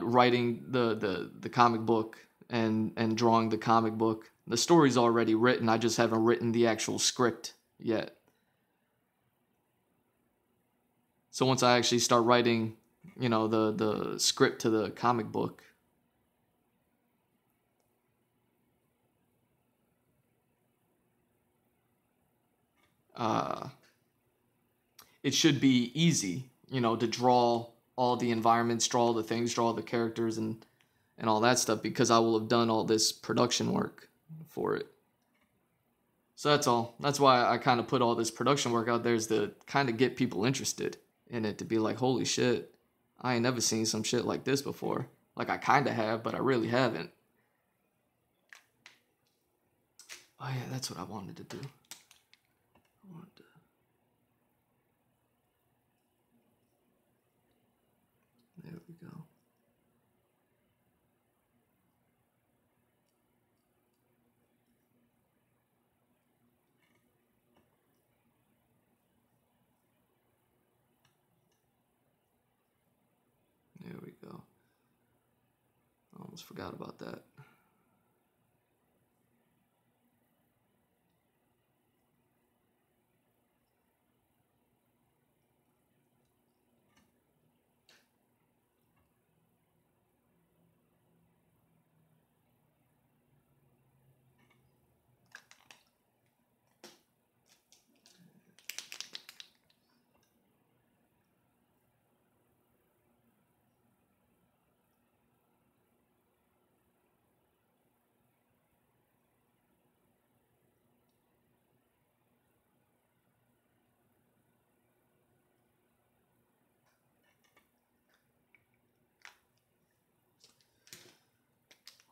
writing the comic book and drawing the comic book, the story's already written. I just haven't written the actual script yet. So once I actually start writing, the script to the comic book, it should be easy, to draw all the environments, draw all the things, draw all the characters and all that stuff because I will have done all this production work for it. So that's all. That's why I kind of put all this production work out there, is to kind of get people interested in it, to be like, holy shit, I ain't never seen some shit like this before. Like I kind of have, but I really haven't. Oh yeah, that's what I wanted to do. we go. There we go. I almost forgot about that.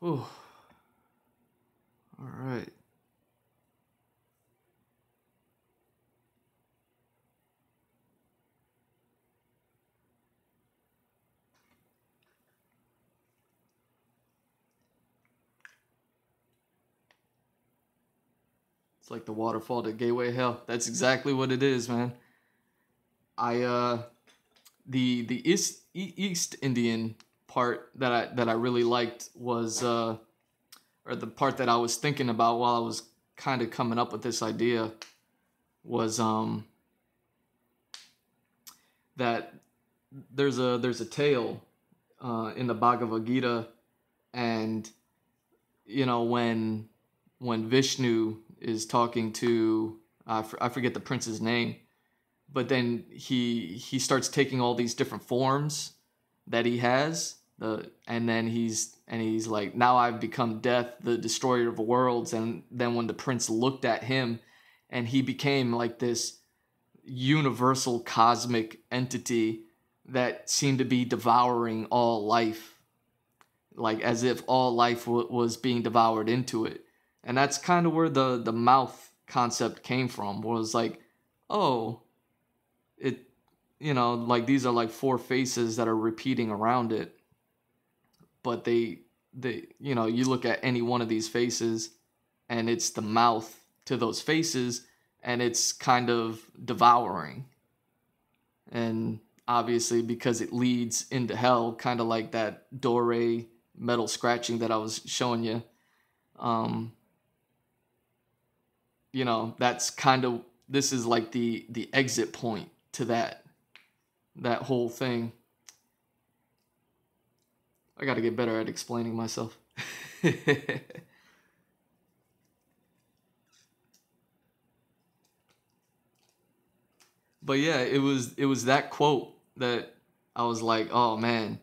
Whew. All right. It's like the waterfall to Gateway Hell. That's exactly what it is, man. The East Indian part that I really liked was or the part that I was thinking about while I was kind of coming up with this idea was that there's a tale in the Bhagavad Gita, and you know when Vishnu is talking to I forget the prince's name, but then he starts taking all these different forms that he has, and then he's like, now I've become death, the destroyer of worlds. And then when the prince looked at him, and he became like this universal cosmic entity that seemed to be devouring all life, like as if all life was being devoured into it. And that's kind of where the mouth concept came from, was like, oh, it, you know, like these are like four faces that are repeating around it, but they you know, you look at any one of these faces and it's the mouth to those faces, and it's kind of devouring. And obviously because it leads into hell, kind of like that Dore metal scratching that I was showing you, you know, that's kind of, this is like the exit point to that whole thing. I got to get better at explaining myself. But yeah, it was that quote that I was like, oh man,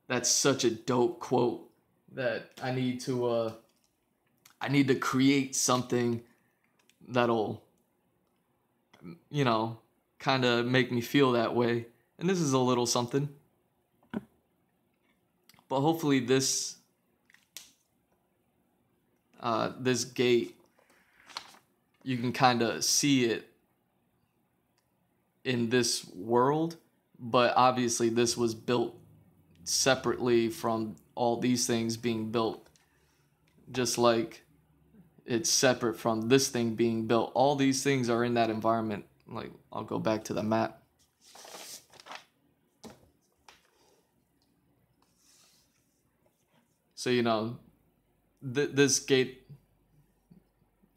that's such a dope quote that I need to create something that'll, you know, kind of make me feel that way. And this is a little something. But hopefully this this gate, you can kind of see it in this world, but obviously this was built separately from all these things being built, just like it's separate from this thing being built. All these things are in that environment. Like, I'll go back to the map. So, you know, this gate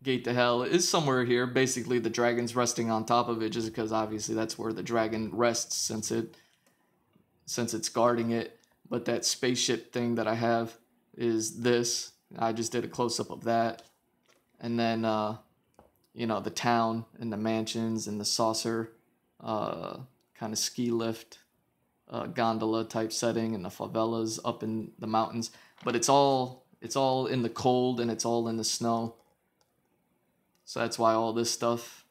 to hell is somewhere here. Basically, the dragon's resting on top of it, just because obviously that's where the dragon rests, since it's guarding it. But that spaceship thing that I have is this. I just did a close-up of that. And then, you know, the town and the mansions and the saucer kind of ski lift gondola type setting, and the favelas up in the mountains. But it's all in the cold, and it's all in the snow. So that's why all this stuff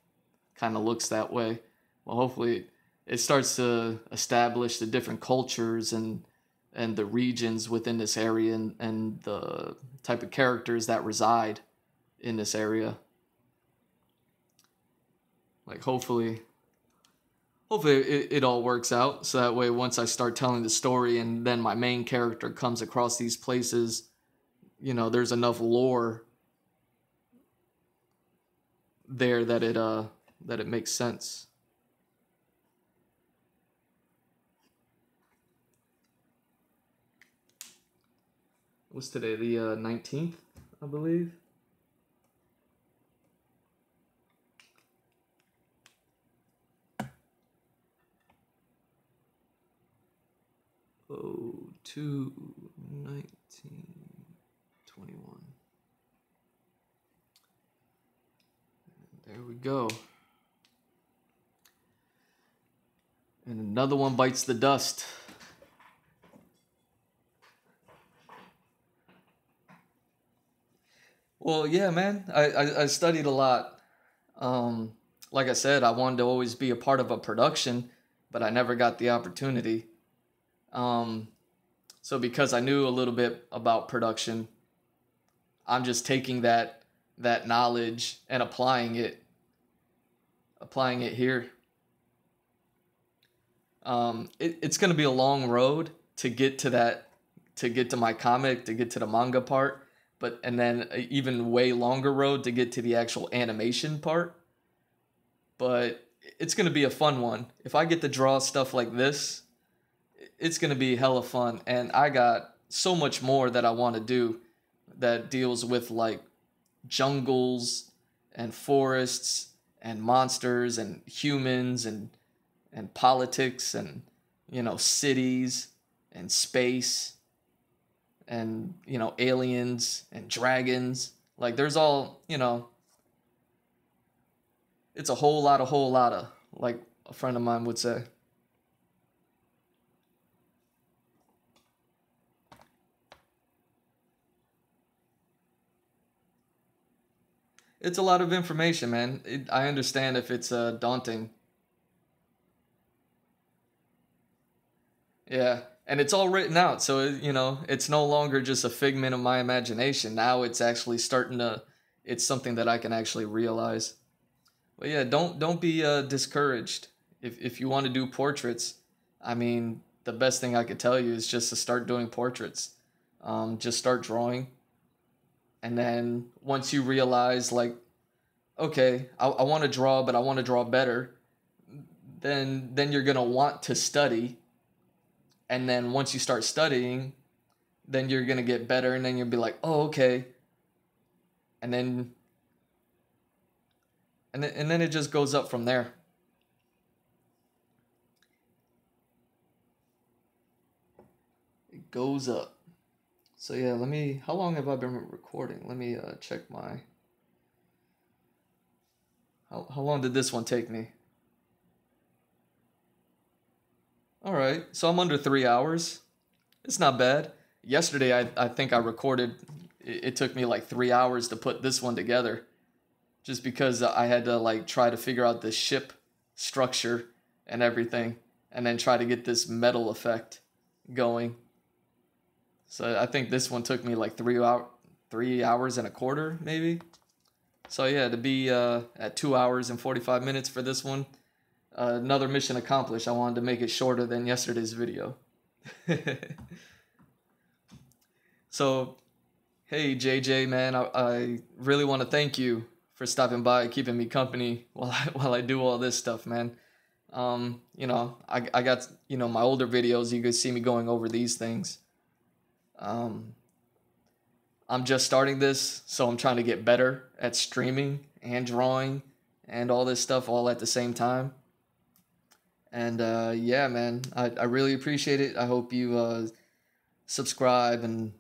kind of looks that way. Well, hopefully it starts to establish the different cultures and the regions within this area, and the type of characters that reside in this area. Like, hopefully hopefully it all works out. So that way, once I start telling the story and then my main character comes across these places, you know, there's enough lore there that it makes sense. What's today? The 19th, I believe. Oh, 2, 19, 21. There we go. And another one bites the dust. Well, yeah, man. I studied a lot. Like I said, I wanted to always be a part of a production, but I never got the opportunity. So because I knew a little bit about production, I'm just taking that knowledge and applying it here. It's going to be a long road to get to that, to get to my comic, to get to the manga part, but and then an even way longer road to get to the actual animation part. But it's going to be a fun one. If I get to draw stuff like this, it's going to be hella fun. And I got so much more that I want to do that deals with like jungles and forests and monsters and humans and politics and, you know, cities and space and, you know, aliens and dragons. Like there's all, you know, it's a whole lot of, like a friend of mine would say. It's a lot of information, man. I understand if it's daunting. Yeah, and it's all written out, so you know it's no longer just a figment of my imagination. Now it's actually starting to. It's something that I can actually realize. But yeah, don't be discouraged if you want to do portraits. I mean, the best thing I could tell you is just to start doing portraits. Just start drawing, and then once you realize like, okay, I want to draw, but I want to draw better. Then you're gonna want to study, and then once you start studying, then you're gonna get better, and then you'll be like, oh, okay, and then and then it just goes up from there. It goes up. So yeah, let me. How long have I been recording? Let me check my. How long did this one take me? All right, so I'm under 3 hours. It's not bad. Yesterday, I think I recorded. It took me like 3 hours to put this one together, just because I had to like try to figure out the ship structure and everything, and then try to get this metal effect going. So I think this one took me like 3 hours and a quarter, maybe. So yeah, to be at 2 hours and 45 minutes for this one, another mission accomplished. I wanted to make it shorter than yesterday's video. So, hey JJ, man, I really want to thank you for stopping by, keeping me company while I do all this stuff, man. You know, I got, you know, my older videos. You could see me going over these things. I'm just starting this, so I'm trying to get better at streaming and drawing and all this stuff all at the same time. And yeah, man, I really appreciate it. I hope you subscribe and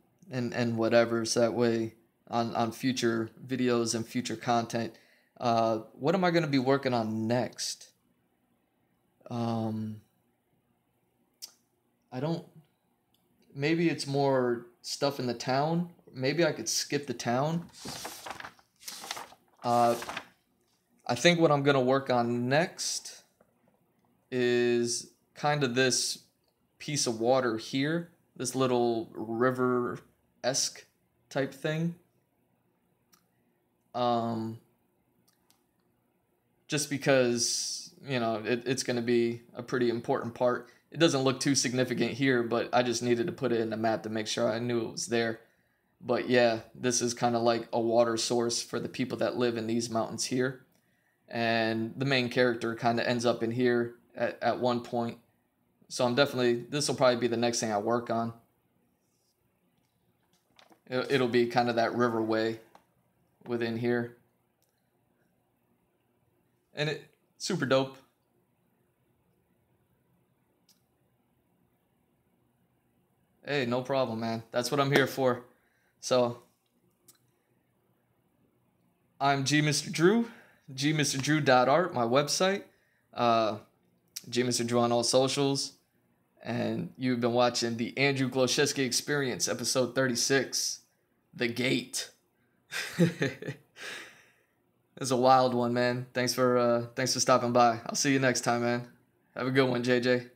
whatever, so that way on future videos and future content. What am I going to be working on next? I don't. Maybe it's more stuff in the town. Maybe I could skip the town. I think what I'm going to work on next is kind of this piece of water here, this little river-esque type thing. Just because, you know, it's going to be a pretty important part. It doesn't look too significant here, but I just needed to put it in the map to make sure I knew it was there. But yeah, this is kind of like a water source for the people that live in these mountains here. And the main character kind of ends up in here at one point. So this will probably be the next thing I work on. It'll be kind of that riverway within here. And it super dope. Hey, no problem, man. That's what I'm here for. So, I'm GMrDrew, GMrDrew.art, my website. GMrDrew on all socials. And you've been watching the Andrew Glowczewski Experience, episode 36, The Gate. It's a wild one, man. Thanks for stopping by. I'll see you next time, man. Have a good one, JJ.